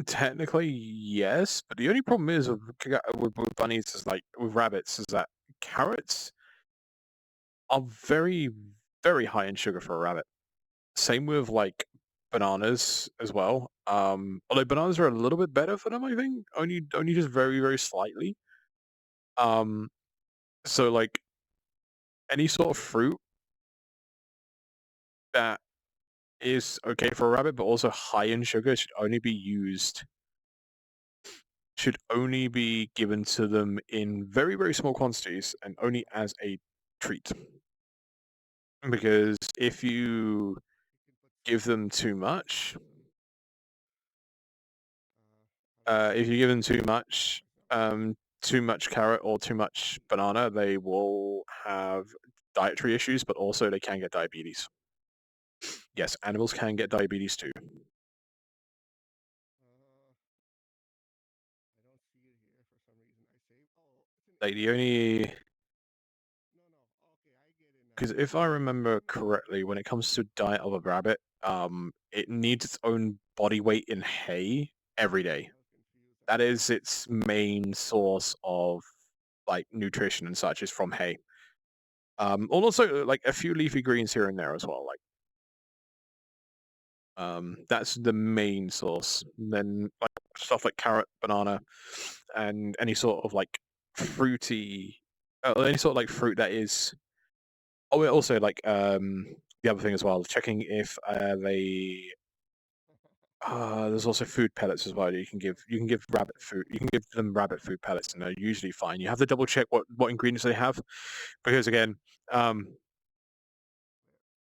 technically, yes, but the only problem is with bunnies is like with rabbits is that carrots are very, very high in sugar for a rabbit. Same with like bananas as well. Although bananas are a little bit better for them, I think. Only just very, very slightly. So like any sort of fruit that is okay for a rabbit, but also high in sugar should only be given to them in very, very small quantities and only as a treat. Because if you give them too much, too much carrot or too much banana, they will have dietary issues, but also they can get diabetes. Yes, animals can get diabetes too. I don't see it here for some reason. I saved. Oh, it's an Like the only, no, no. Okay, I get it now. because if I remember correctly, when it comes to diet of a rabbit, it needs its own body weight in hay every day. I was confused. That is its main source of like nutrition and such is from hay. And also like a few leafy greens here and there as well. Like that's the main source. And then like stuff like carrot, banana, and any sort of like fruity, any sort of like fruit that is. Oh, also like the other thing as well, checking if they. There's also food pellets as well. You can give rabbit food. You can give them rabbit food pellets, and they're usually fine. You have to double check what ingredients they have, because again,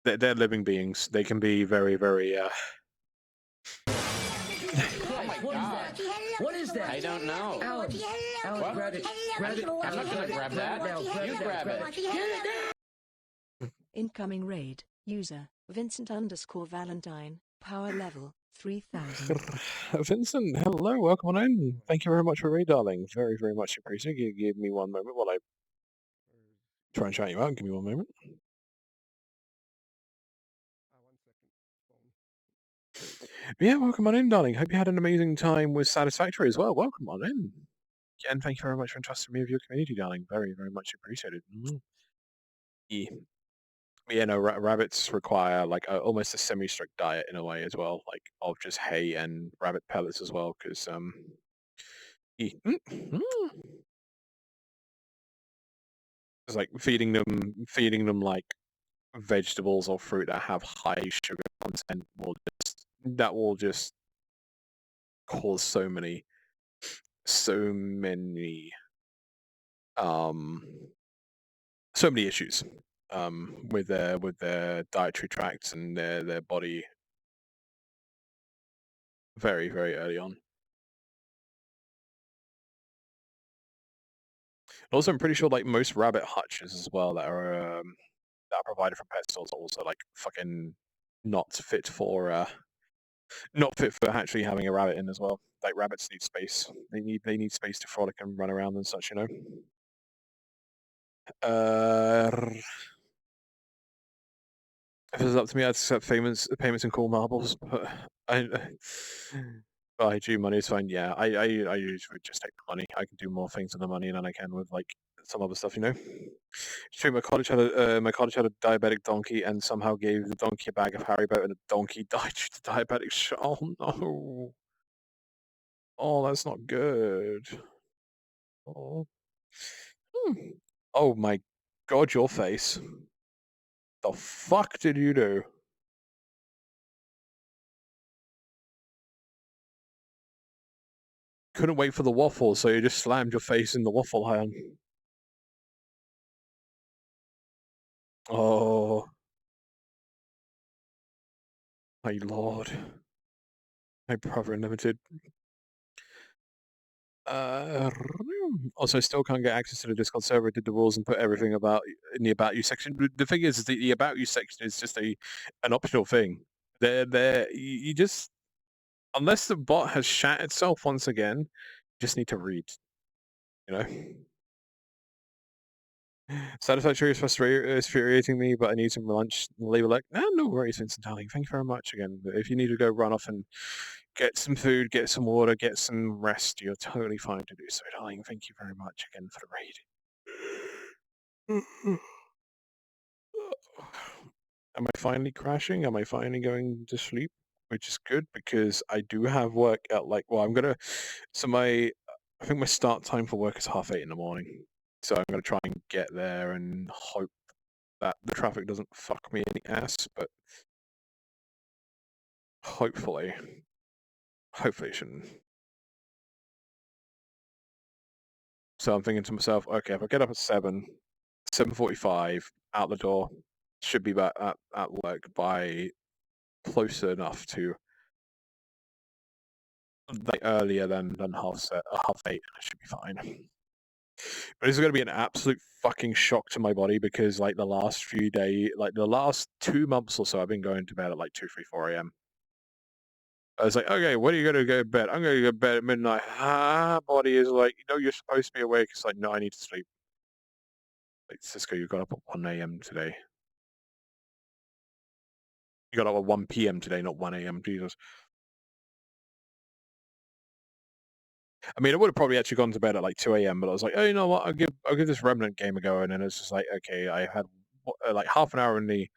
they're living beings. They can be very, very. Christ, what is that? What is that? I don't know. Alan, Alan, What? grab it. Grab it. I'm not gonna grab that. Now, grab You it. grab it. Get it now. Incoming raid. User Vincent_Valentine. Power level 3000. Vincent, hello, welcome on in. Thank you very much for raid, darling. Very, very much appreciated. Give me one moment while I try and shout you out. Give me one moment. 1 second. Phone. Yeah, welcome on in, darling. Hope you had an amazing time with Satisfactory as well. Welcome on in. Again, thank you very much for entrusting me with your community, darling. Very, very much appreciated. Yeah. Yeah, no, rabbits require like almost a semi-strict diet in a way as well, like of just hay and rabbit pellets as well, because yeah. It's like feeding them like vegetables or fruit that have high sugar content will just cause so many issues with their dietary tracts and their body very, very early on. Also, I'm pretty sure like most rabbit hutches as well that are provided from pet stores are also like fucking not fit for actually having a rabbit in as well. Like rabbits need space. They need space to frolic and run around and such, you know. If it was up to me, I'd accept payments in cool marbles, but I do money is fine. Yeah, I usually would just take the money. I can do more things with the money than I can with like some other stuff, you know. It's true. My cottage had a diabetic donkey, and somehow gave the donkey a bag of Haribo, and the donkey died due to diabetic Oh no! Oh, that's not good. Oh. Oh my God, your face. The fuck did you do? Couldn't wait for the waffle, so you just slammed your face in the waffle iron. Oh. My lord. My brother unlimited. Also, still can't get access to the Discord server. Did the rules and put everything in the about you section. The thing is the about you section is just an optional thing. You just, unless the bot has shat itself once again, you just need to read. You know. Satisfactory is infuriating me, but I need some lunch. Label like, no worries, Vincent, darling. Thank you very much again. If you need to go run off and get some food, get some water, get some rest, you're totally fine to do so, darling. Thank you very much again for the raid. Am I finally crashing? Am I finally going to sleep? Which is good because I do have work at I think my start time for work is 8:30 in the morning. So I'm gonna try and get there and hope that the traffic doesn't fuck me in the ass, but hopefully it shouldn't. So I'm thinking to myself, okay, if I get up at 7:45, out the door, should be back at work by closer enough to like earlier than half 8. I should be fine. But this is going to be an absolute fucking shock to my body because like the last 2 months or so, I've been going to bed at like 2, 3, 4 a.m. I was like, okay, when are you going to go to bed? I'm going to go to bed at midnight. Body is like, you're supposed to be awake. It's like, no, I need to sleep. Like, Cisco, you got up at 1 a.m. today. You got up at 1 p.m. today, not 1 a.m. Jesus. I mean, I would have probably actually gone to bed at like 2 a.m., but I was like, oh, you know what? I'll give this Remnant game a go, and then it's just like, okay, I had like half an hour in the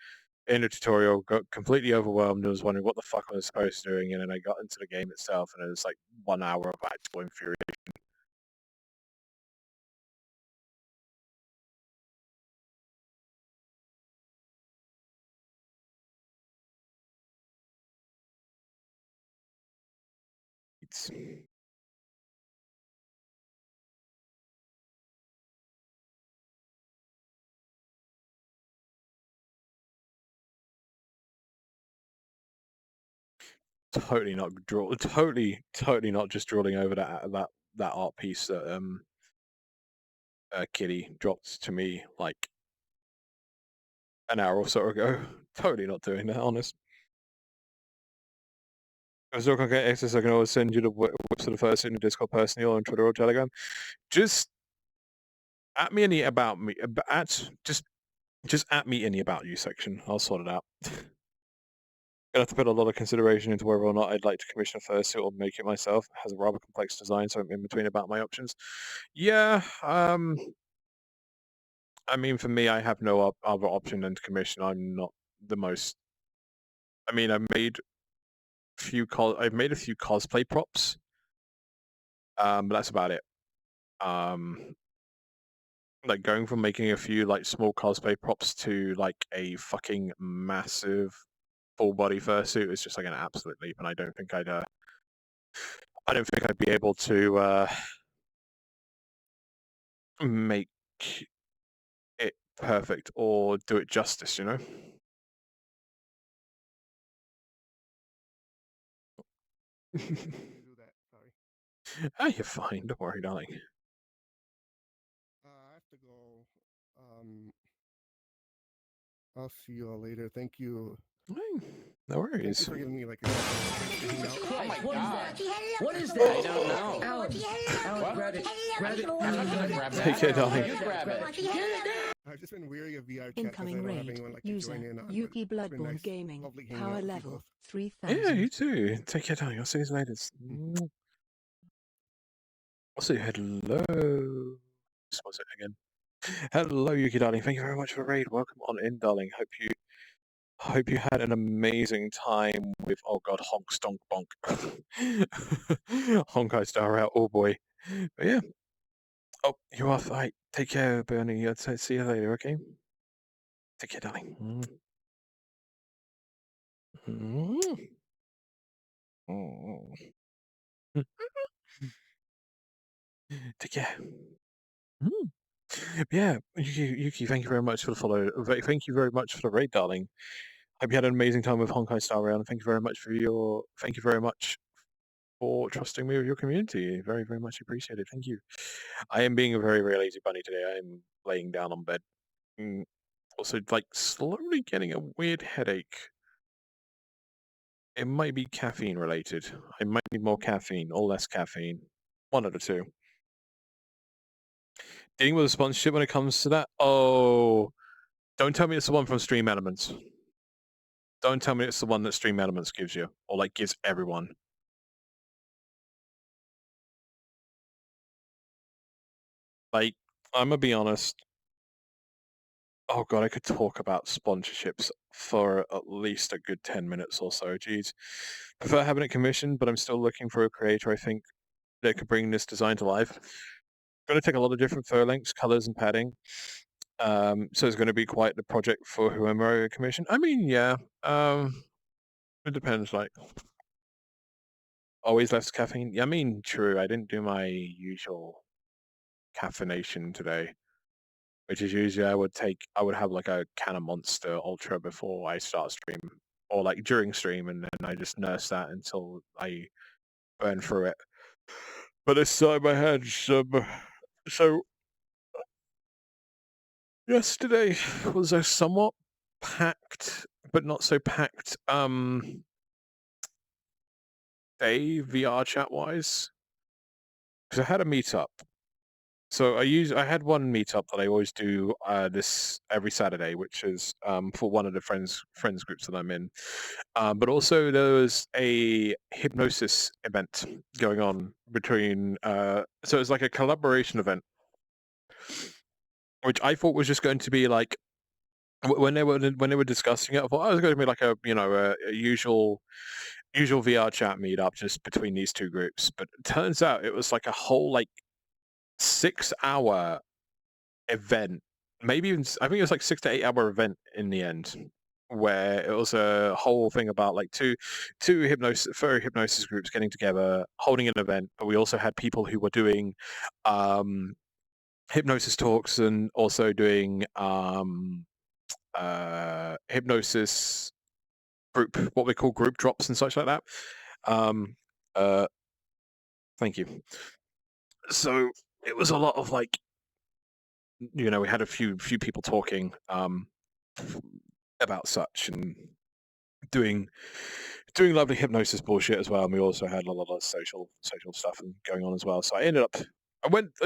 tutorial, got completely overwhelmed. I was wondering what the fuck I was supposed to be doing, and then I got into the game itself, and it was like 1 hour of actual infuriation. It's totally not totally not just drooling over that art piece that Kitty dropped to me like an hour or so ago. Totally not doing that, honest. I was still gonna get access. I can always send you the whips of the first in the Discord personally or on Twitter or Telegram. Just at me in the about me just at me in the about you section. I'll sort it out. Gonna have to put a lot of consideration into whether or not I'd like to commission a fursuit or make it myself. It has a rather complex design, so I'm in between about my options. Yeah, I mean, for me, I have no other option than to commission. I'm not the most. I mean, I've made a few cosplay props, but that's about it. Like going from making a few like small cosplay props to like a fucking massive full body fursuit is just like an absolute leap, and I don't think I'd be able to make it perfect or do it justice, you know? Do that. Sorry. Oh, you're fine. Don't worry, darling. I have to go. I'll see you all later. Thank you. No Thank you worries. for giving me like a hang out. Christ, what is God. that? What is I that? don't know. Alex, What? grab it. Grab it. I'm not gonna grab that. Take care, darling. You grab it. I've just been weary of VR chat because I Incoming don't have raid. anyone like to User join in on. but Yuki it's been Bloodborne nice, Gaming. lovely hanging Power out with you level both. 3000. Yeah, you too. Take care, darling. I'll see you later. I'll say hello. This was it again. Hello, Yuki, darling. Thank you very much for the raid. Welcome on in, darling. Hope you had an amazing time with honk stonk bonk. Honkai Star out, oh boy. But yeah. Oh, you're off. Alright, take care, Bernie. I'll see you later, okay? Take care, darling. Take care. Yeah, Yuki, thank you very much for the follow. Thank you very much for the raid, darling. Hope you had an amazing time with Honkai Star Rail, and thank you very much for trusting me with your community. Very, very much appreciated. Thank you. I am being a very, very lazy bunny today. I am laying down on bed. Also, like, slowly getting a weird headache. It might be caffeine related. I might need more caffeine or less caffeine. One of the two. Dealing with a sponsorship when it comes to that? Oh, don't tell me it's the one from Stream Elements. Don't tell me it's the one that Stream Elements gives you, or like gives everyone. Like, I'm gonna be honest. Oh god, I could talk about sponsorships for at least a good 10 minutes or so. Jeez. Prefer having it commissioned, but I'm still looking for a creator I think that could bring this design to life. Going to take a lot of different fur lengths, colors, and padding. So it's going to be quite the project for whoever I commission. I mean, yeah. It depends. Like, always less caffeine. Yeah, I mean, true. I didn't do my usual caffeination today, which is usually I would have like a can of Monster Ultra before I start stream, or like during stream, and then I just nurse that until I burn through it. But this time I had some. So yesterday was a somewhat packed, but not so packed day VR chat wise, because I had a meetup. So I had one meetup that I always do this every Saturday, which is for one of the friends groups that I'm in. But also there was a hypnosis event going on between. So it's like a collaboration event, which I thought was just going to be like when they were discussing it. I thought it was going to be like a usual VR chat meetup just between these two groups. But it turns out it was like a whole like 6 hour event, maybe even I think it was like 6 to 8 hour event in the end, where it was a whole thing about like two furry hypnosis groups getting together, holding an event. But we also had people who were doing hypnosis talks and also doing hypnosis group, what we call group drops and such like that. Uh, thank you. So it was a lot of like, we had a few people talking about such and doing lovely hypnosis bullshit as well. And we also had a lot of social stuff going on as well. So I ended up I went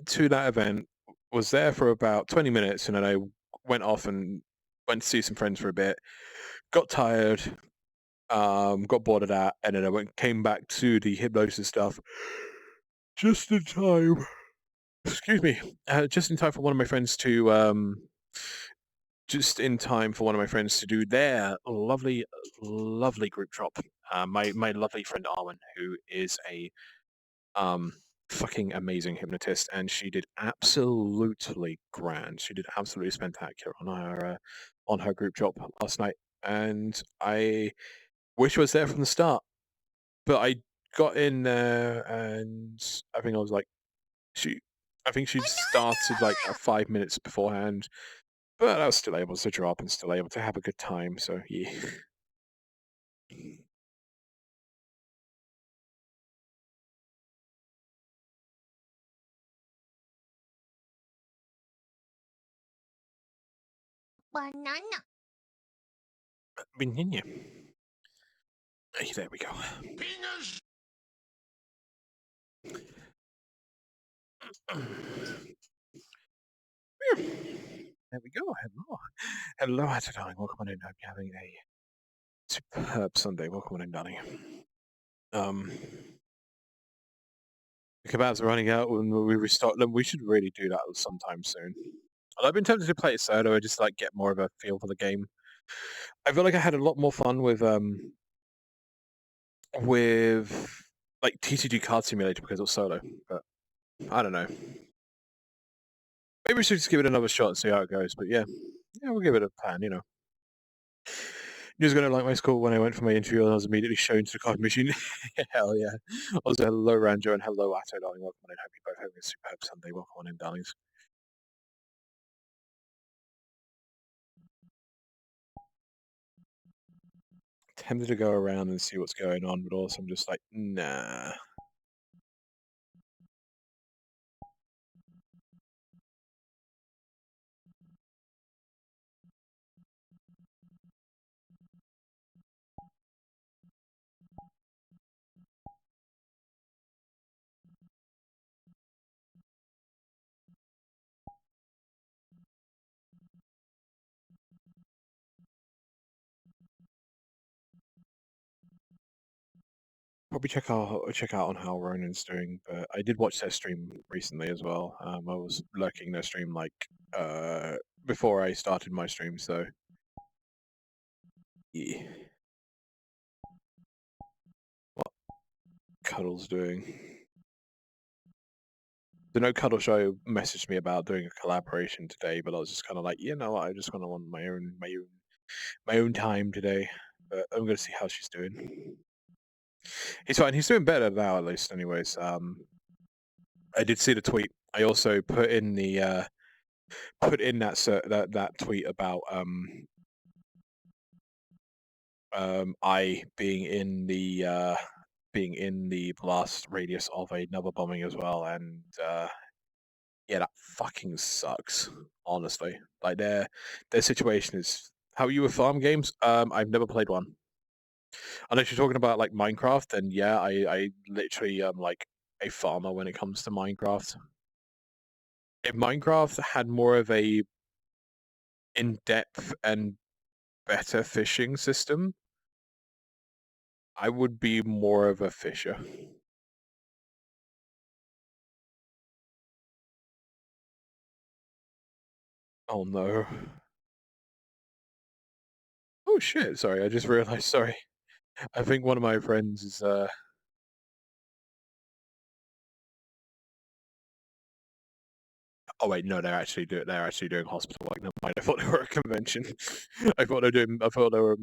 to that event, was there for about 20 minutes, and then I went off and went to see some friends for a bit. Got tired, got bored of that, and then I came back to the hypnosis stuff just in time. Excuse me, just in time for one of my friends to do their lovely group drop. My lovely friend Arwen, who is a fucking amazing hypnotist, and she did absolutely grand. She did absolutely spectacular on her group drop last night, and I wish I was there from the start. But I got in there, and I think I was like, I think she started like 5 minutes beforehand, but I was still able to drop and still able to have a good time. So yeah. Banana. Banana. Hey, there we go. There we go. Hello, Hatter darling. Welcome on in. Hope you're having a superb Sunday. Welcome on in, darling. The kebabs are running out when we restart them. We should really do that sometime soon. I've been tempted to play it solo, just like get more of a feel for the game. I feel like I had a lot more fun with like TCG Card Simulator because it was solo, but I don't know. Maybe we should just give it another shot and see how it goes. But yeah, we'll give it a pan. You was gonna like my school when I went for my interview, and I was immediately shown to the card machine. Hell yeah! Also, hello Ranjo and hello Atto, darling. Welcome on in. Hope you both having a superb Sunday. Welcome on in, darlings. Tempted to go around and see what's going on, but also I'm just like, nah. probably check out on how Ronan's doing, but I did watch their stream recently as well. I was lurking their stream like before I started my stream, so yeah. What Cuddle's doing? The No Cuddle Show messaged me about doing a collaboration today, but I was just kind of like, you know, I just kind of want my own time today. But I'm gonna see how she's doing. He's fine. He's doing better now, at least. Anyways, I did see the tweet. I also put in the that tweet about I being in the blast radius of another bombing as well, and yeah, that fucking sucks. Honestly, like their situation is. How are you with farm games? I've never played one. Unless you're talking about like Minecraft, then yeah, I literally am like a farmer when it comes to Minecraft. If Minecraft had more of a in-depth and better fishing system, I would be more of a fisher. Oh no. Oh shit, sorry, I just realized, sorry. I think one of my friends is oh wait, no, they're actually doing hospital work. Never mind. I thought they were at a convention. I thought they were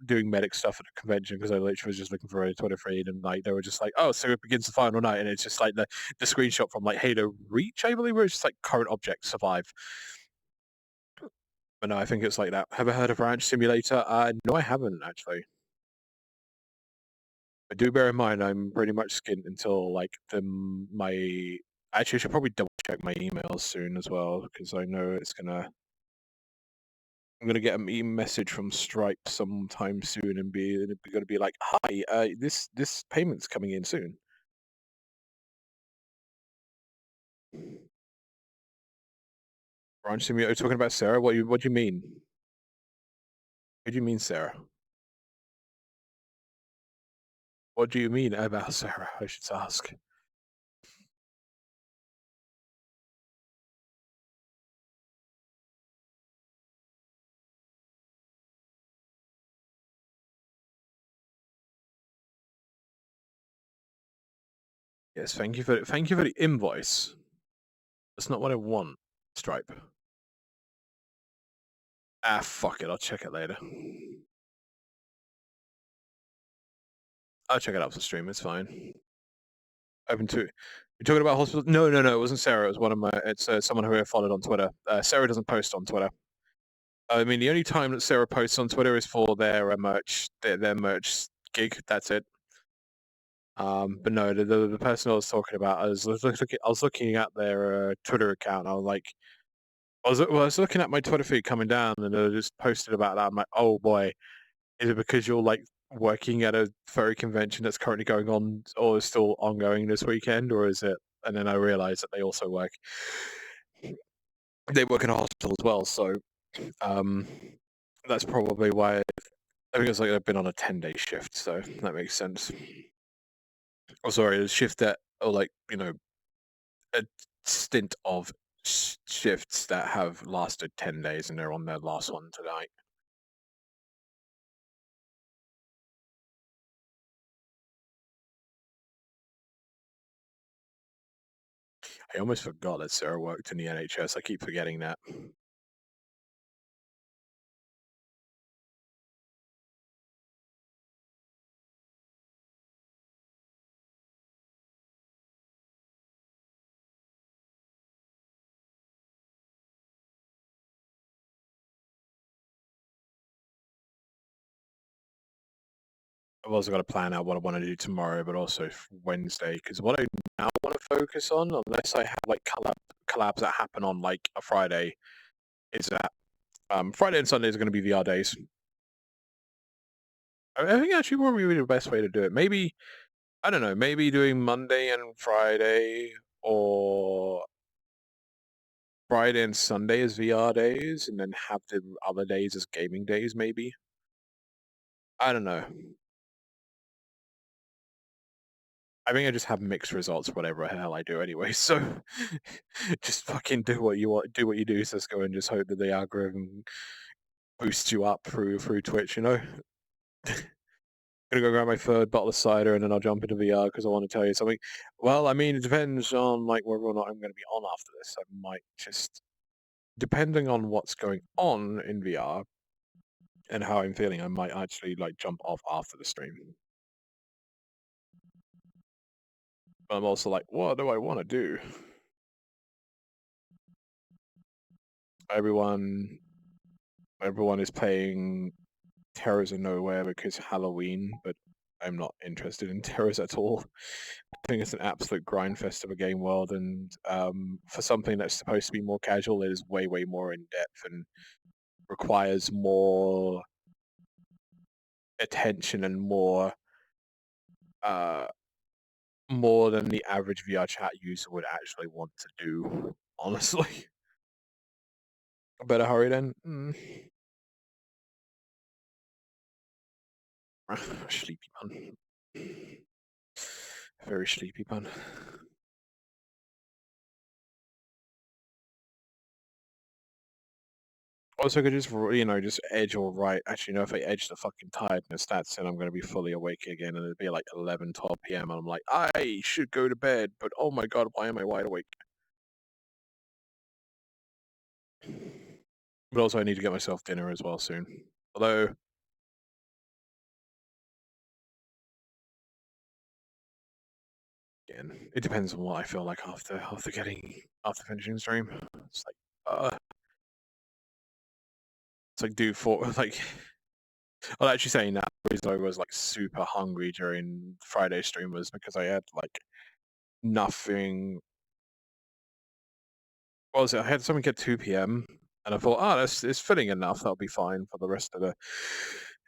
doing medic stuff at a convention because I literally was just looking for a Twitter feed and like they were just like, oh, so it begins the final night, and it's just like the screenshot from like Halo Reach, I believe, where it's just like current objects survive. But no, I think it's like that. Have I heard of Ranch Simulator? No, I haven't actually. But do bear in mind, I'm pretty much skint until like my. Actually, I should probably double check my emails soon as well because I know it's gonna. I'm gonna get a message from Stripe sometime soon and be gonna be like, "Hi, this payment's coming in soon." Ranch Simulator talking about Sarah. What do you mean? What do you mean, Sarah? What do you mean about Sarah? I should ask. Yes, thank you for the invoice. That's not what I want, Stripe. Ah, fuck it. I'll check it later. I'll check it out for stream. It's fine. Open to. You're talking about hospital? No. It wasn't Sarah. It was one of my. It's someone who I followed on Twitter. Sarah doesn't post on Twitter. I mean, the only time that Sarah posts on Twitter is for their merch, their merch gig. That's it. But no, the person I was talking about, I was looking at their Twitter account. I was like, I was looking at my Twitter feed coming down, and they just posted about that. I'm like, oh boy, is it because you're like working at a furry convention that's currently going on or is still ongoing this weekend, or is it? And then I realized that they also work. They work in a hospital as well, so that's probably why. I think it's like they've been on a 10-day shift, so that makes sense. Oh, sorry, a shift that, or like a stint of shifts that have lasted 10 days, and they're on their last one tonight. I almost forgot that Sarah worked in the NHS. I keep forgetting that. I've also got to plan out what I want to do tomorrow, but also Wednesday, because what I now want to focus on, unless I have like collabs that happen on like a Friday, is that Friday and Sundays are going to be VR days. I think actually probably the best way to do it. Maybe, I don't know, maybe doing Monday and Friday, or Friday and Sunday as VR days, and then have the other days as gaming days, maybe. I don't know. I think I just have mixed results, whatever the hell I do anyway. So just fucking do what you want, do what you do, Cisco, and just hope that the algorithm boosts you up through Twitch. You know. Gonna go grab my third bottle of cider and then I'll jump into VR because I want to tell you something. Well, I mean, it depends on like whether or not I'm going to be on after this. I might just, depending on what's going on in VR and how I'm feeling, I might actually like jump off after the stream. But I'm also like, what do I want to do? Everyone is playing Terrors of Nowhere because Halloween, but I'm not interested in Terrors at all. I think it's an absolute grind fest of a game world, and for something that's supposed to be more casual, it is way, way more in depth and requires more attention and more than the average VR chat user would actually want to do. Honestly, I better hurry then. Sleepy pun. Very sleepy pun. Also, I could just, just edge or right. Actually, no, if I edge the fucking tiredness, that's it. I'm going to be fully awake again, and it'll be like 11, 12 p.m. And I'm like, I should go to bed, but oh my god, why am I wide awake? But also, I need to get myself dinner as well soon. Although, again, it depends on what I feel like after finishing the stream. It's like, do for like. Well, actually saying that, the reason I was like super hungry during Friday stream was because I had like nothing. What was it? I had something at 2 p.m. and I thought, it's filling enough. That'll be fine for the rest of the.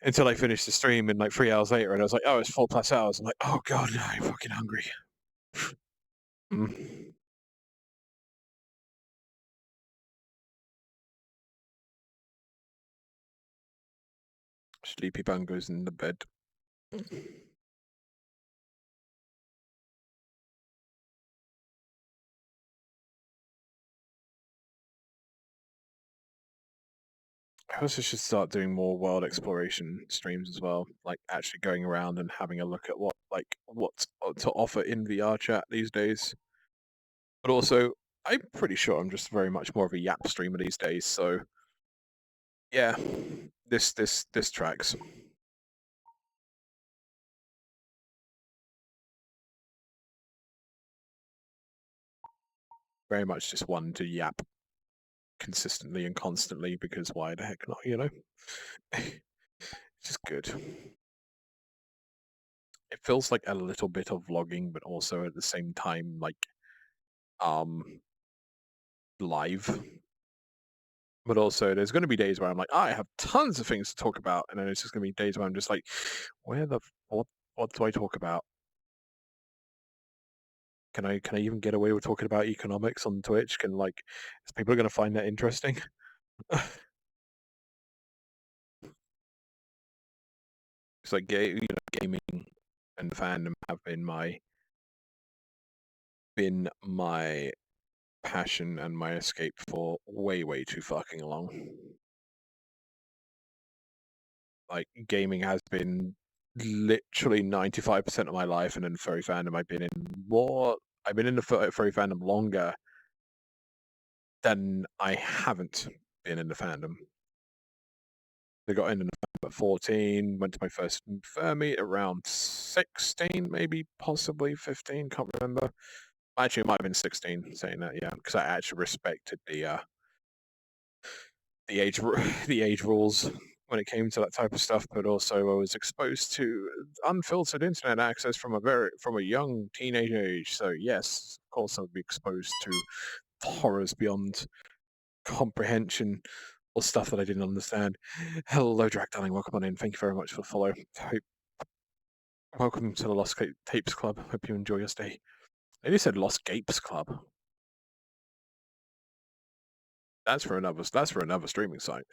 Until I finished the stream, and like 3 hours later, and I was like, it's 4+ hours. I'm like, oh god, no, I'm fucking hungry. Sleepy Bang goes in the bed. I also should start doing more world exploration streams as well, like actually going around and having a look at what's to offer in VR chat these days. But also, I'm pretty sure I'm just very much more of a yap streamer these days. So yeah, this tracks. Very much just one to yap consistently and constantly, because why the heck not, you know? It's just good. It feels like a little bit of vlogging, but also at the same time like live. But also there's gonna be days where I'm like, I have tons of things to talk about, and then it's just gonna be days where I'm just like, what do I talk about? Can I even get away with talking about economics on Twitch? Is people gonna find that interesting? It's like gaming and fandom have been my passion and my escape for way, way too fucking long. Like gaming has been literally 95% of my life, and in furry fandom I've been in the furry fandom longer than I haven't been in the fandom. I got in the fandom at 14, went to my first fur meet around 16, maybe possibly 15, can't remember. Actually, it might have been 16, saying that, yeah, because I actually respected the age rules when it came to that type of stuff. But also, I was exposed to unfiltered internet access from a young teenage age. So yes, of course, I would be exposed to horrors beyond comprehension or stuff that I didn't understand. Hello, Drac Darling, welcome on in. Thank you very much for the follow. Welcome to the Lost Tapes Club. Hope you enjoy your stay. They said Lost Gapes Club. That's for another streaming site.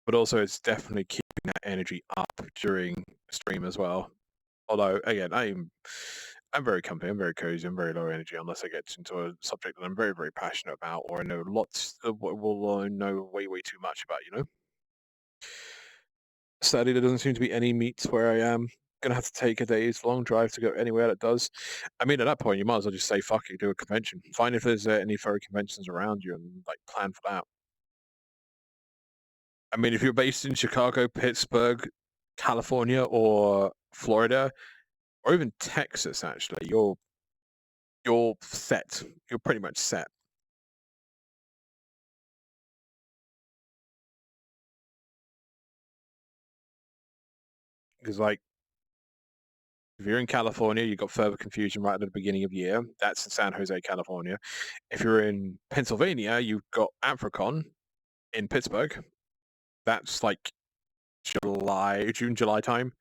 But also, it's definitely keeping that energy up during stream as well. Although again, I'm very comfy, I'm very cozy, I'm very low energy unless I get into a subject that I'm very, very passionate about or I know lots of what will I know way, way too much about, you know? Sadly, there doesn't seem to be any meets where I am gonna have to take a day's long drive to go anywhere that does. I mean, at that point, you might as well just say, fuck it, do a convention. Find if there's any furry conventions around you and, like, plan for that. I mean, if you're based in Chicago, Pittsburgh, California, or Florida, or even Texas, actually, you're set. You're pretty much set. Because, like, if you're in California, you've got Further Confusion right at the beginning of the year. That's in San Jose, California. If you're in Pennsylvania, you've got Anthrocon in Pittsburgh. That's like June, July time.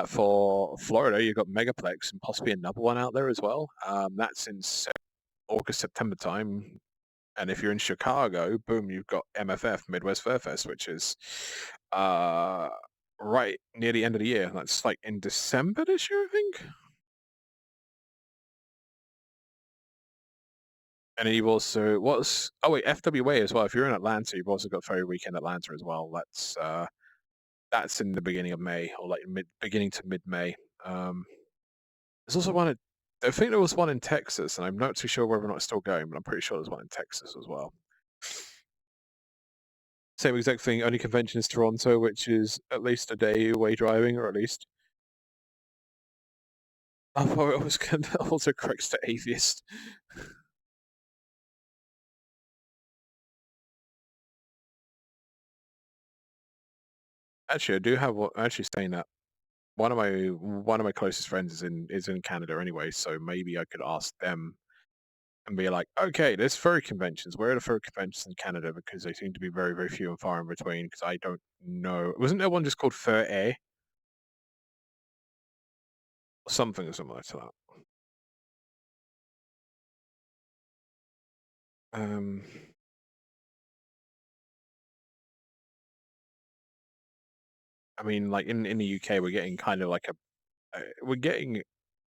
For Florida, you've got Megaplex and possibly another one out there as well. That's in August, September time. And if you're in Chicago, boom, you've got MFF, Midwest Fur Fest, which is right near the end of the year. That's like in December this year, I think. And then you've also FWA as well. If you're in Atlanta, you've also got Furry Weekend Atlanta as well. That's in the beginning of May or like beginning to mid-May. There's also one. I think there was one in Texas, and I'm not too sure whether or not it's still going, but I'm pretty sure there's one in Texas as well. Same exact thing. Only convention is Toronto, which is at least a day away driving, or at least. I thought it was going to also correct to atheist. Actually, I do have what actually saying that one of my closest friends is in Canada anyway, so maybe I could ask them and be like, okay, there's furry conventions. Where are the furry conventions in Canada? Because they seem to be very, very few and far in between. Because I don't know. Wasn't there one just called Fur Air? Something similar to that. I mean, like in the UK, we're getting kind of like we're getting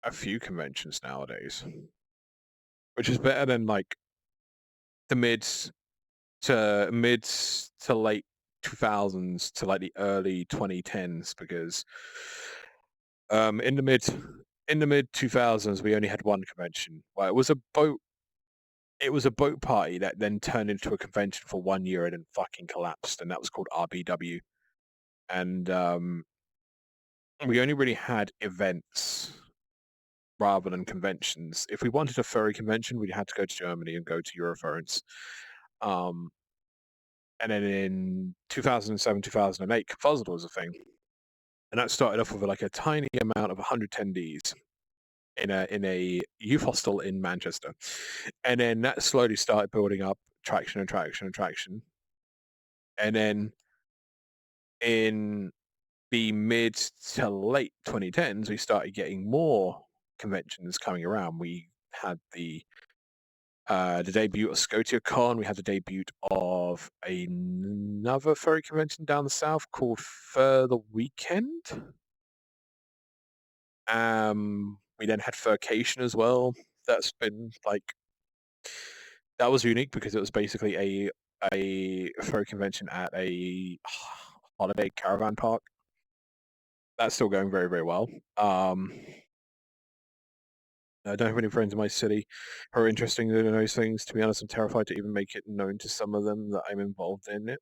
a few conventions nowadays, which is better than like the mid to late 2000s to like the early 2010s because in the mid 2000s we only had one convention. Well, it was a boat party that then turned into a convention for 1 year and then fucking collapsed, and that was called RBW. And we only really had events rather than conventions. If we wanted a furry convention, we had to go to Germany and go to Eurofurence. And then in 2007, 2008, Fuzzled was a thing. And that started off with like a tiny amount of 100 attendees in a youth hostel in Manchester. And then that slowly started building up traction. And then in the mid to late 2010s, we started getting more conventions coming around. We had the debut of ScotiaCon. We had the debut of another furry convention down the south called Fur the Weekend. We then had Furcation as well. That's been like that was unique because it was basically a furry convention at a holiday caravan park. That's still going very, very well. I don't have any friends in my city who are interested in those things. To be honest, I'm terrified to even make it known to some of them that I'm involved in it.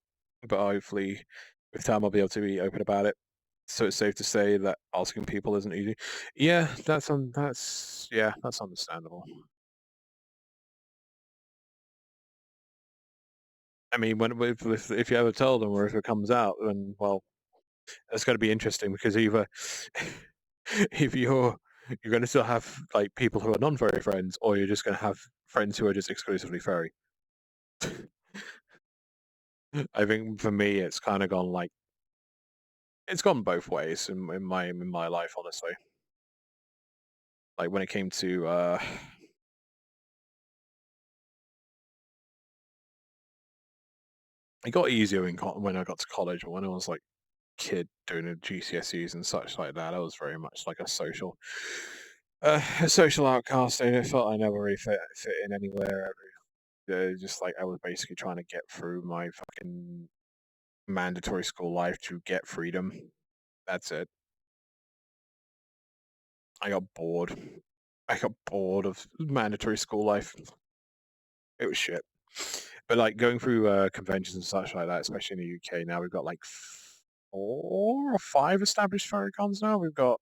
But hopefully, with time, I'll be able to be open about it. So it's safe to say that asking people isn't easy. Yeah, that's understandable. I mean, if you ever tell them or if it comes out, then well, it's going to be interesting because either if you're going to still have like people who are non-furry friends, or you're just going to have friends who are just exclusively furry. I think for me, it's kind of gone like it's gone both ways in my life, honestly. Like when it came to it got easier when I got to college, but when I was like kid doing the GCSEs and such like that. I was very much like a social outcast. And I felt I never really fit in anywhere. Just like I was basically trying to get through my fucking mandatory school life to get freedom. That's it. I got bored. I got bored of mandatory school life. It was shit. But like going through conventions and such like that, especially in the UK now, we've got like 4 or 5 established furrycons now. We've got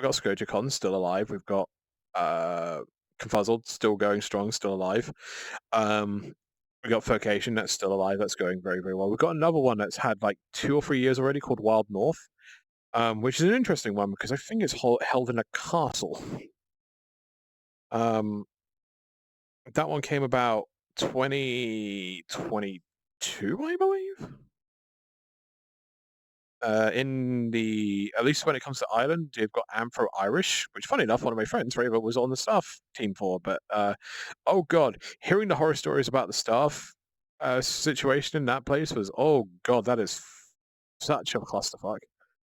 ScourgeCon still alive. We've got Confuzzled still going strong, still alive. We got Furcation that's still alive. That's going very, very well. We've got another one that's had like 2 or 3 years already called Wild North, which is an interesting one because I think it's held in a castle. That one came about 2022, I believe. In the, at least when it comes to Ireland, you've got Amphro Irish, which funny enough, one of my friends, Raver, was on the staff team for. But oh god, hearing the horror stories about the staff situation in that place was, oh god, that is such a clusterfuck.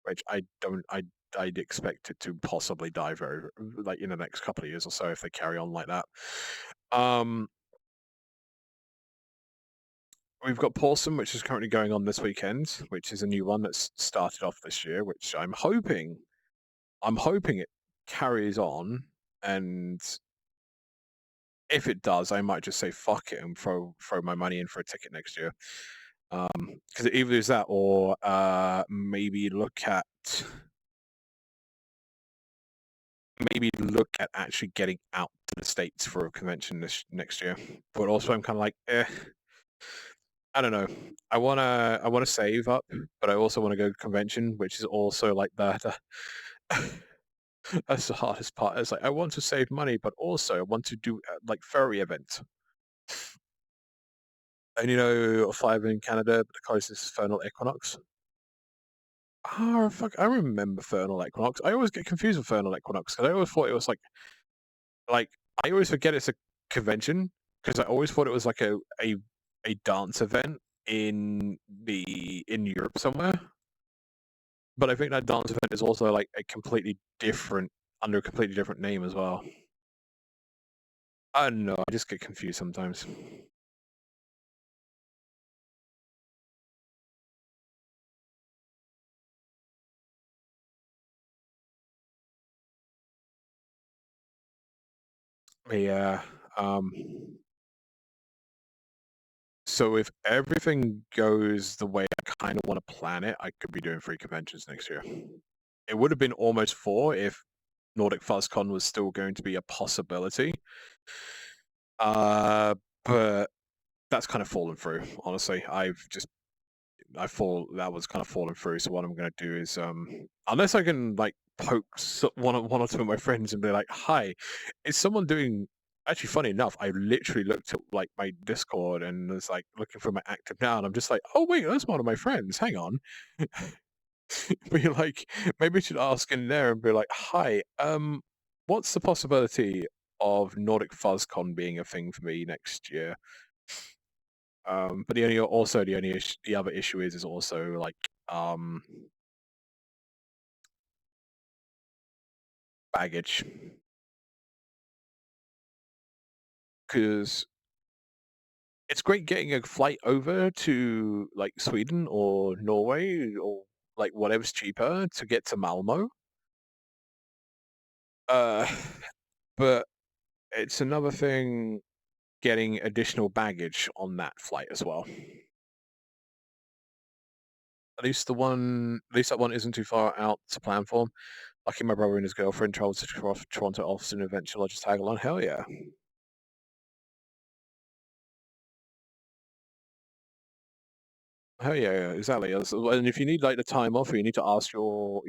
Which I'd expect it to possibly die very, like in the next couple of years or so if they carry on like that. We've got Paulson, which is currently going on this weekend, which is a new one that's started off this year, which I'm hoping it carries on, and if it does, I might just say fuck it and throw my money in for a ticket next year. Because either there's that or maybe look at actually getting out to the States for a convention next year. But also I'm kind of like, I don't know. I wanna save up, but I also want to go to convention, which is also like that. That's the hardest part. It's like I want to save money, but also I want to do like furry events. And you know, 5 in Canada, but the closest is Fernal Equinox. Oh fuck! I remember Fernal Equinox. I always get confused with Fernal Equinox because I always thought it was like I always forget it's a convention because I always thought it was like a dance event in Europe somewhere. But I think that dance event is also like under a completely different name as well. I don't know. I just get confused sometimes. Yeah. So if everything goes the way I kind of want to plan it, I could be doing 3 conventions next year. It would have been almost 4 if Nordic FuzzCon was still going to be a possibility. But that's kind of fallen through, honestly. That was kind of falling through. So what I'm going to do is, unless I can like poke one or two of my friends and be like, "Hi, is someone doing?" Actually, funny enough, I literally looked at like my Discord and was like looking for my active now, and I'm just like, "Oh wait, that's one of my friends. Hang on." Be like, maybe I should ask in there and be like, "Hi, what's the possibility of Nordic FuzzCon being a thing for me next year?" But the other issue is also like baggage, because it's great getting a flight over to like Sweden or Norway or like whatever's cheaper to get to Malmo. But it's another thing getting additional baggage on that flight as well. At least that one isn't too far out to plan for. Lucky my brother and his girlfriend traveled to Toronto often, and eventually I'll just tag along. Hell yeah. Hell yeah, exactly. And if you need like the time off, or you need to ask your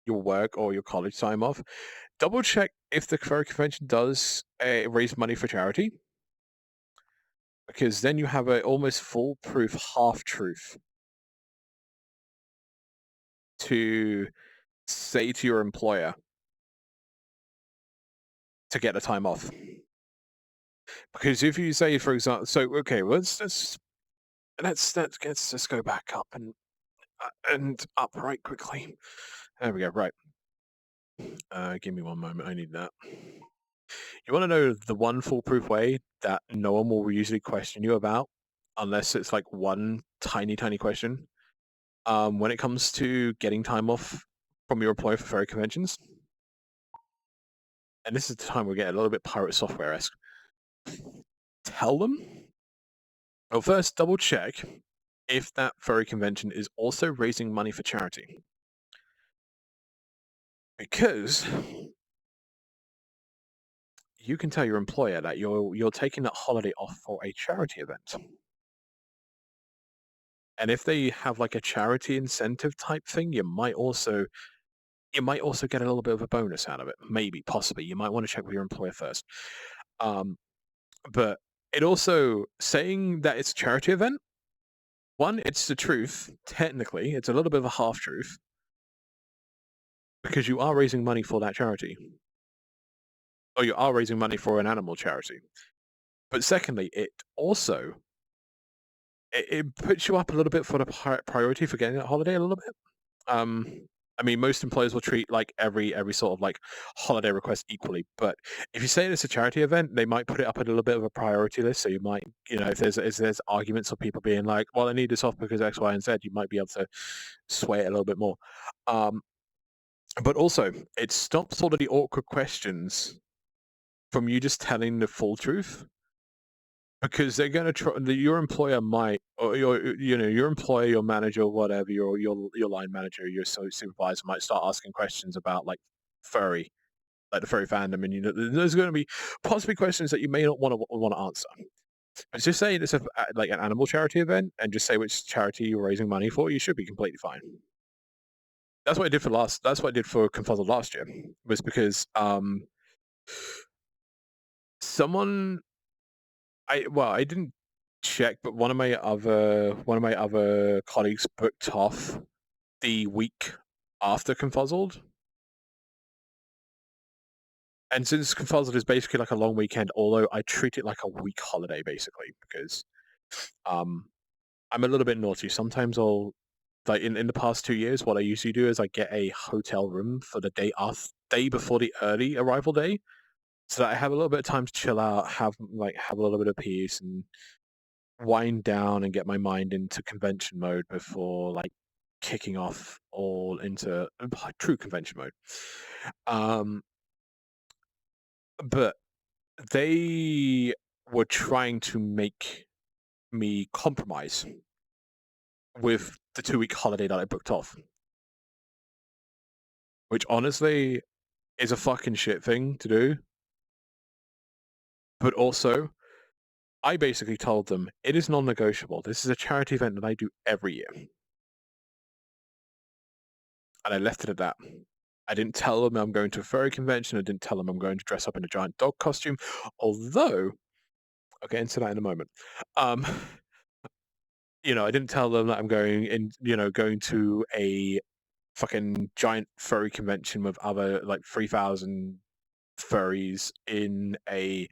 work or your college time off, double check if the furry convention does raise money for charity, because then you have a almost foolproof half truth to say to your employer to get the time off. Because if you say, for example, so okay, let's just go back up and and up right quickly. There we go. Right. Give me one moment. I need that. You want to know the one foolproof way that no one will usually question you about, unless it's like one tiny, tiny question. When it comes to getting time off from your employer for furry conventions, and this is the time we get a little bit pirate software-esque. Tell them. Well, first, double check if that furry convention is also raising money for charity. Because you can tell your employer that you're taking that holiday off for a charity event. And if they have like a charity incentive type thing, you might also get a little bit of a bonus out of it. Maybe, possibly. You might want to check with your employer first. But it also, saying that it's a charity event, one, it's the truth. Technically, it's a little bit of a half-truth. Because you are raising money for that charity. Or you are raising money for an animal charity. But secondly, it also it puts you up a little bit for the priority for getting that holiday a little bit. I mean, most employers will treat like every sort of like holiday request equally. But if you say it's a charity event, they might put it up a little bit of a priority list. So you might, if there's arguments of people being like, well, I need this off because X, Y, and Z, you might be able to sway it a little bit more. But also, it stops all of the awkward questions from you just telling the full truth. Because they're going to try. Your employer might, or your employer, your manager, whatever, your line manager, your supervisor might start asking questions about like furry, like the furry fandom, and there's going to be possibly questions that you may not want to answer. But just say it's like an animal charity event, and just say which charity you're raising money for. You should be completely fine. That's what I did for That's what I did for Confuzzled last year. Was because someone. I didn't check, but one of my other colleagues booked off the week after Confuzzled. And since Confuzzled is basically like a long weekend, although I treat it like a week holiday basically, because I'm a little bit naughty. Sometimes I'll like in the past 2 years, what I usually do is I get a hotel room for the day before the early arrival day, so that I have a little bit of time to chill out, have a little bit of peace and wind down and get my mind into convention mode before like kicking off all into true convention mode. But they were trying to make me compromise with the 2-week holiday that I booked off, which honestly is a fucking shit thing to do. But also, I basically told them it is non-negotiable. This is a charity event that I do every year. And I left it at that. I didn't tell them I'm going to a furry convention. I didn't tell them I'm going to dress up in a giant dog costume. Although, I'll get into that in a moment. I didn't tell them that I'm going to a fucking giant furry convention with other like 3,000 furries in a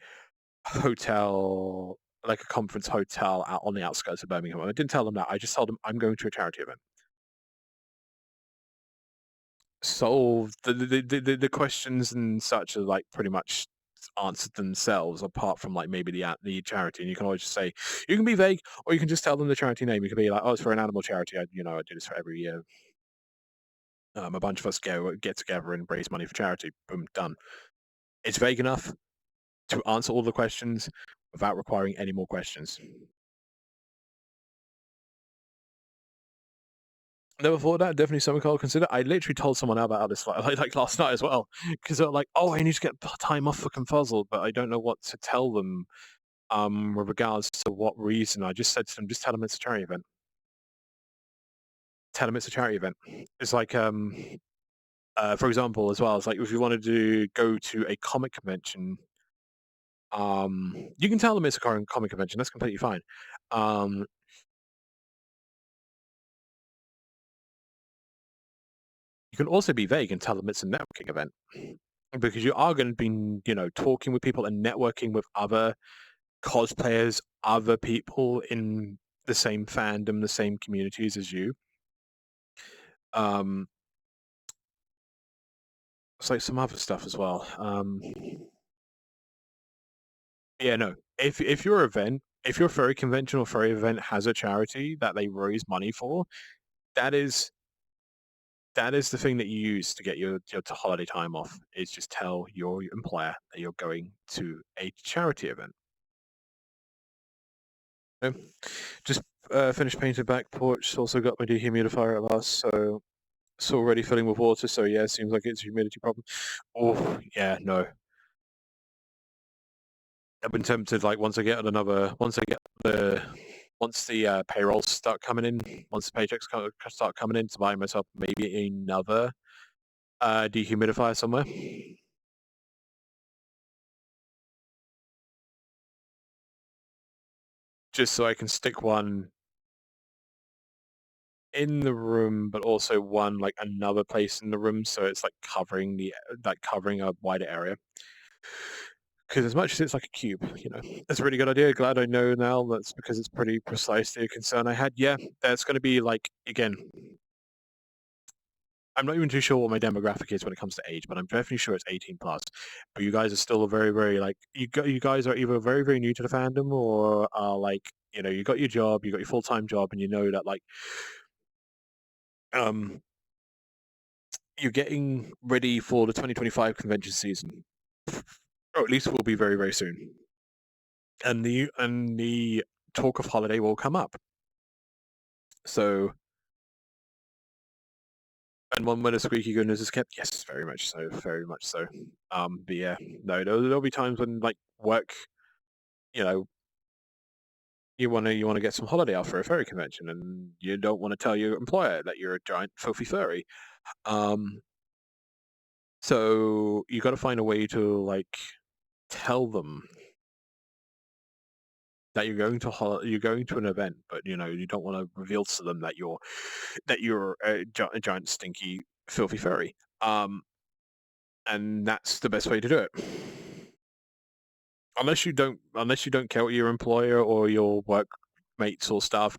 hotel, like a conference hotel out on the outskirts of Birmingham. I didn't tell them that. I just told them I'm going to a charity event. So the questions and such are like pretty much answered themselves, apart from like maybe the charity. And you can always just say, you can be vague, or you can just tell them the charity name. You can be like, oh, it's for an animal charity. I do this for every year. A bunch of us get together and raise money for charity. Boom, done. It's vague enough to answer all the questions without requiring any more questions. Never thought of that. Definitely something I'll consider. I literally told someone about this like last night as well, because they're like, "Oh, I need to get time off for Confuzzled, but I don't know what to tell them." With regards to what reason, I just said to them, "Just tell them it's a charity event. Tell them it's a charity event." It's like, for example, as well, it's like if you wanted to go to a comic convention, you can tell them it's a comic convention. That's completely fine. You can also be vague and tell them it's a networking event, because you are going to be, talking with people and networking with other cosplayers, other people in the same fandom, the same communities as you. It's like some other stuff as well. Yeah, no. If your event, if your furry convention or furry event has a charity that they raise money for, that is the thing that you use to get your holiday time off. Is just tell your employer that you're going to a charity event. Okay. Just finished painting back porch. Also got my dehumidifier at last, so it's already filling with water. So yeah, it seems like it's a humidity problem. Oh yeah, no. I've been tempted. Like once the payrolls start coming in, once the paychecks start coming in, to buy myself maybe another dehumidifier somewhere. Just so I can stick one in the room, but also one like another place in the room, so it's like covering a wider area. Because as much as it's like a cube, it's a really good idea. Glad I know now. That's because it's pretty precisely a concern I had. Yeah, that's going to be like, again, I'm not even too sure what my demographic is when it comes to age, but I'm definitely sure it's 18 plus. But you guys are still very, very like you guys are either very, very new to the fandom, or are like, you got your job, you got your full-time job, and you know that like you're getting ready for the 2025 convention season, or at least will be very, very soon. And the talk of holiday will come up. So, and one where the squeaky goodness is kept. Yes, very much so, very much so. But yeah, no, there'll be times when like work, you want to get some holiday off for a furry convention, and you don't want to tell your employer that you're a giant filthy furry. So you got to find a way to like tell them that you're going to an event, but you don't want to reveal to them that you're a giant stinky filthy furry. And that's the best way to do it. Unless you don't care what your employer or your workmates or staff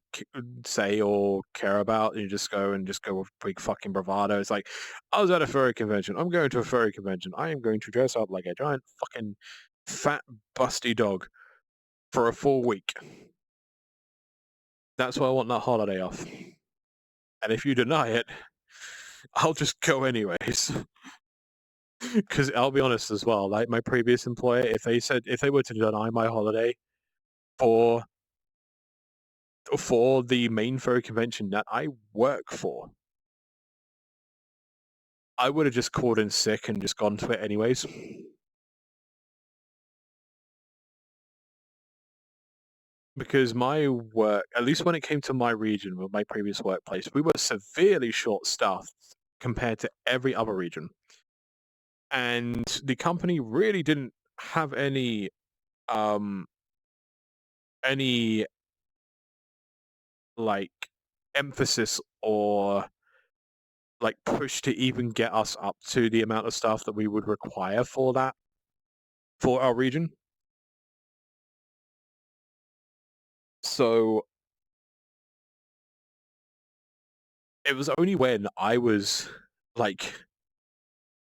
say or care about, you just go with big fucking bravado. It's like, I was at a furry convention. I'm going to a furry convention. I am going to dress up like a giant fucking fat busty dog for a full week. That's why I want that holiday off. And if you deny it, I'll just go anyways. Because I'll be honest as well, like my previous employer, if they were to deny my holiday for the main furry convention that I work for, I would have just called in sick and just gone to it anyways. Because my work, at least when it came to my region with my previous workplace, we were severely short-staffed compared to every other region. And the company really didn't have any like emphasis or like push to even get us up to the amount of staff that we would require for our region. So it was only when I was like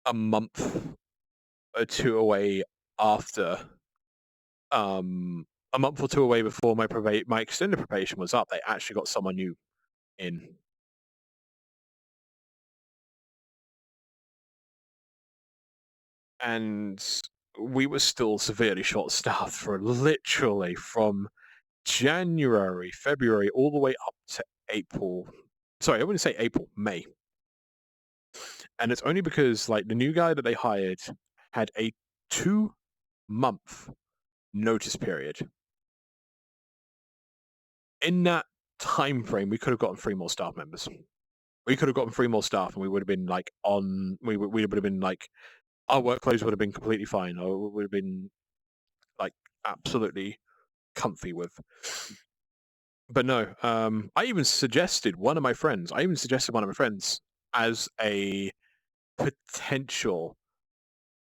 a month or two away after a month or two away before my extended probation was up, they actually got someone new in. And we were still severely short-staffed for literally from January, February, all the way up to April. Sorry, I wouldn't say April, May. And it's only because like the new guy that they hired had a 2-month notice period. In that time frame, we could have gotten 3 more staff members. We could have gotten 3 more staff, and we would have been like we would have been like our workloads would have been completely fine. Or we would have been like absolutely comfy with. But no, I even suggested one of my friends as a potential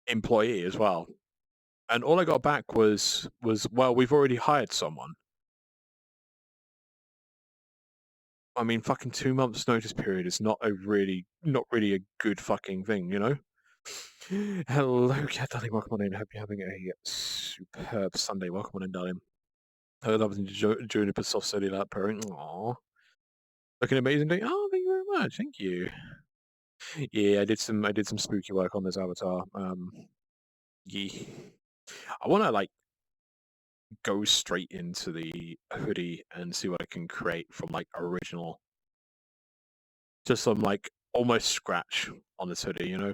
employee as well. And all I got back was, well, we've already hired someone. I mean, fucking 2 months notice period is not really a good fucking thing, you know? Hello, Cat Darling. Welcome on in. Hope you're having a superb Sunday. Welcome on in, darling. I love Juniper soft study that purring. Aww. Looking amazing day. Oh, thank you very much. Thank you. Yeah, I did some spooky work on this avatar. Yeah. I wanna like go straight into the hoodie and see what I can create from like original. Just some like almost scratch on this hoodie, you know?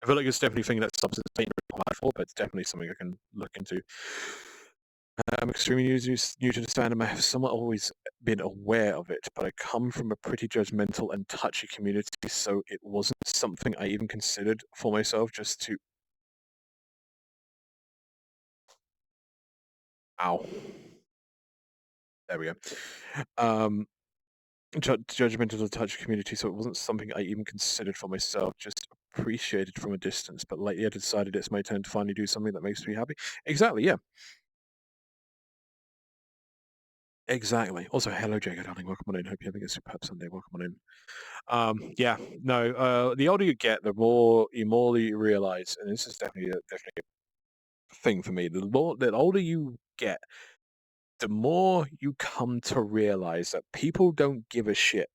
I feel like it's definitely a thing that substance paint required for, but it's definitely something I can look into. I'm extremely new to this fandom. I have somewhat always been aware of it, but I come from a pretty judgmental and touchy community, so it wasn't something I even considered for myself just to... Ow. There we go. Judgmental and touchy community, so it wasn't something I even considered for myself, just appreciated from a distance, but lately I decided it's my turn to finally do something that makes me happy. Exactly, yeah. Exactly. Also, hello, Jacob, darling. Welcome on in. Hope you're having a superb Sunday. Welcome on in. Yeah, no. The older you get, the more you realize, and this is definitely a thing for me. The older you get, the more you come to realize that people don't give a shit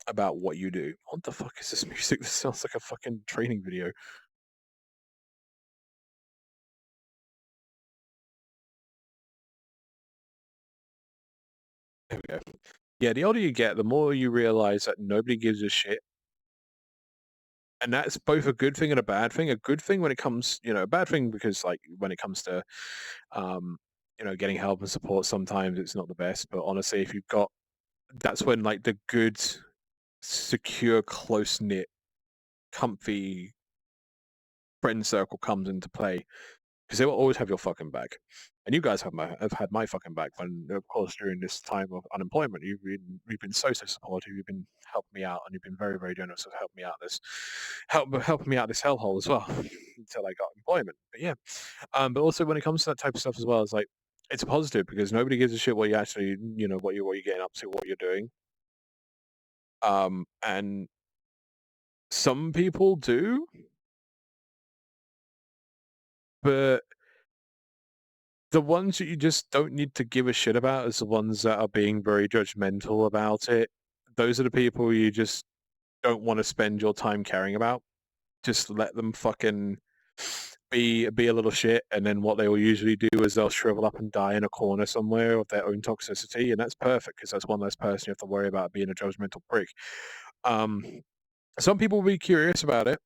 about what you do. What the fuck is this music? This sounds like a fucking training video. There we go. Yeah, the older you get, the more you realize that nobody gives a shit. And that's both a good thing and a bad thing. A good thing when it comes, a bad thing because like when it comes to, getting help and support, sometimes it's not the best. But honestly, if you've got, that's when like the good, secure, close knit, comfy friend circle comes into play. Because they will always have your fucking back, and you guys have had my fucking back. When, of course, during this time of unemployment, you've been so supportive. You've been helping me out, and you've been very very generous of helping me out helping me out this hellhole as well until I got employment. But yeah, but also when it comes to that type of stuff as well, it's like it's a positive because nobody gives a shit what you actually what you're getting up to, what you're doing. And some people do, but the ones that you just don't need to give a shit about is the ones that are being very judgmental about it. Those are the people you just don't want to spend your time caring about. Just let them fucking be a little shit, and then what they will usually do is they'll shrivel up and die in a corner somewhere of their own toxicity, and that's perfect because that's one less person you have to worry about being a judgmental prick. Some people will be curious about it,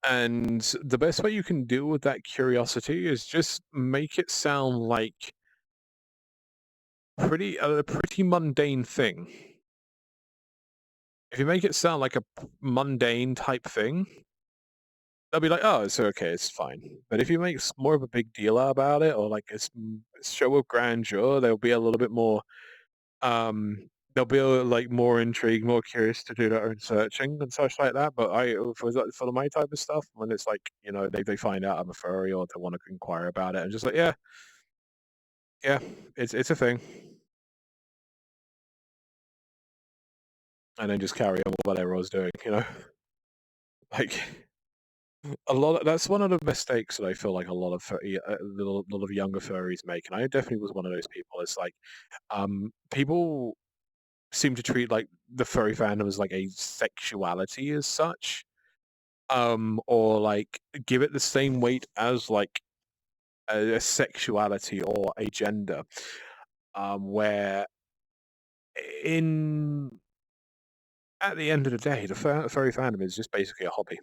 and the best way you can deal with that curiosity is just make it sound like a pretty mundane thing. If you make it sound like a mundane type thing, they'll be like, "Oh, it's okay, it's fine." But if you make more of a big deal about it, or like a show of grandeur, they'll be a little bit more. They'll be like more intrigued, more curious to do their own searching and such like that. But for my type of stuff, when it's like they find out I'm a furry or they want to inquire about it, and just like yeah, it's a thing. And then just carry on with whatever I was doing, Like that's one of the mistakes that I feel like a lot of younger furries make, and I definitely was one of those people. It's like people seem to treat like the furry fandom as like a sexuality as such, or like give it the same weight as like a sexuality or a gender, where in at the end of the day, the furry fandom is just basically a hobby.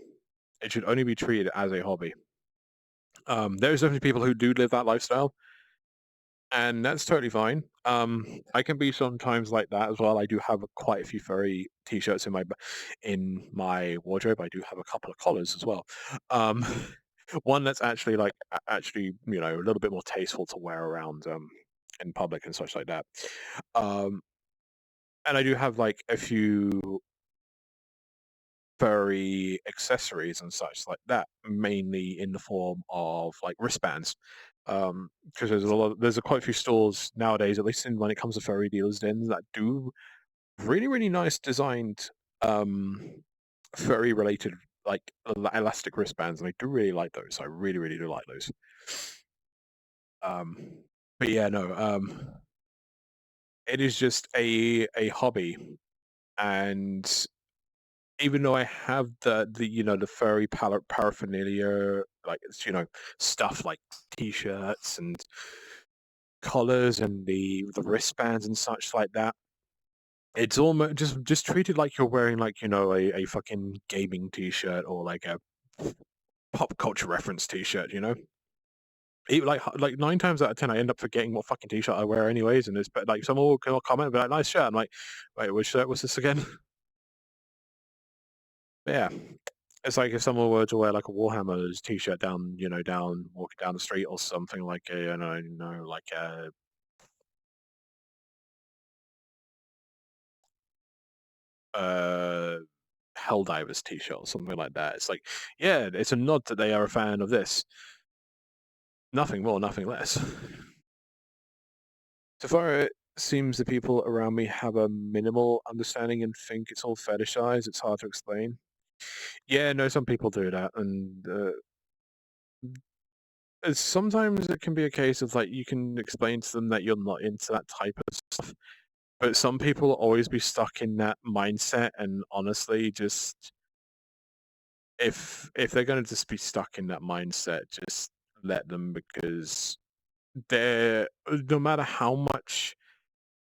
It should only be treated as a hobby. There's definitely people who do live that lifestyle, and that's totally fine. I can be sometimes like that as well. I do have quite a few furry t-shirts in my wardrobe. I do have a couple of collars as well. One that's actually a little bit more tasteful to wear around in public and such like that. And I do have like a few furry accessories and such like that, mainly in the form of like wristbands. Because there's quite a few stores nowadays, at least when it comes to furry dealers, then that do really nice designed, furry related like elastic wristbands, and I do really like those. I really do like those. But yeah, no, it is just a hobby, and even though I have the furry paraphernalia, like it's stuff like t-shirts and collars and the wristbands and such like that, it's almost just treated like you're wearing like a fucking gaming t-shirt or like a pop culture reference t-shirt. Even like 9 times out of 10, I end up forgetting what fucking t-shirt I wear anyways, and it's like someone will comment and be like, "Nice shirt." I'm like, "Wait, which shirt was this again?" But yeah, it's like if someone were to wear like a Warhammer's t-shirt down walking down the street or something like a like a uh Helldivers t-shirt or something like that. It's like, yeah, it's a nod that they are a fan of this. Nothing more, nothing less. So far, it seems the people around me have a minimal understanding and think it's all fetishized. It's hard to explain. Yeah, no, some people do that, and sometimes it can be a case of like you can explain to them that you're not into that type of stuff, but some people will always be stuck in that mindset, and honestly, just if they're gonna just be stuck in that mindset, just let them, because they're no matter how much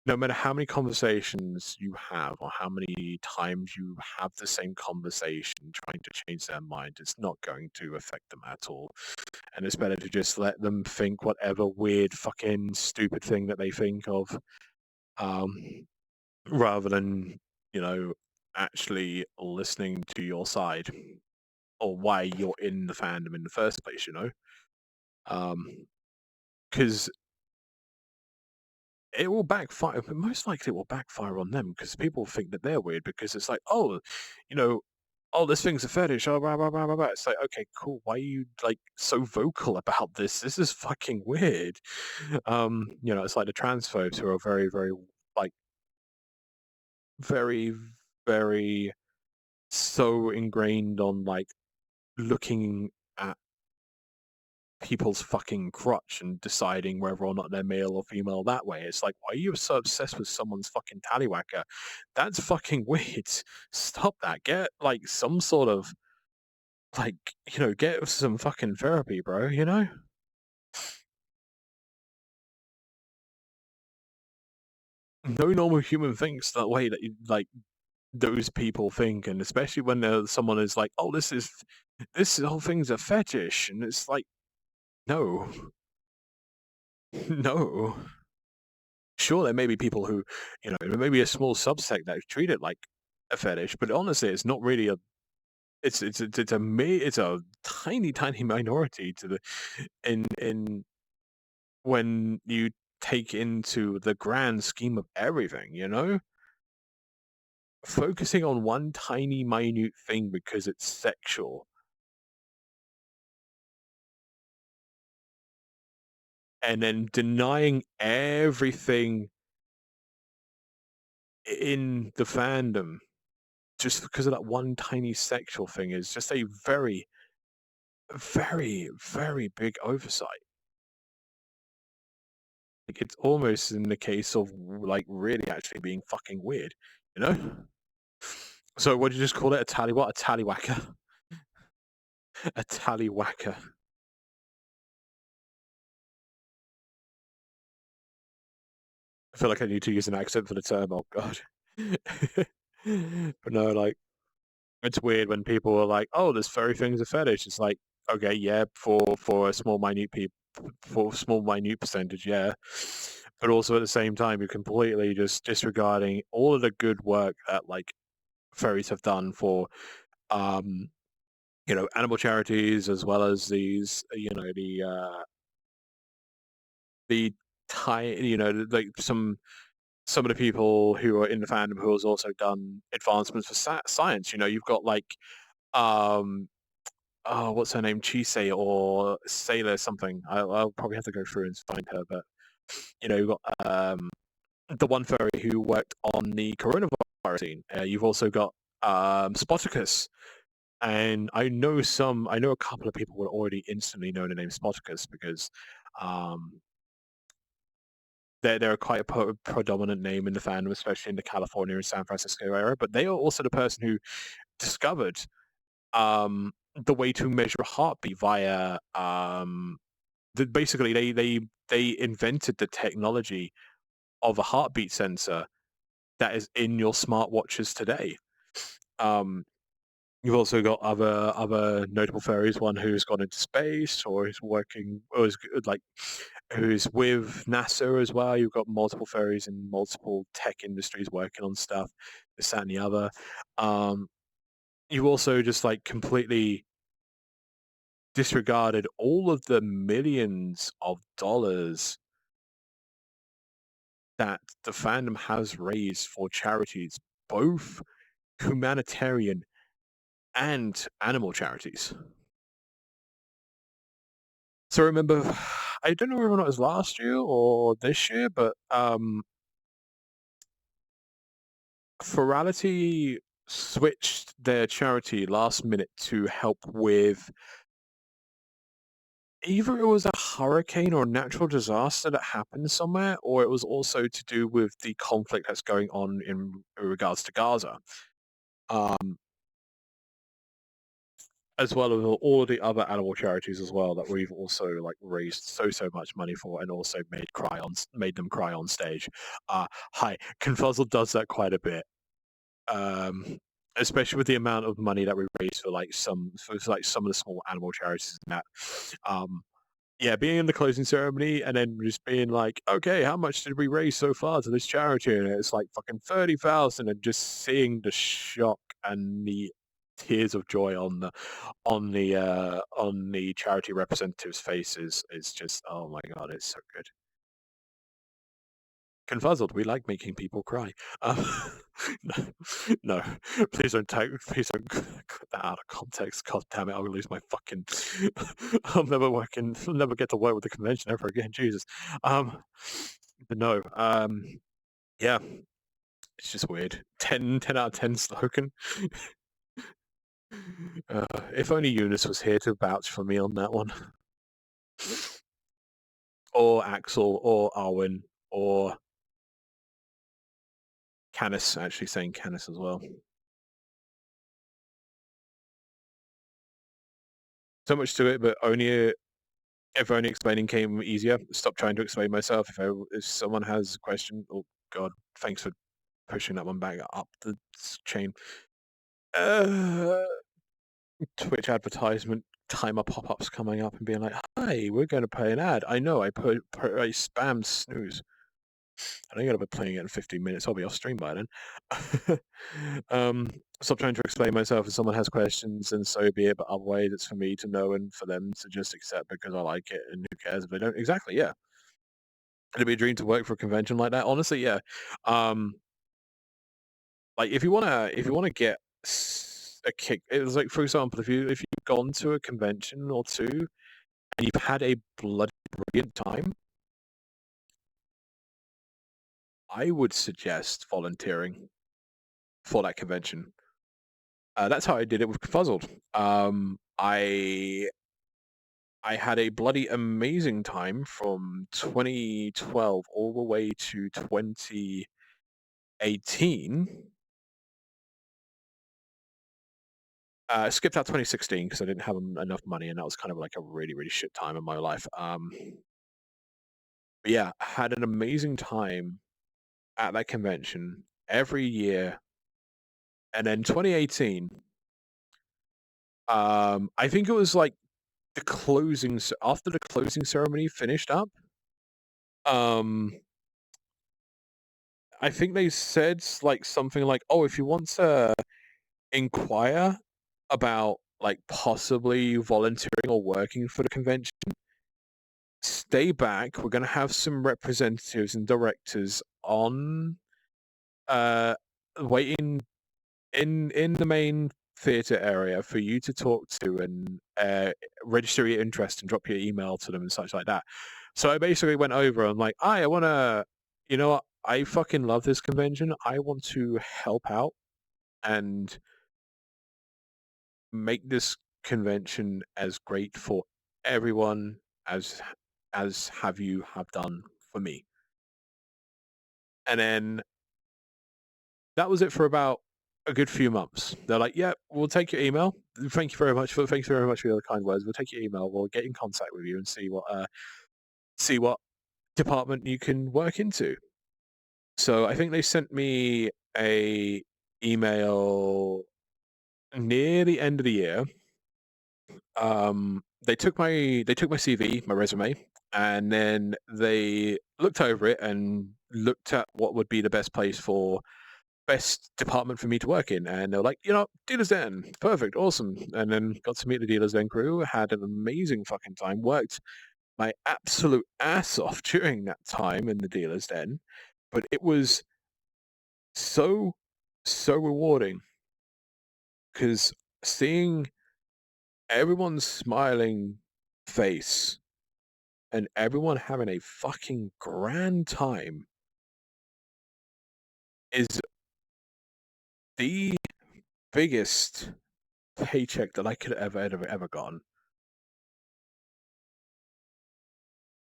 no matter how many conversations you have or how many times you have the same conversation trying to change their mind, it's not going to affect them at all. And it's better to just let them think whatever weird fucking stupid thing that they think of, um, rather than, actually listening to your side or why you're in the fandom in the first place. Because it will backfire. But most likely, it will backfire on them because people think that they're weird because it's like, oh, you know, oh, this thing's a fetish. Oh, blah, blah, blah, blah, blah. It's like, okay, cool. Why are you like so vocal about this? This is fucking weird. It's like the transphobes who are very, very like very, very so ingrained on like looking at people's fucking crotch and deciding whether or not they're male or female that way. It's like, why are you so obsessed with someone's fucking tallywhacker? That's fucking weird. Stop that. Get like some sort of like, get some fucking therapy, bro. No normal human thinks that way that like those people think, and especially when someone is like, oh, this whole thing's a fetish, and it's like, no. No. Sure, there may be people who, there may be a small subsect that treat it like a fetish, but honestly, it's not really a. It's a tiny minority to the in when you take into the grand scheme of everything. Focusing on one tiny minute thing because it's sexual and then denying everything in the fandom just because of that one tiny sexual thing is just a very, very, very big oversight. Like, it's almost in the case of like really actually being fucking weird, you know? So what did you just call it? A tallywhacker? A tallywhacker. I feel like I need to use an accent for the term, oh god. But no, like, it's weird when people are like, "Oh, this furry thing's a fetish." It's like, okay, yeah, for a small minute for a small minute percentage, yeah. But also at the same time, you're completely just disregarding all of the good work that like furries have done for um animal charities, as well as these the like some of the people who are in the fandom who has also done advancements for science. You've got like um oh, what's her name, Chise or Sailor something. I'll probably have to go through and find her, but you've got the one furry who worked on the coronavirus scene. You've also got Spoticus. And I know a couple of people will already instantly know the name Spoticus because they're quite a predominant name in the fandom, especially in the California and San Francisco area. But they are also the person who discovered the way to measure a heartbeat via basically they invented the technology of a heartbeat sensor that is in your smartwatches today. You've also got other notable furries, one who's gone into space or is working, or is like who's with NASA as well. You've got multiple furries in multiple tech industries working on stuff, this, that, and the other. You've also just like completely disregarded all of the millions of dollars that the fandom has raised for charities, both humanitarian and animal charities. So remember, I don't know whether or not it was last year or this year, but Ferality switched their charity last minute to help with either it was a hurricane or a natural disaster that happened somewhere, or it was also to do with the conflict that's going on in regards to Gaza. As well as all of the other animal charities as well that we've also like raised so much money for and also made them cry on stage. Hi, Confuzzle does that quite a bit. Especially with the amount of money that we raise for some of the small animal charities and that. Yeah, being in the closing ceremony and then just being like, okay, how much did we raise so far to this charity? And it's like fucking 30,000, and just seeing the shock and the tears of joy on the charity representatives' faces is just, oh my god, it's so good. Confuzzled, we like making people cry. No, please don't cut that out of context. God damn it, I'll lose my fucking. I'll never get to work with the convention ever again. Jesus. But no. Yeah, it's just weird. 10 out of 10 slogan. If only Eunice was here to vouch for me on that one. Or Axel, or Arwen, or Canis, actually saying Canis as well. So much to it, but if only explaining came easier. Stop trying to explain myself. If someone has a question, oh god, thanks for pushing that one back up the chain. Twitch advertisement timer pop-ups coming up and being like, "Hi, we're going to play an ad." I know I spammed snooze. I ain't gonna be playing it in 15 minutes. I'll be off stream by then. Stop trying to explain myself. If someone has questions, and so be it. But otherwise, it's for me to know and for them to just accept because I like it. And who cares if they don't? Exactly. Yeah. It'd be a dream to work for a convention like that. Honestly, yeah. Like if you wanna get a kick, it was like, for example, if you've gone to a convention or two and you've had a bloody brilliant time, I would suggest volunteering for that convention. That's how I did it with Fuzzled. I had a bloody amazing time from 2012 all the way to 2018. Skipped out 2016 because I didn't have enough money, and that was kind of like a really, really shit time in my life. But yeah, had an amazing time at that convention every year. And then 2018, I think it was like after the closing ceremony finished up, I think they said like something like, "Oh, if you want to inquire about like possibly volunteering or working for the convention, stay back. We're going to have some representatives and directors on waiting in the main theater area for you to talk to and register your interest and drop your email to them and such like that." So I basically went over and like, I want to, you know what, I fucking love this convention. I want to help out and make this convention as great for everyone as have you have done for me. And then that was it for about a good few months. They're like, yeah, we'll take your email. Thank you very much for your kind words. We'll take your email. We'll get in contact with you and see what department you can work into. So I think they sent me a email near the end of the year. They took my CV, my resume, and then they looked over it and looked at what would be the best department for me to work in, and they were like, Dealer's Den, perfect, awesome. And then got to meet the Dealer's Den crew, had an amazing fucking time, worked my absolute ass off during that time in the Dealer's Den, but it was so rewarding because seeing everyone's smiling face and everyone having a fucking grand time is the biggest paycheck that I could ever gotten.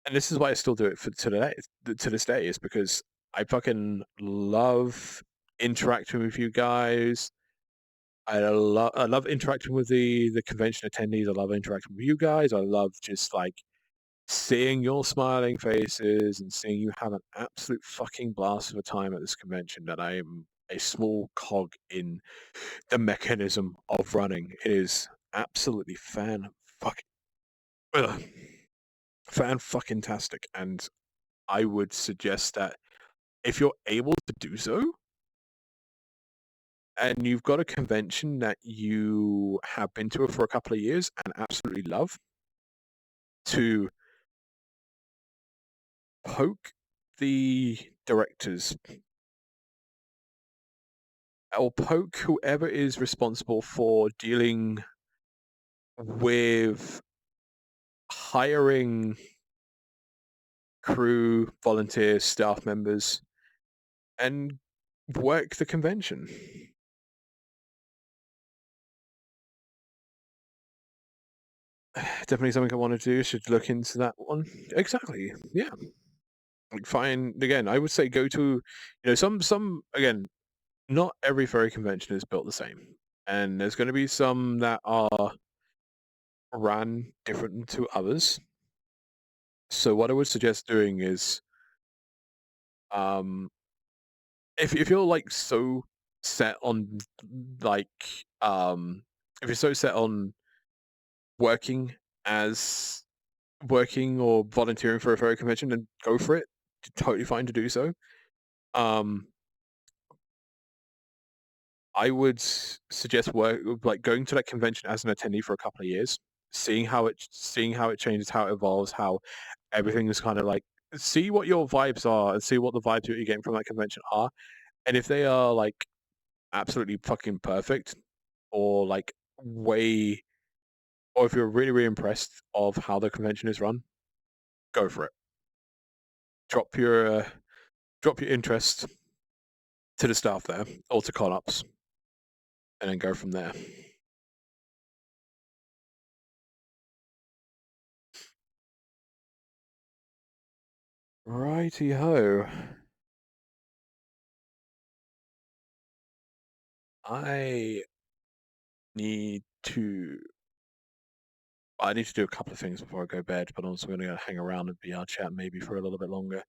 And this is why I still do it to this day, is because I fucking love interacting with you guys. I love interacting with the convention attendees. I love interacting with you guys. I love just like seeing your smiling faces and seeing you have an absolute fucking blast of a time at this convention. That I am a small cog in the mechanism of running. It is absolutely fan fucking tastic, and I would suggest that if you're able to do so, and you've got a convention that you have been to for a couple of years and absolutely love, to poke the directors or poke whoever is responsible for dealing with hiring crew, volunteers, staff members, and work the convention. Definitely something I want to do. Should look into that one. Exactly. Yeah. Like, fine. Again, I would say go to, some again. Not every furry convention is built the same, and there's going to be some that are ran different to others. So what I would suggest doing is, if you're like so set on like if you're so set on working or volunteering for a furry convention, then go for it. Totally fine to do so. I would suggest going to that convention as an attendee for a couple of years, seeing how it changes, how it evolves, how everything is kind of like, see what your vibes are and see what the vibes that you're getting from that convention are, and if they are like absolutely fucking perfect, or like way, or if you're really really impressed of how the convention is run, go for it. Drop your interest to the staff there or to con-ops, and then go from there. Righty ho. I need to do a couple of things before I go to bed, but I'm also going to hang around and VR chat maybe for a little bit longer,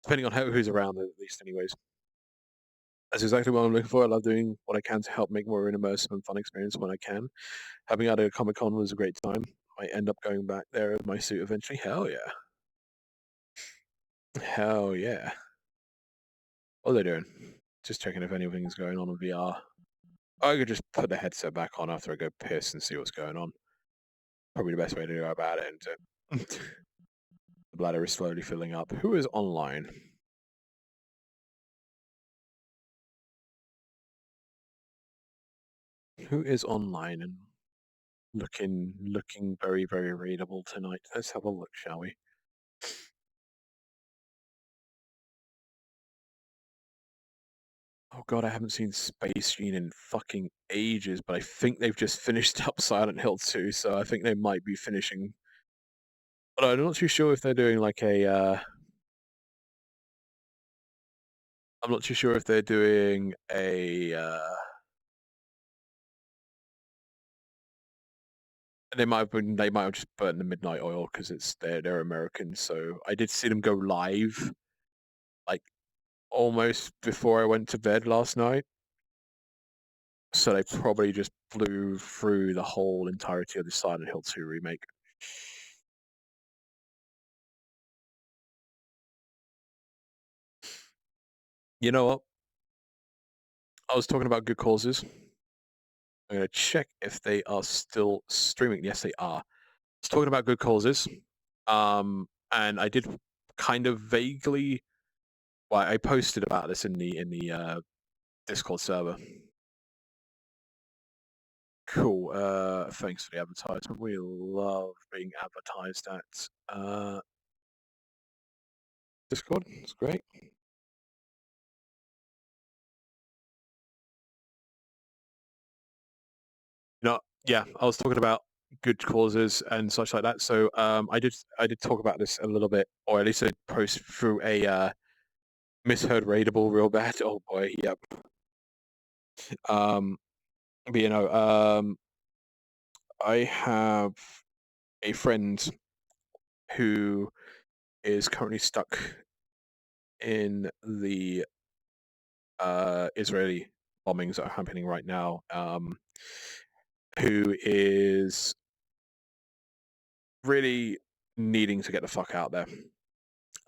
depending on who's around at least. Anyways, that's exactly what I'm looking for. I love doing what I can to help make more an immersive and fun experience when I can. Having out a Comic-Con was a great time. I end up going back there in my suit eventually. Hell yeah. Hell yeah. What are they doing? Just checking if anything's going on in VR. I could just put the headset back on after I go piss and see what's going on. Probably the best way to go about it, isn't it? The bladder is slowly filling up. Who is online? Who is online and looking very, very readable tonight? Let's have a look, shall we? Oh god, I haven't seen Space Gene in fucking ages, but I think they've just finished up Silent Hill 2, so I think they might be finishing. But I'm not too sure if they're doing like a. I'm not too sure if they're doing a. They might have been. They might have just burnt the midnight oil because they're American. So I did see them go live, like almost before I went to bed last night. So they probably just blew through the whole entirety of the Silent Hill 2 remake. You know what? I was talking about good causes. I'm going to check if they are still streaming. Yes, they are. I was talking about good causes. And I did kind of vaguely. Well, I posted about this in the Discord server. Cool. Thanks for the advertisement. We love being advertised at Discord. It's great. Yeah, I was talking about good causes and such like that. So I did talk about this a little bit, or at least I post through a misheard raidable real bad. Oh boy, yep. But I have a friend who is currently stuck in the Israeli bombings that are happening right now. Who is really needing to get the fuck out there.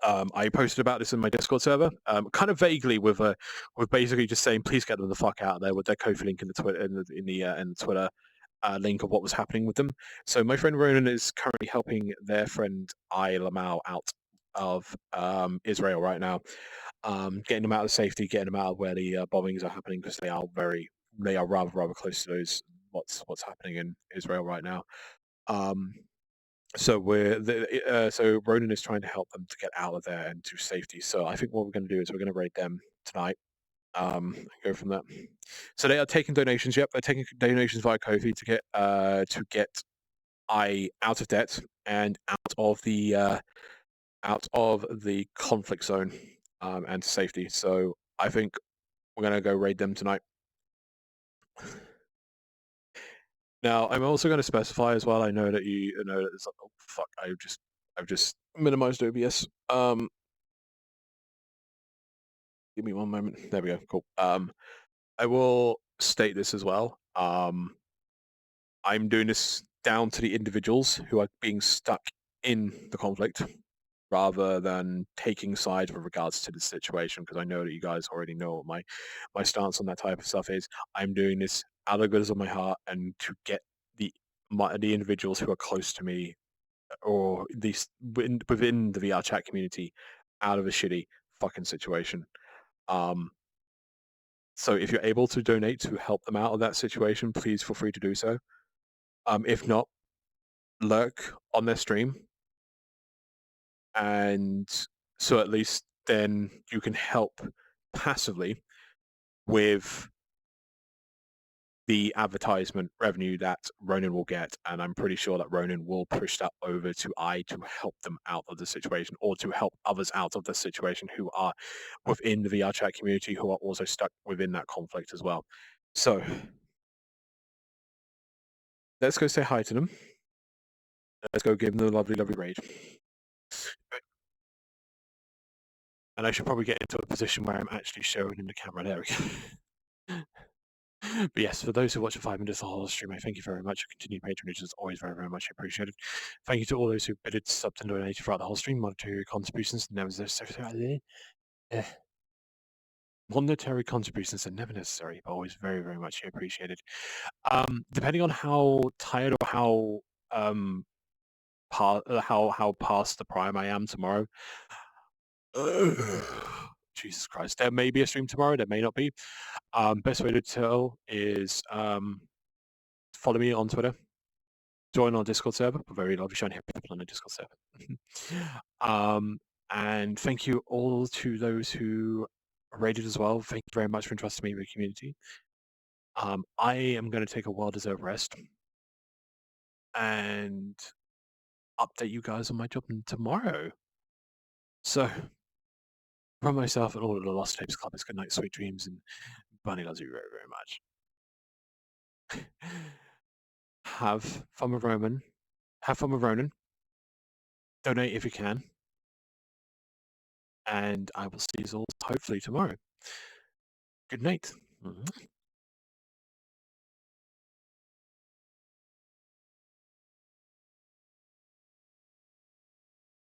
I posted about this in my Discord server, kind of vaguely with basically just saying, please get them the fuck out of there with their Kofi link in the Twitter in the Twitter link of what was happening with them. So my friend Ronan is currently helping their friend I Lamau out of Israel right now, getting them out of safety, getting them out of where the bombings are happening because they are rather close to those what's happening in Israel right now. So so Ronan is trying to help them to get out of there and to safety. So I think what we're going to do is we're going to raid them tonight. Go from there. So they are taking donations. Yep, they're taking donations via Kofi to get I out of debt and out of the conflict zone and to safety. So I think we're going to go raid them tonight. Now, I'm also going to specify as well. I know that you know that it's like, oh fuck, I've just minimized OBS. Give me one moment. There we go. Cool. I will state this as well. I'm doing this down to the individuals who are being stuck in the conflict, rather than taking sides with regards to the situation, because I know that you guys already know what my stance on that type of stuff is. I'm doing this out of the goodness of my heart and to get the individuals who are close to me, or at least within the VR chat community, out of a shitty fucking situation. So if you're able to donate to help them out of that situation, please feel free to do so. If not, lurk on their stream, and so at least then you can help passively with the advertisement revenue that Ronan will get, and I'm pretty sure that Ronan will push that over to to help them out of the situation, or to help others out of the situation who are within the VR chat community who are also stuck within that conflict as well. So let's go say hi to them. Let's go give them the lovely raid. And I should probably get into a position where I'm actually showing in the camera. There we go. But yes, for those who watch for 5 minutes of the whole stream, I thank you very much. Your continued patronage is always very much appreciated. Thank you to all those who bidded, subbed, and donated throughout the whole stream. Monetary contributions never necessary. Monetary contributions are never necessary, but always very much appreciated. Depending on how tired or how past the prime I am tomorrow. Jesus Christ, there may be a stream tomorrow, there may not be. Best way to tell is follow me on Twitter, join our Discord server. We're very lovely, shiny people on the Discord server. And thank you all to those who rated as well. Thank you very much for entrusting me with the community. I am going to take a well-deserved rest and update you guys on my job tomorrow. So, from myself and all of the Lost Tapes Club, it's good night, sweet dreams, and Bunny loves you very, very much. Have fun with Roman. Have fun with Ronan. Donate if you can. And I will see you all hopefully tomorrow. Good night.